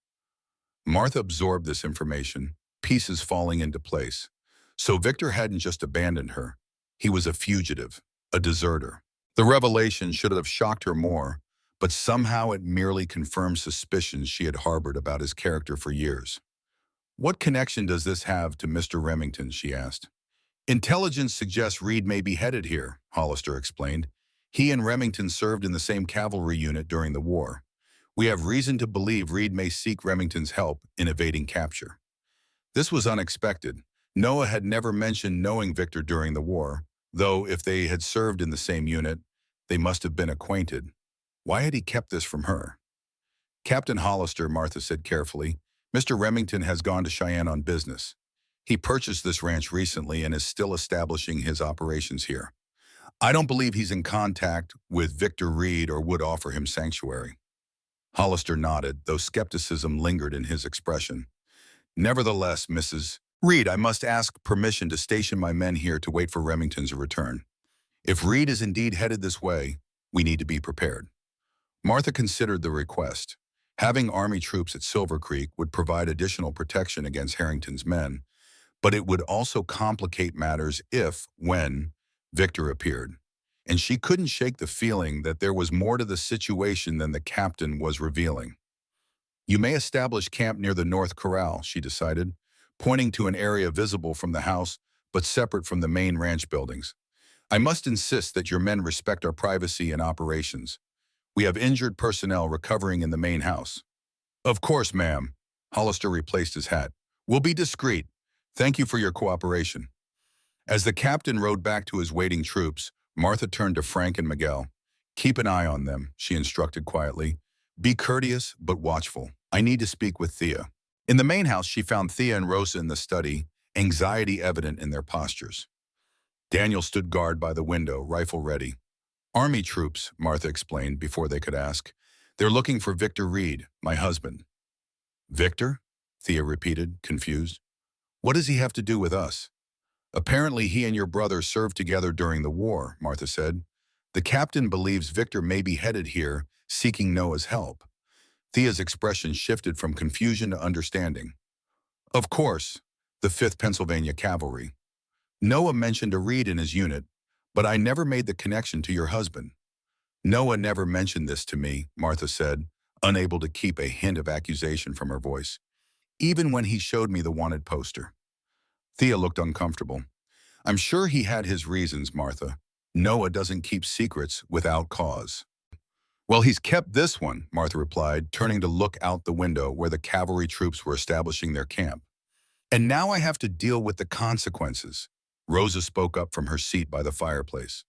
Speaker 1: Martha absorbed this information, pieces falling into place. So Victor hadn't just abandoned her. He was a fugitive, a deserter. The revelation should have shocked her more, but somehow it merely confirmed suspicions she had harbored about his character for years. What connection does this have to Mr. Remington, she asked. Intelligence suggests Reed may be headed here, Hollister explained. He and Remington served in the same cavalry unit during the war. We have reason to believe Reed may seek Remington's help in evading capture. This was unexpected. Noah had never mentioned knowing Victor during the war, though if they had served in the same unit, they must have been acquainted. Why had he kept this from her? Captain Hollister, Martha said carefully, Mr. Remington has gone to Cheyenne on business. He purchased this ranch recently and is still establishing his operations here. I don't believe he's in contact with Victor Reed or would offer him sanctuary. Hollister nodded, though skepticism lingered in his expression. Nevertheless, Mrs. Reed, I must ask permission to station my men here to wait for Remington's return. If Reed is indeed headed this way, we need to be prepared. Martha considered the request. Having Army troops at Silver Creek would provide additional protection against Harrington's men, but it would also complicate matters if, when, Victor appeared. And she couldn't shake the feeling that there was more to the situation than the captain was revealing. You may establish camp near the North Corral, she decided, pointing to an area visible from the house but separate from the main ranch buildings. I must insist that your men respect our privacy and operations. We have injured personnel recovering in the main house. Of course, ma'am. Hollister replaced his hat. We'll be discreet. Thank you for your cooperation. As the captain rode back to his waiting troops, Martha turned to Frank and Miguel. Keep an eye on them, she instructed quietly. Be courteous, but watchful. I need to speak with Thea. In the main house, she found Thea and Rosa in the study, anxiety evident in their postures. Daniel stood guard by the window, rifle ready. Army troops, Martha explained before they could ask. They're looking for Victor Reed, my husband. Victor? Thea repeated, confused. What does he have to do with us? Apparently he and your brother served together during the war, Martha said. The captain believes Victor may be headed here, seeking Noah's help. Thea's expression shifted from confusion to understanding. Of course, the 5th Pennsylvania Cavalry. Noah mentioned a Reed in his unit, but I never made the connection to your husband. Noah never mentioned this to me, Martha said, unable to keep a hint of accusation from her voice, even when he showed me the wanted poster. Thea looked uncomfortable. I'm sure he had his reasons, Martha. Noah doesn't keep secrets without cause. Well, he's kept this one, Martha replied, turning to look out the window where the cavalry troops were establishing their camp. And now I have to deal with the consequences. Rosa spoke up from her seat by the fireplace.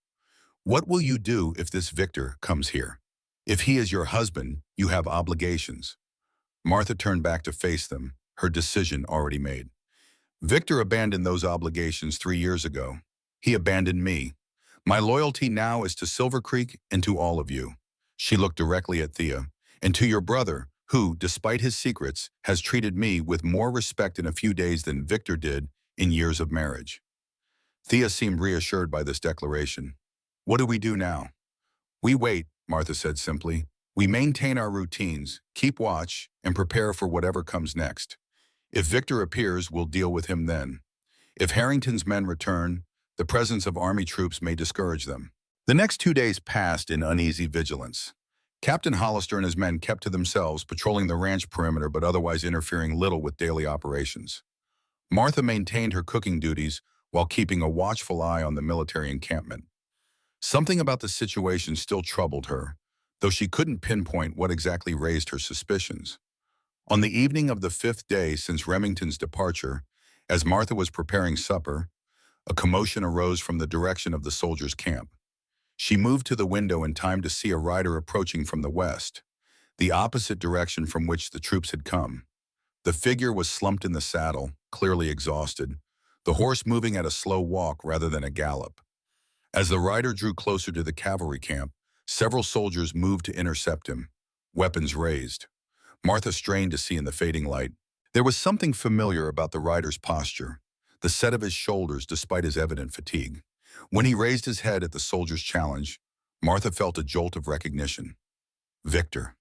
Speaker 1: What will you do if this Victor comes here? If he is your husband, you have obligations. Martha turned back to face them, her decision already made. Victor abandoned those obligations 3 years ago. He abandoned me. My loyalty now is to Silver Creek and to all of you. She looked directly at Thea, and to your brother, who, despite his secrets, has treated me with more respect in a few days than Victor did in years of marriage. Thea seemed reassured by this declaration. What do we do now? We wait, Martha said simply. We maintain our routines, keep watch, and prepare for whatever comes next. If Victor appears, we'll deal with him then. If Harrington's men return, the presence of Army troops may discourage them. The next 2 days passed in uneasy vigilance. Captain Hollister and his men kept to themselves, patrolling the ranch perimeter but otherwise interfering little with daily operations. Martha maintained her cooking duties while keeping a watchful eye on the military encampment. Something about the situation still troubled her, though she couldn't pinpoint what exactly raised her suspicions. On the evening of the 5th day since Remington's departure, as Martha was preparing supper, A commotion arose from the direction of the soldiers' camp. She moved to the window in time to see a rider approaching from the west, the opposite direction from which the troops had come. The figure was slumped in the saddle, clearly exhausted, the horse moving at a slow walk rather than a gallop. As the rider drew closer to the cavalry camp, several soldiers moved to intercept him, weapons raised. Martha strained to see in the fading light. There was something familiar about the rider's posture, the set of his shoulders despite his evident fatigue. When he raised his head at the soldier's challenge, Martha felt a jolt of recognition. Victor.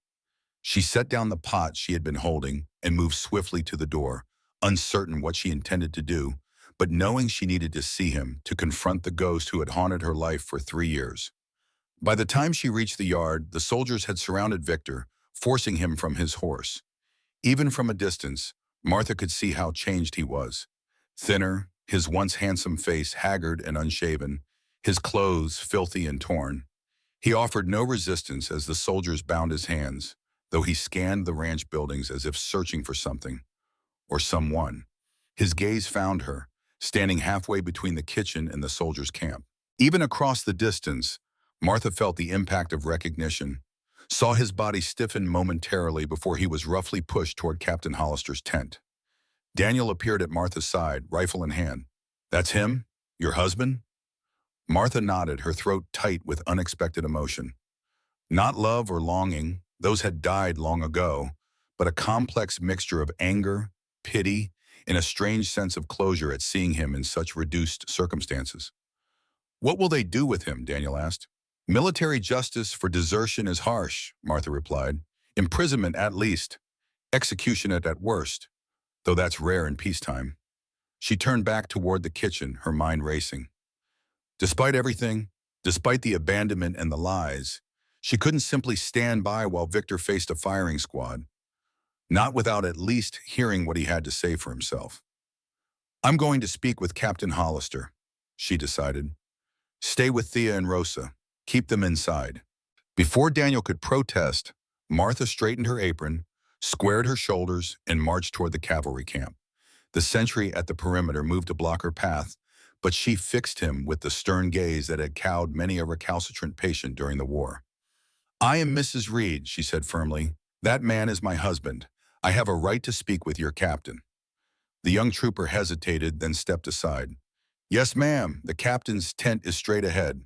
Speaker 1: She set down the pot she had been holding and moved swiftly to the door, uncertain what she intended to do, but knowing she needed to see him to confront the ghost who had haunted her life for 3 years. By the time she reached the yard, the soldiers had surrounded Victor, forcing him from his horse. Even from a distance, Martha could see how changed he was. Thinner, his once handsome face haggard and unshaven, his clothes filthy and torn. He offered no resistance as the soldiers bound his hands, though he scanned the ranch buildings as if searching for something, or someone. His gaze found her, standing halfway between the kitchen and the soldiers' camp. Even across the distance, Martha felt the impact of recognition, saw his body stiffen momentarily before he was roughly pushed toward Captain Hollister's tent. Daniel appeared at Martha's side, rifle in hand. "That's him? Your husband?" Martha nodded, her throat tight with unexpected emotion. Not love or longing, those had died long ago, but a complex mixture of anger, pity, and a strange sense of closure at seeing him in such reduced circumstances. "What will they do with him?" Daniel asked. "Military justice for desertion is harsh," Martha replied. "Imprisonment at least, execution at worst, though that's rare in peacetime." She turned back toward the kitchen, her mind racing. Despite everything, despite the abandonment and the lies, she couldn't simply stand by while Victor faced a firing squad, not without at least hearing what he had to say for himself. "I'm going to speak with Captain Hollister," she decided. "Stay with Thea and Rosa. Keep them inside." Before Daniel could protest, Martha straightened her apron, squared her shoulders, and marched toward the cavalry camp. The sentry at the perimeter moved to block her path, but she fixed him with the stern gaze that had cowed many a recalcitrant patient during the war. "I am Mrs. Reed," she said firmly. "That man is my husband. I have a right to speak with your captain." The young trooper hesitated, then stepped aside. "Yes, ma'am. The captain's tent is straight ahead."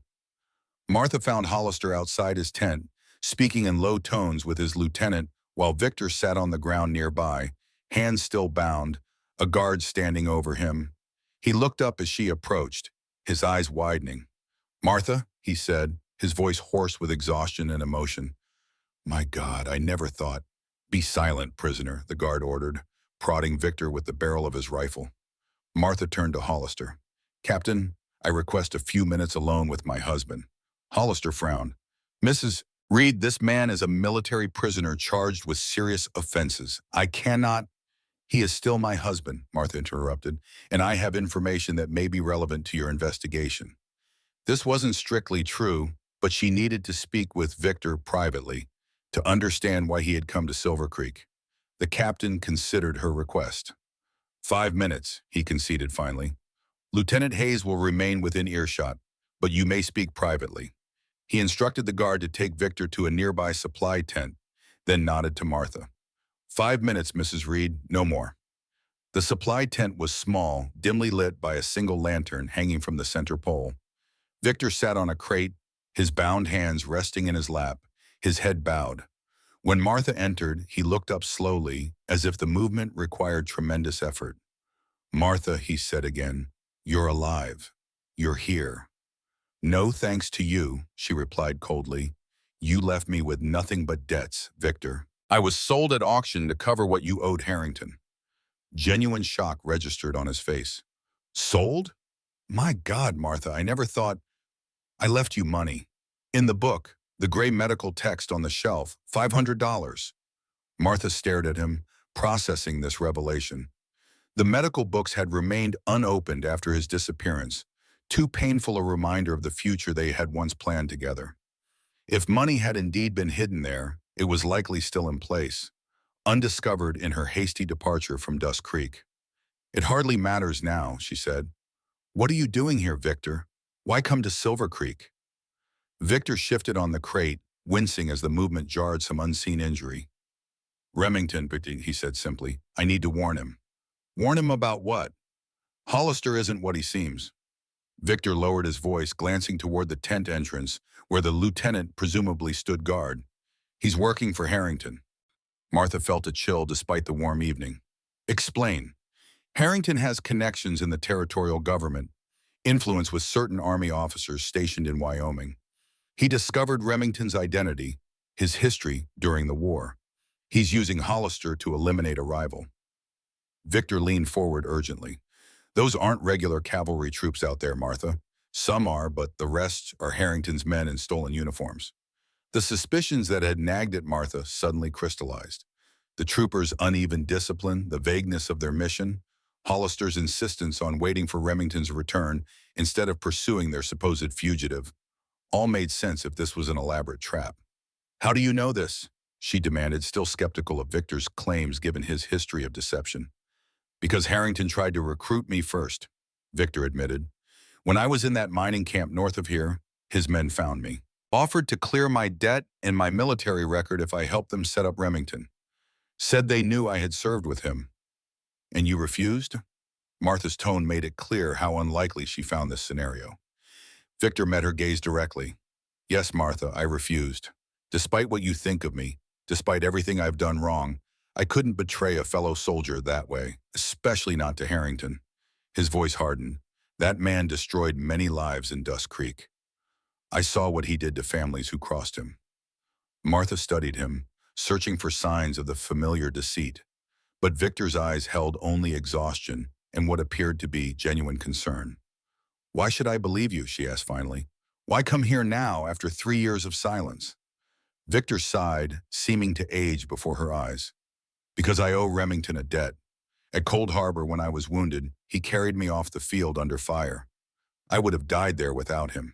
Speaker 1: Martha found Hollister outside his tent, speaking in low tones with his lieutenant, while Victor sat on the ground nearby, hands still bound, a guard standing over him. He looked up as she approached, his eyes widening. "Martha," he said, his voice hoarse with exhaustion and emotion. "My God, I never thought—" "Be silent, prisoner," the guard ordered, prodding Victor with the barrel of his rifle. Martha turned to Hollister. "Captain, I request a few minutes alone with my husband." Hollister frowned. "Mrs. Reed, this man is a military prisoner charged with serious offenses. I cannot—" "He is still my husband," Martha interrupted, "and I have information that may be relevant to your investigation." This wasn't strictly true, but she needed to speak with Victor privately to understand why he had come to Silver Creek. The captain considered her request. "5 minutes," he conceded finally. "Lieutenant Hayes will remain within earshot, but you may speak privately." He instructed the guard to take Victor to a nearby supply tent, then nodded to Martha. "5 minutes, Mrs. Reed, no more." The supply tent was small, dimly lit by a single lantern hanging from the center pole. Victor sat on a crate, his bound hands resting in his lap, his head bowed. When Martha entered, he looked up slowly, as if the movement required tremendous effort. "Martha," he said again, "you're alive. You're here." "No thanks to you," she replied coldly. "You left me with nothing but debts, Victor. I was sold at auction to cover what you owed Harrington." Genuine shock registered on his face. "Sold? My God, Martha, I never thought—" "I left you money. In the book, the gray medical text on the shelf, $500. Martha stared at him, processing this revelation. The medical books had remained unopened after his disappearance, too painful a reminder of the future they had once planned together. If money had indeed been hidden there, it was likely still in place, undiscovered in her hasty departure from Dust Creek. "It hardly matters now," she said. What are you doing here, Victor? Why come to Silver Creek? Victor shifted on the crate, wincing as the movement jarred some unseen injury. Remington, he said simply. I need to warn him. Warn him about what? Hollister isn't what he seems. Victor lowered his voice, glancing toward the tent entrance, where the lieutenant presumably stood guard. He's working for Harrington. Martha felt a chill despite the warm evening. Explain. Harrington has connections in the territorial government, influence with certain Army officers stationed in Wyoming. He discovered Remington's identity, his history during the war. He's using Hollister to eliminate a rival. Victor leaned forward urgently. Those aren't regular cavalry troops out there, Martha. Some are, but the rest are Harrington's men in stolen uniforms. The suspicions that had nagged at Martha suddenly crystallized. The troopers' uneven discipline, the vagueness of their mission, Hollister's insistence on waiting for Remington's return instead of pursuing their supposed fugitive, all made sense if this was an elaborate trap. How do you know this? She demanded, still skeptical of Victor's claims given his history of deception. Because Harrington tried to recruit me first, Victor admitted. When I was in that mining camp north of here, his men found me. Offered to clear my debt and my military record if I helped them set up Remington. Said they knew I had served with him. And you refused? Martha's tone made it clear how unlikely she found this scenario. Victor met her gaze directly. Yes, Martha, I refused. Despite what you think of me, despite everything I've done wrong, I couldn't betray a fellow soldier that way, especially not to Harrington. His voice hardened. That man destroyed many lives in Dust Creek. I saw what he did to families who crossed him. Martha studied him, searching for signs of the familiar deceit. But Victor's eyes held only exhaustion and what appeared to be genuine concern. Why should I believe you, she asked finally. Why come here now after 3 years of silence? Victor sighed, seeming to age before her eyes. Because I owe Remington a debt. At Cold Harbor, when I was wounded, he carried me off the field under fire. I would have died there without him.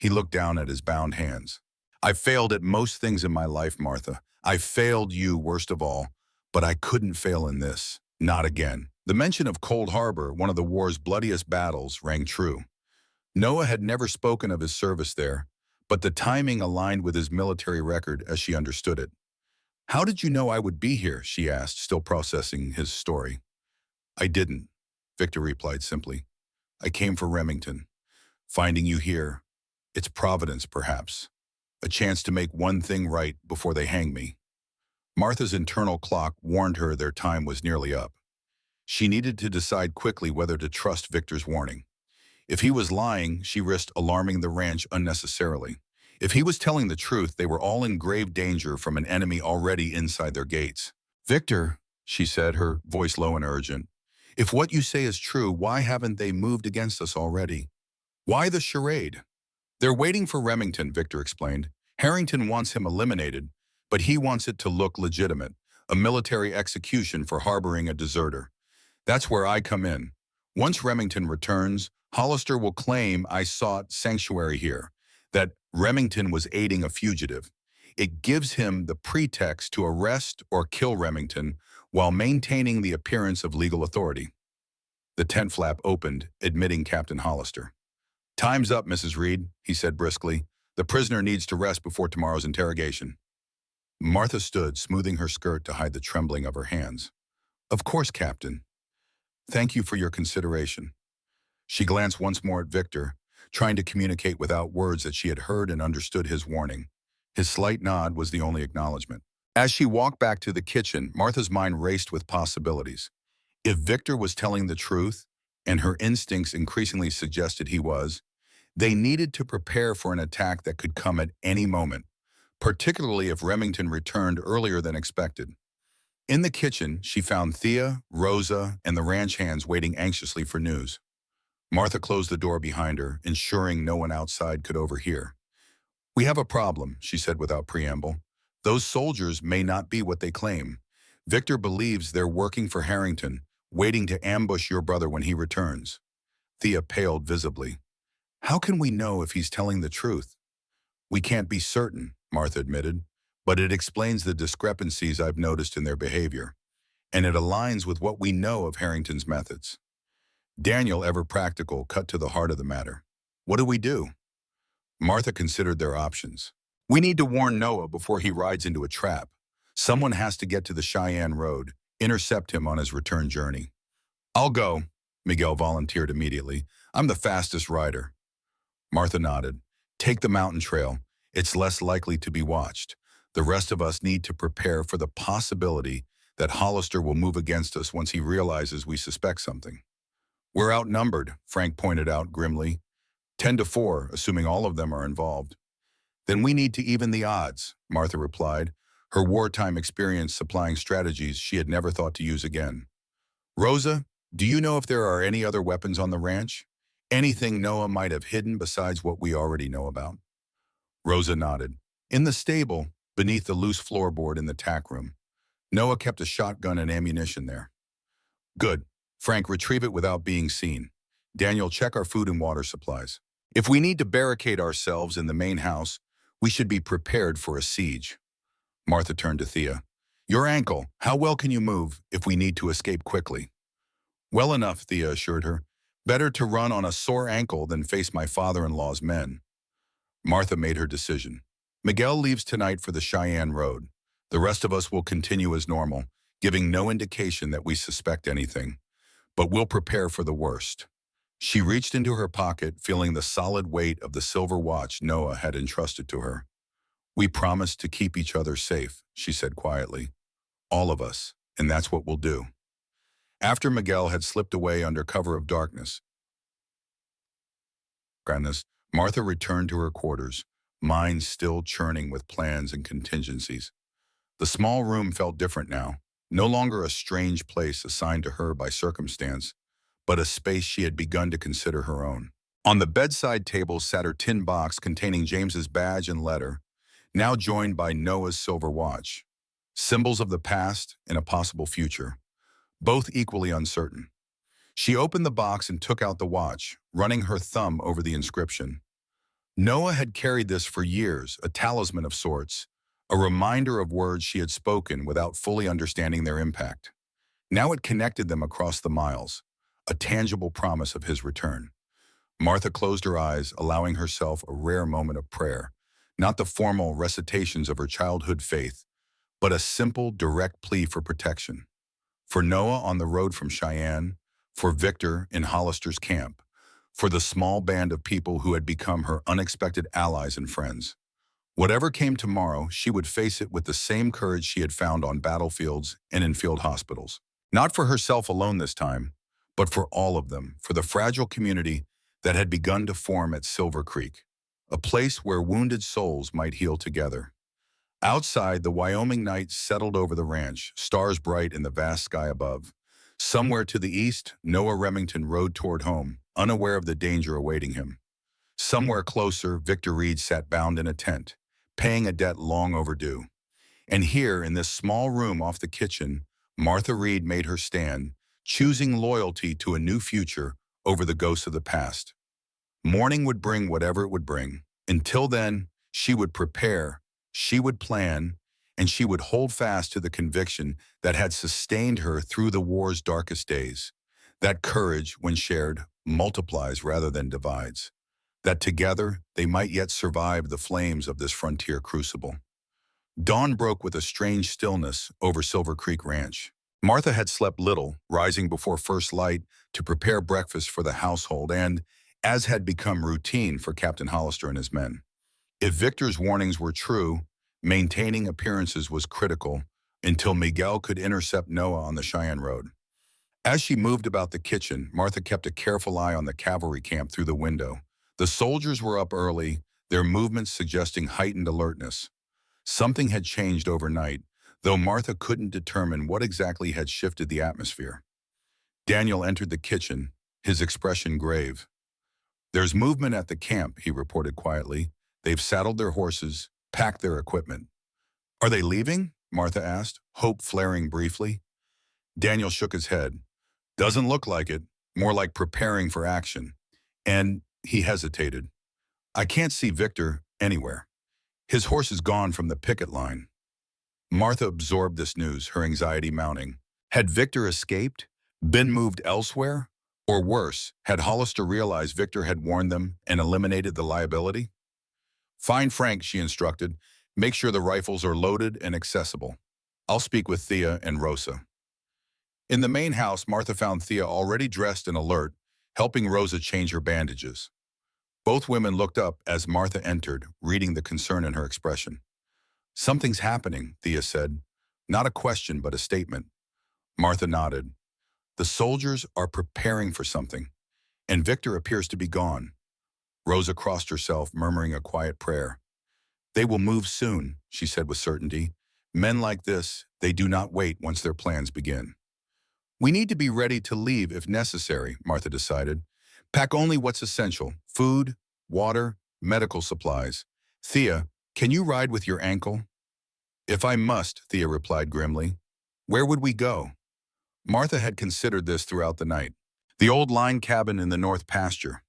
Speaker 1: He looked down at his bound hands. I've failed at most things in my life, Martha. I failed you worst of all, but I couldn't fail in this. Not again. The mention of Cold Harbor, one of the war's bloodiest battles, rang true. Noah had never spoken of his service there, but the timing aligned with his military record as she understood it. How did you know I would be here? She asked, still processing his story. I didn't, Victor replied simply. I came for Remington. Finding you here, it's providence, perhaps. A chance to make one thing right before they hang me. Martha's internal clock warned her their time was nearly up. She needed to decide quickly whether to trust Victor's warning. If he was lying, she risked alarming the ranch unnecessarily. If he was telling the truth, they were all in grave danger from an enemy already inside their gates. Victor, she said, her voice low and urgent, if what you say is true, why haven't they moved against us already? Why the charade? They're waiting for Remington, Victor explained. Harrington wants him eliminated, but he wants it to look legitimate, a military execution for harboring a deserter. That's where I come in. Once Remington returns, Hollister will claim I sought sanctuary here, that Remington was aiding a fugitive. It gives him the pretext to arrest or kill Remington while maintaining the appearance of legal authority. The tent flap opened, admitting Captain Hollister. Time's up, Mrs. Reed, he said briskly. The prisoner needs to rest before tomorrow's interrogation. Martha stood, smoothing her skirt to hide the trembling of her hands. Of course, Captain. Thank you for your consideration. She glanced once more at Victor, trying to communicate without words that she had heard and understood his warning. His slight nod was the only acknowledgement. As she walked back to the kitchen, Martha's mind raced with possibilities. If Victor was telling the truth, and her instincts increasingly suggested he was, they needed to prepare for an attack that could come at any moment, particularly if Remington returned earlier than expected. In the kitchen, she found Thea, Rosa, and the ranch hands waiting anxiously for news. Martha closed the door behind her, ensuring no one outside could overhear. We have a problem, she said without preamble. Those soldiers may not be what they claim. Victor believes they're working for Harrington, waiting to ambush your brother when he returns. Thea paled visibly. How can we know if he's telling the truth? We can't be certain, Martha admitted, but it explains the discrepancies I've noticed in their behavior, and it aligns with what we know of Harrington's methods. Daniel, ever practical, cut to the heart of the matter. What do we do? Martha considered their options. We need to warn Noah before he rides into a trap. Someone has to get to the Cheyenne Road, intercept him on his return journey. I'll go, Miguel volunteered immediately. I'm the fastest rider. Martha nodded. Take the mountain trail. It's less likely to be watched. The rest of us need to prepare for the possibility that Hollister will move against us once he realizes we suspect something. We're outnumbered, Frank pointed out grimly. 10-4, assuming all of them are involved. Then we need to even the odds, Martha replied, her wartime experience supplying strategies she had never thought to use again. Rosa, do you know if there are any other weapons on the ranch? Anything Noah might have hidden besides what we already know about? Rosa nodded. In the stable, beneath the loose floorboard in the tack room. Noah kept a shotgun and ammunition there. Good. Frank, retrieve it without being seen. Daniel, check our food and water supplies. If we need to barricade ourselves in the main house, we should be prepared for a siege. Martha turned to Thea. Your ankle, how well can you move if we need to escape quickly? Well enough, Thea assured her. Better to run on a sore ankle than face my father-in-law's men. Martha made her decision. Miguel leaves tonight for the Cheyenne Road. The rest of us will continue as normal, giving no indication that we suspect anything. But we'll prepare for the worst. She reached into her pocket, feeling the solid weight of the silver watch Noah had entrusted to her. We promised to keep each other safe, she said quietly. All of us, and that's what we'll do. After Miguel had slipped away under cover of darkness, Martha returned to her quarters, mind still churning with plans and contingencies. The small room felt different now, no longer a strange place assigned to her by circumstance, but a space she had begun to consider her own. On the bedside table sat her tin box containing James's badge and letter, now joined by Noah's silver watch. Symbols of the past and a possible future, both equally uncertain. She opened the box and took out the watch, running her thumb over the inscription. Noah had carried this for years, a talisman of sorts, a reminder of words she had spoken without fully understanding their impact. Now it connected them across the miles, a tangible promise of his return. Martha closed her eyes, allowing herself a rare moment of prayer, not the formal recitations of her childhood faith, but a simple, direct plea for protection. For Noah on the road from Cheyenne, for Victor in Hollister's camp, for the small band of people who had become her unexpected allies and friends. Whatever came tomorrow, she would face it with the same courage she had found on battlefields and in field hospitals. Not for herself alone this time, but for all of them, for the fragile community that had begun to form at Silver Creek, a place where wounded souls might heal together. Outside, the Wyoming night settled over the ranch, stars bright in the vast sky above. Somewhere to the east, Noah Remington rode toward home, unaware of the danger awaiting him. Somewhere closer, Victor Reed sat bound in a tent, paying a debt long overdue. And here, in this small room off the kitchen, Martha Reed made her stand, choosing loyalty to a new future over the ghosts of the past. Morning would bring whatever it would bring. Until then, she would prepare, she would plan, and she would hold fast to the conviction that had sustained her through the war's darkest days. That courage, when shared, multiplies rather than divides. That together, they might yet survive the flames of this frontier crucible. Dawn broke with a strange stillness over Silver Creek Ranch. Martha had slept little, rising before first light to prepare breakfast for the household and, as had become routine for Captain Hollister and his men. If Victor's warnings were true, maintaining appearances was critical until Miguel could intercept Noah on the Cheyenne Road. As she moved about the kitchen, Martha kept a careful eye on the cavalry camp through the window. The soldiers were up early, their movements suggesting heightened alertness. Something had changed overnight, though Martha couldn't determine what exactly had shifted the atmosphere. Daniel entered the kitchen, his expression grave. There's movement at the camp, he reported quietly. They've saddled their horses, packed their equipment. Are they leaving? Martha asked, hope flaring briefly. Daniel shook his head. Doesn't look like it, more like preparing for action. And he hesitated. I can't see Victor anywhere. His horse is gone from the picket line. Martha absorbed this news, her anxiety mounting. Had Victor escaped? Been moved elsewhere? Or worse, had Hollister realized Victor had warned them and eliminated the liability? Find Frank, she instructed. Make sure the rifles are loaded and accessible. I'll speak with Thea and Rosa. In the main house, Martha found Thea already dressed and alert, helping Rosa change her bandages. Both women looked up as Martha entered, reading the concern in her expression. Something's happening, Thea said. Not a question, but a statement. Martha nodded. The soldiers are preparing for something, and Victor appears to be gone. Rosa crossed herself, murmuring a quiet prayer. They will move soon, she said with certainty. Men like this, they do not wait once their plans begin. We need to be ready to leave if necessary, Martha decided. Pack only what's essential: food, water, medical supplies. Thea, can you ride with your ankle? If I must, Thea replied grimly. Where would we go? Martha had considered this throughout the night. The old line cabin in the north pasture.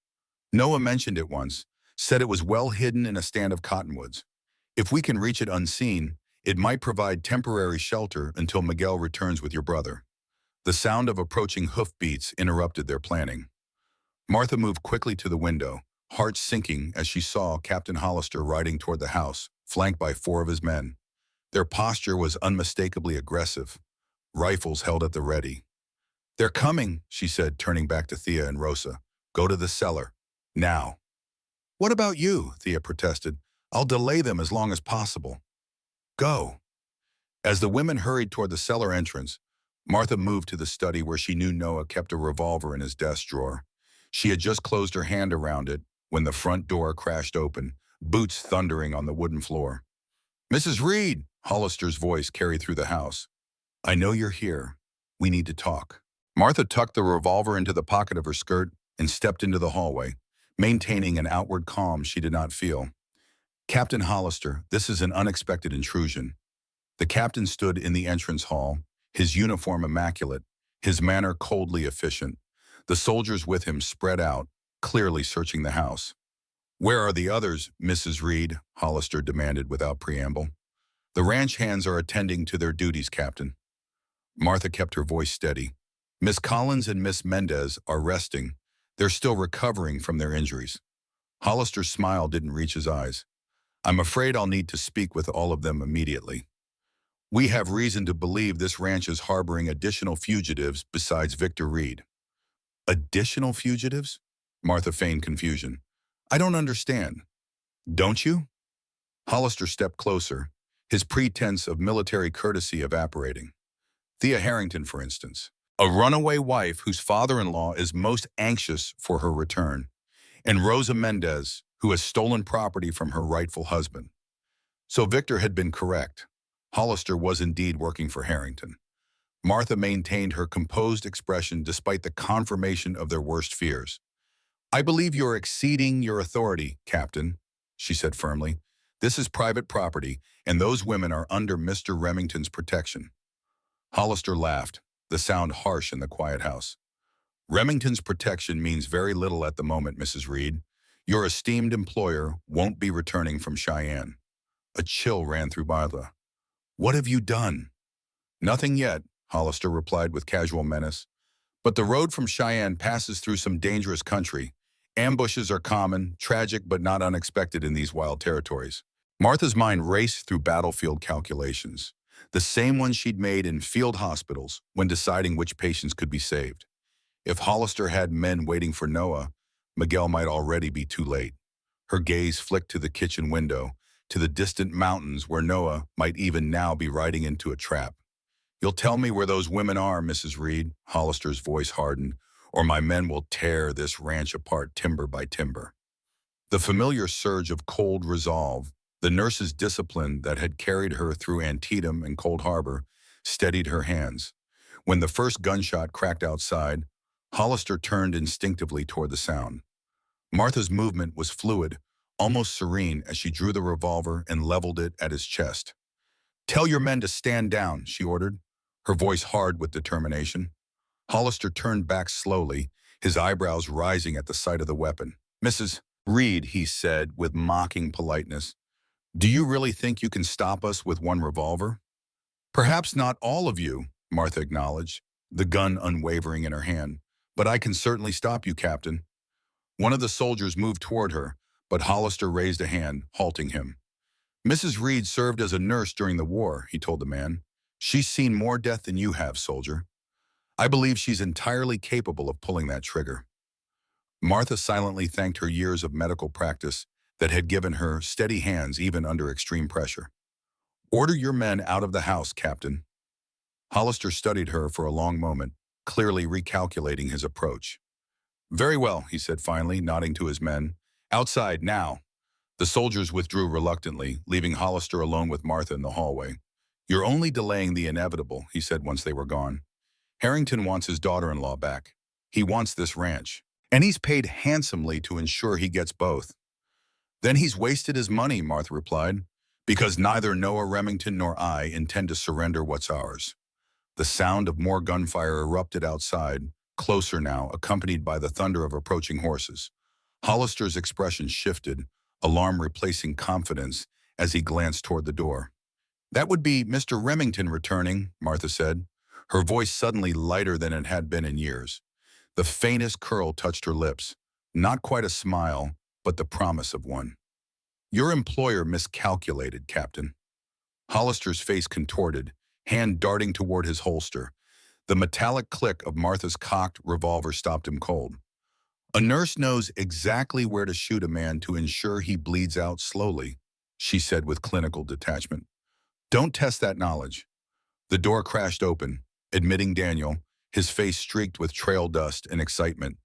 Speaker 1: Noah mentioned it once, said it was well hidden in a stand of cottonwoods. If we can reach it unseen, it might provide temporary shelter until Miguel returns with your brother. The sound of approaching hoofbeats interrupted their planning. Martha moved quickly to the window, heart sinking as she saw Captain Hollister riding toward the house, flanked by 4 of his men. Their posture was unmistakably aggressive, rifles held at the ready. They're coming, she said, turning back to Thea and Rosa. Go to the cellar. Now. What about you? Thea protested. I'll delay them as long as possible. Go. As the women hurried toward the cellar entrance, Martha moved to the study where she knew Noah kept a revolver in his desk drawer. She had just closed her hand around it when the front door crashed open, boots thundering on the wooden floor. Mrs. Reed, Hollister's voice carried through the house. I know you're here. We need to talk. Martha tucked the revolver into the pocket of her skirt and stepped into the hallway, maintaining an outward calm she did not feel. Captain Hollister, this is an unexpected intrusion. The captain stood in the entrance hall, his uniform immaculate, his manner coldly efficient. The soldiers with him spread out, clearly searching the house. Where are the others, Mrs. Reed? Hollister demanded without preamble. The ranch hands are attending to their duties, Captain. Martha kept her voice steady. Miss Collins and Miss Mendez are resting. They're still recovering from their injuries. Hollister's smile didn't reach his eyes. I'm afraid I'll need to speak with all of them immediately. We have reason to believe this ranch is harboring additional fugitives besides Victor Reed. Additional fugitives? Martha feigned confusion. I don't understand. Don't you? Hollister stepped closer, his pretense of military courtesy evaporating. Thea Harrington, for instance, a runaway wife whose father-in-law is most anxious for her return, and Rosa Mendez, who has stolen property from her rightful husband. So Victor had been correct. Hollister was indeed working for Harrington. Martha maintained her composed expression despite the confirmation of their worst fears. I believe you're exceeding your authority, Captain, she said firmly. This is private property, and those women are under Mr. Remington's protection. Hollister laughed, the sound harsh in the quiet house. Remington's protection means very little at the moment, Mrs. Reed. Your esteemed employer won't be returning from Cheyenne. A chill ran through Martha. What have you done? Nothing yet, Hollister replied with casual menace. But the road from Cheyenne passes through some dangerous country. Ambushes are common, tragic but not unexpected in these wild territories. Martha's mind raced through battlefield calculations, the same ones she'd made in field hospitals when deciding which patients could be saved. If Hollister had men waiting for Noah, Miguel might already be too late. Her gaze flicked to the kitchen window, to the distant mountains where Noah might even now be riding into a trap. You'll tell me where those women are, Mrs. Reed, Hollister's voice hardened, or my men will tear this ranch apart timber by timber. The familiar surge of cold resolve, the nurse's discipline that had carried her through Antietam and Cold Harbor, steadied her hands. When the first gunshot cracked outside, Hollister turned instinctively toward the sound. Martha's movement was fluid, almost serene as she drew the revolver and leveled it at his chest. Tell your men to stand down, she ordered, her voice hard with determination. Hollister turned back slowly, his eyebrows rising at the sight of the weapon. Mrs. Reed, he said with mocking politeness, do you really think you can stop us with one revolver? Perhaps not all of you, Martha acknowledged, the gun unwavering in her hand, But I can certainly stop you, Captain. One of the soldiers moved toward her, but Hollister raised a hand, halting him. Mrs. Reed served as a nurse during the war, he told the man. She's seen more death than you have, soldier. I believe she's entirely capable of pulling that trigger. Martha silently thanked her years of medical practice that had given her steady hands even under extreme pressure. Order your men out of the house, Captain. Hollister studied her for a long moment, clearly recalculating his approach. Very well, he said finally, nodding to his men. Outside, now. The soldiers withdrew reluctantly, leaving Hollister alone with Martha in the hallway. You're only delaying the inevitable, he said once they were gone. Harrington wants his daughter-in-law back. He wants this ranch. And he's paid handsomely to ensure he gets both. Then he's wasted his money, Martha replied, because neither Noah Remington nor I intend to surrender what's ours. The sound of more gunfire erupted outside, closer now, accompanied by the thunder of approaching horses. Hollister's expression shifted, alarm replacing confidence as he glanced toward the door. That would be Mr. Remington returning, Martha said, her voice suddenly lighter than it had been in years. The faintest curl touched her lips, not quite a smile, but the promise of one. Your employer miscalculated, Captain. Hollister's face contorted, hand darting toward his holster. The metallic click of Martha's cocked revolver stopped him cold. A nurse knows exactly where to shoot a man to ensure he bleeds out slowly, she said with clinical detachment. Don't test that knowledge. The door crashed open, admitting Daniel, his face streaked with trail dust and excitement.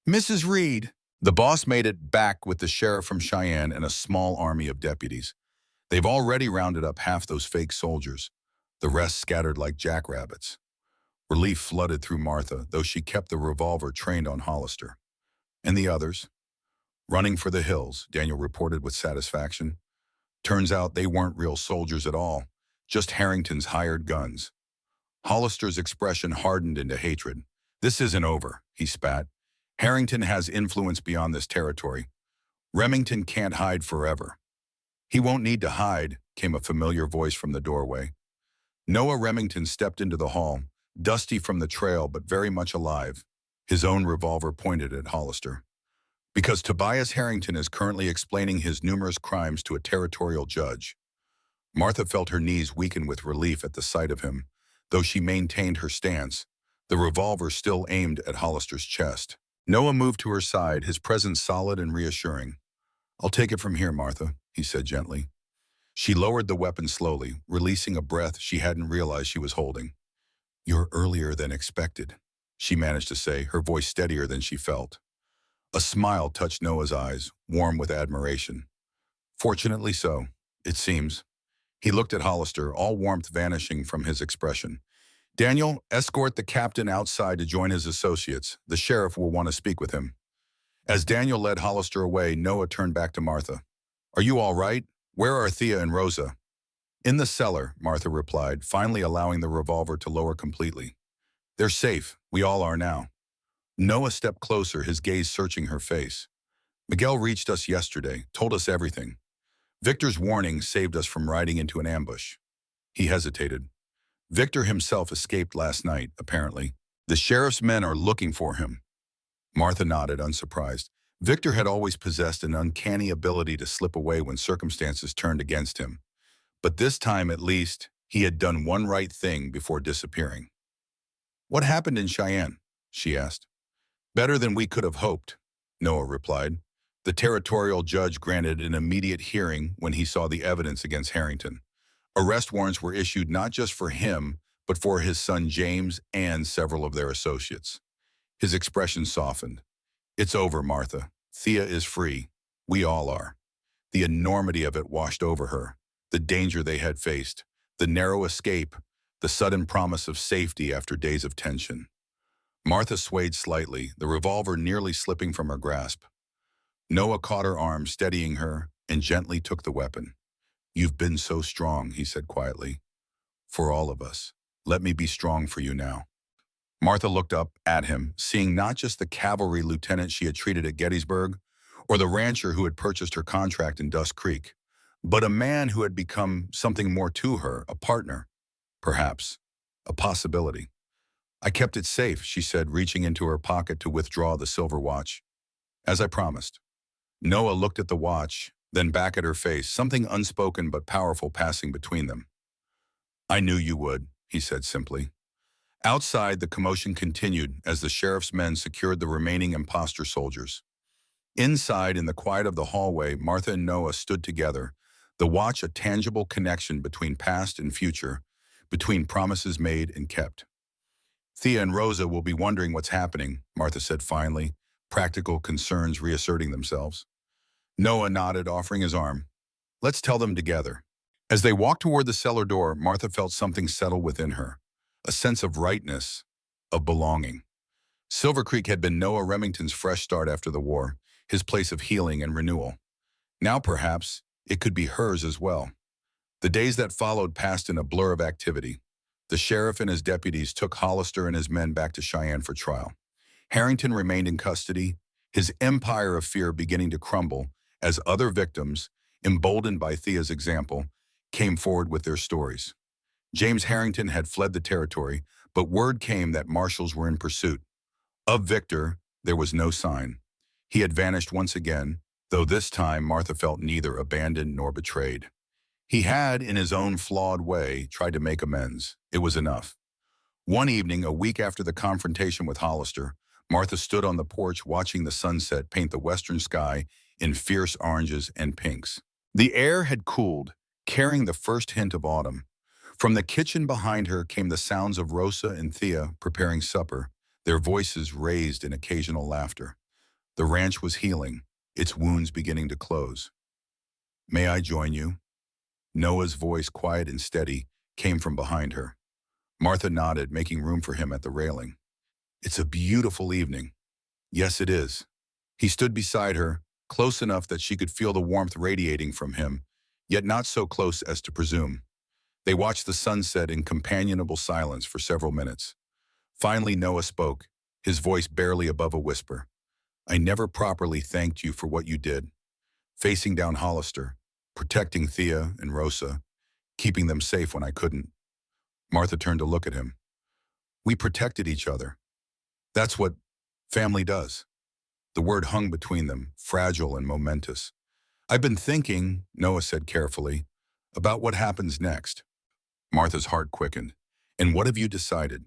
Speaker 1: Mrs. Reed! The boss made it back with the sheriff from Cheyenne and a small army of deputies. They've already rounded up half those fake soldiers. The rest scattered like jackrabbits. Relief flooded through Martha, though she kept the revolver trained on Hollister. And the others? Running for the hills, Daniel reported with satisfaction. Turns out they weren't real soldiers at all, just Harrington's hired guns. Hollister's expression hardened into hatred. This isn't over, he spat. Harrington has influence beyond this territory. Remington can't hide forever. He won't need to hide, came a familiar voice from the doorway. Noah Remington stepped into the hall, dusty from the trail but very much alive, his own revolver pointed at Hollister. Because Tobias Harrington is currently explaining his numerous crimes to a territorial judge. Martha felt her knees weaken with relief at the sight of him, though she maintained her stance, the revolver still aimed at Hollister's chest. Noah moved to her side, his presence solid and reassuring. I'll take it from here, Martha, he said gently. She lowered the weapon slowly, releasing a breath she hadn't realized she was holding. You're earlier than expected, she managed to say, her voice steadier than she felt. A smile touched Noah's eyes, warm with admiration. Fortunately so, it seems. He looked at Hollister, all warmth vanishing from his expression. Daniel, escort the captain outside to join his associates. The sheriff will want to speak with him. As Daniel led Hollister away, Noah turned back to Martha. Are you all right? Where are Thea and Rosa? In the cellar, Martha replied, finally allowing the revolver to lower completely. They're safe. We all are now. Noah stepped closer, his gaze searching her face. Miguel reached us yesterday, told us everything. Victor's warning saved us from riding into an ambush. He hesitated. Victor himself escaped last night, apparently. The sheriff's men are looking for him. Martha nodded, unsurprised. Victor had always possessed an uncanny ability to slip away when circumstances turned against him. But this time, at least, he had done one right thing before disappearing. What happened in Cheyenne? She asked. Better than we could have hoped, Noah replied. The territorial judge granted an immediate hearing when he saw the evidence against Harrington. Arrest warrants were issued not just for him, but for his son James and several of their associates. His expression softened. It's over, Martha. Thea is free. We all are. The enormity of it washed over her, the danger they had faced, the narrow escape, the sudden promise of safety after days of tension. Martha swayed slightly, the revolver nearly slipping from her grasp. Noah caught her arm, steadying her, and gently took the weapon. You've been so strong, he said quietly. For all of us. Let me be strong for you now. Martha looked up at him, seeing not just the cavalry lieutenant she had treated at Gettysburg, or the rancher who had purchased her contract in Dust Creek, but a man who had become something more to her, a partner, perhaps, a possibility. I kept it safe, she said, reaching into her pocket to withdraw the silver watch. As I promised. Noah looked at the watch, then back at her face, something unspoken but powerful passing between them. I knew you would, he said simply. Outside, the commotion continued as the sheriff's men secured the remaining imposter soldiers. Inside, in the quiet of the hallway, Martha and Noah stood together, the watch a tangible connection between past and future, between promises made and kept. Thea and Rosa will be wondering what's happening, Martha said finally, practical concerns reasserting themselves. Noah nodded, offering his arm. Let's tell them together. As they walked toward the cellar door, Martha felt something settle within her, a sense of rightness, of belonging. Silver Creek had been Noah Remington's fresh start after the war, his place of healing and renewal. Now, perhaps, it could be hers as well. The days that followed passed in a blur of activity. The sheriff and his deputies took Hollister and his men back to Cheyenne for trial. Harrington remained in custody, his empire of fear beginning to crumble as other victims, emboldened by Thea's example, came forward with their stories. James Harrington had fled the territory, but word came that marshals were in pursuit. Of Victor, there was no sign. He had vanished once again, though this time Martha felt neither abandoned nor betrayed. He had, in his own flawed way, tried to make amends. It was enough. One evening, a week after the confrontation with Hollister, Martha stood on the porch watching the sunset paint the western sky in fierce oranges and pinks. The air had cooled, carrying the first hint of autumn. From the kitchen behind her came the sounds of Rosa and Thea preparing supper, their voices raised in occasional laughter. The ranch was healing, its wounds beginning to close. May I join you? Noah's voice, quiet and steady, came from behind her. Martha nodded, making room for him at the railing. It's a beautiful evening. Yes, it is. He stood beside her, close enough that she could feel the warmth radiating from him, yet not so close as to presume. They watched the sunset in companionable silence for several minutes. Finally, Noah spoke, his voice barely above a whisper. I never properly thanked you for what you did. Facing down Hollister, protecting Thea and Rosa, keeping them safe when I couldn't. Martha turned to look at him. We protected each other. That's what family does. The word hung between them, fragile and momentous. I've been thinking, Noah said carefully, about what happens next. Martha's heart quickened. And what have you decided?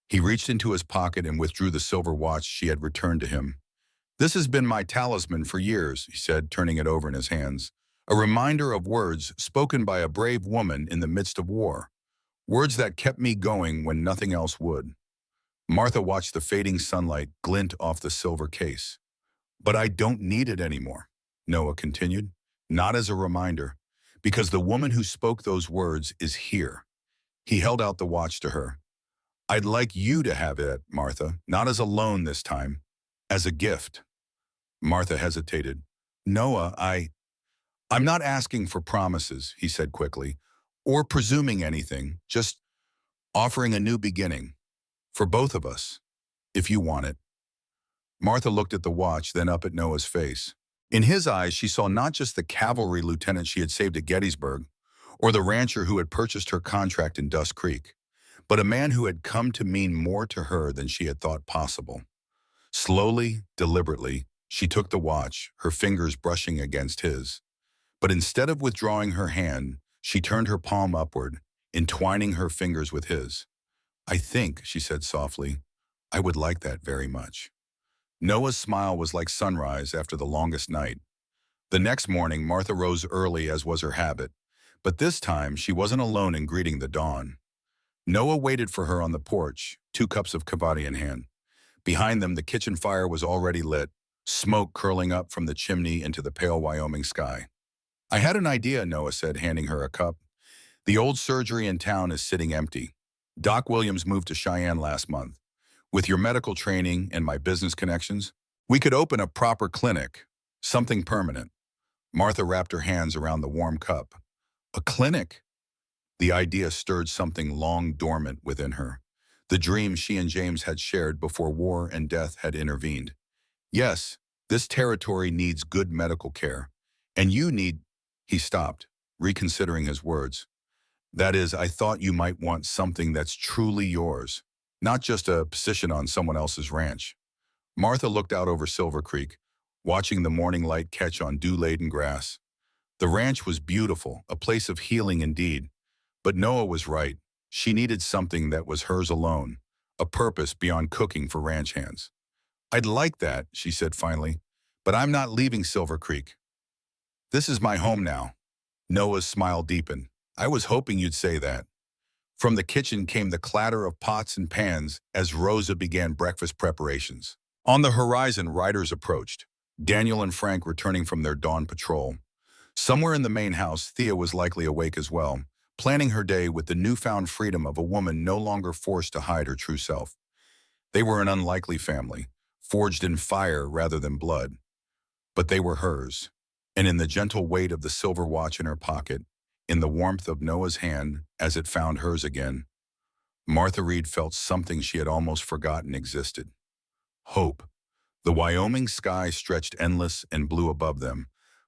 Speaker 1: He reached into his pocket and withdrew the silver watch she had returned to him. This has been my talisman for years, he said, turning it over in his hands. A reminder of words spoken by a brave woman in the midst of war. Words that kept me going when nothing else would. Martha watched the fading sunlight glint off the silver case. But I don't need it anymore, Noah continued, not as a reminder, because the woman who spoke those words is here. He held out the watch to her. I'd like you to have it, Martha, not as a loan this time, as a gift. Martha hesitated. Noah, I'm not asking for promises, he said quickly, or presuming anything, just offering a new beginning. For both of us, if you want it. Martha looked at the watch, then up at Noah's face. In his eyes, she saw not just the cavalry lieutenant she had saved at Gettysburg, or the rancher who had purchased her contract in Dust Creek, but a man who had come to mean more to her than she had thought possible. Slowly, deliberately, she took the watch, her fingers brushing against his. But instead of withdrawing her hand, she turned her palm upward, entwining her fingers with his. I think, she said softly, I would like that very much. Noah's smile was like sunrise after the longest night. The next morning, Martha rose early as was her habit, but this time she wasn't alone in greeting the dawn. Noah waited for her on the porch, 2 cups of cavati in hand. Behind them, the kitchen fire was already lit, smoke curling up from the chimney into the pale Wyoming sky. I had an idea, Noah said, handing her a cup. The old surgery in town is sitting empty. Doc Williams moved to Cheyenne last month. With your medical training and my business connections, we could open a proper clinic, something permanent. Martha wrapped her hands around the warm cup. A clinic? The idea stirred something long dormant within her, the dream she and James had shared before war and death had intervened. Yes, this territory needs good medical care, and you need... He stopped, reconsidering his words. That is, I thought you might want something that's truly yours. not just a position on someone else's ranch. Martha looked out over Silver Creek, watching the morning light catch on dew-laden grass. The ranch was beautiful, a place of healing indeed. But Noah was right. She needed something that was hers alone, a purpose beyond cooking for ranch hands. "I'd like that," she said finally, "but I'm not leaving Silver Creek. This is my home now." Noah's smile deepened. "I was hoping you'd say that." From the kitchen came the clatter of pots and pans as Rosa began breakfast preparations. On the horizon, riders approached, Daniel and Frank returning from their dawn patrol. Somewhere in the main house, Thea was likely awake as well, planning her day with the newfound freedom of a woman no longer forced to hide her true self. They were an unlikely family, forged in fire rather than blood. But they were hers. And in the gentle weight of the silver watch in her pocket, in the warmth of Noah's hand as it found hers again, Martha Reed felt something she had almost forgotten existed. Hope. The Wyoming sky stretched endless and blue above them,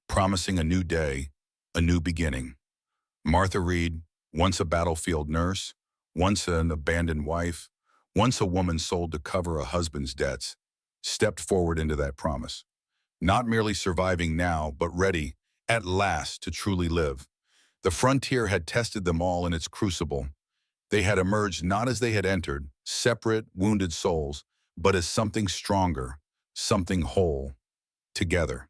Speaker 1: promising a new day, a new beginning. Martha Reed, once a battlefield nurse, once an abandoned wife, once a woman sold to cover a husband's debts, stepped forward into that promise. Not merely surviving now, but ready, at last, to truly live. The frontier had tested them all in its crucible. They had emerged not as they had entered, separate, wounded souls, but as something stronger, something whole, together.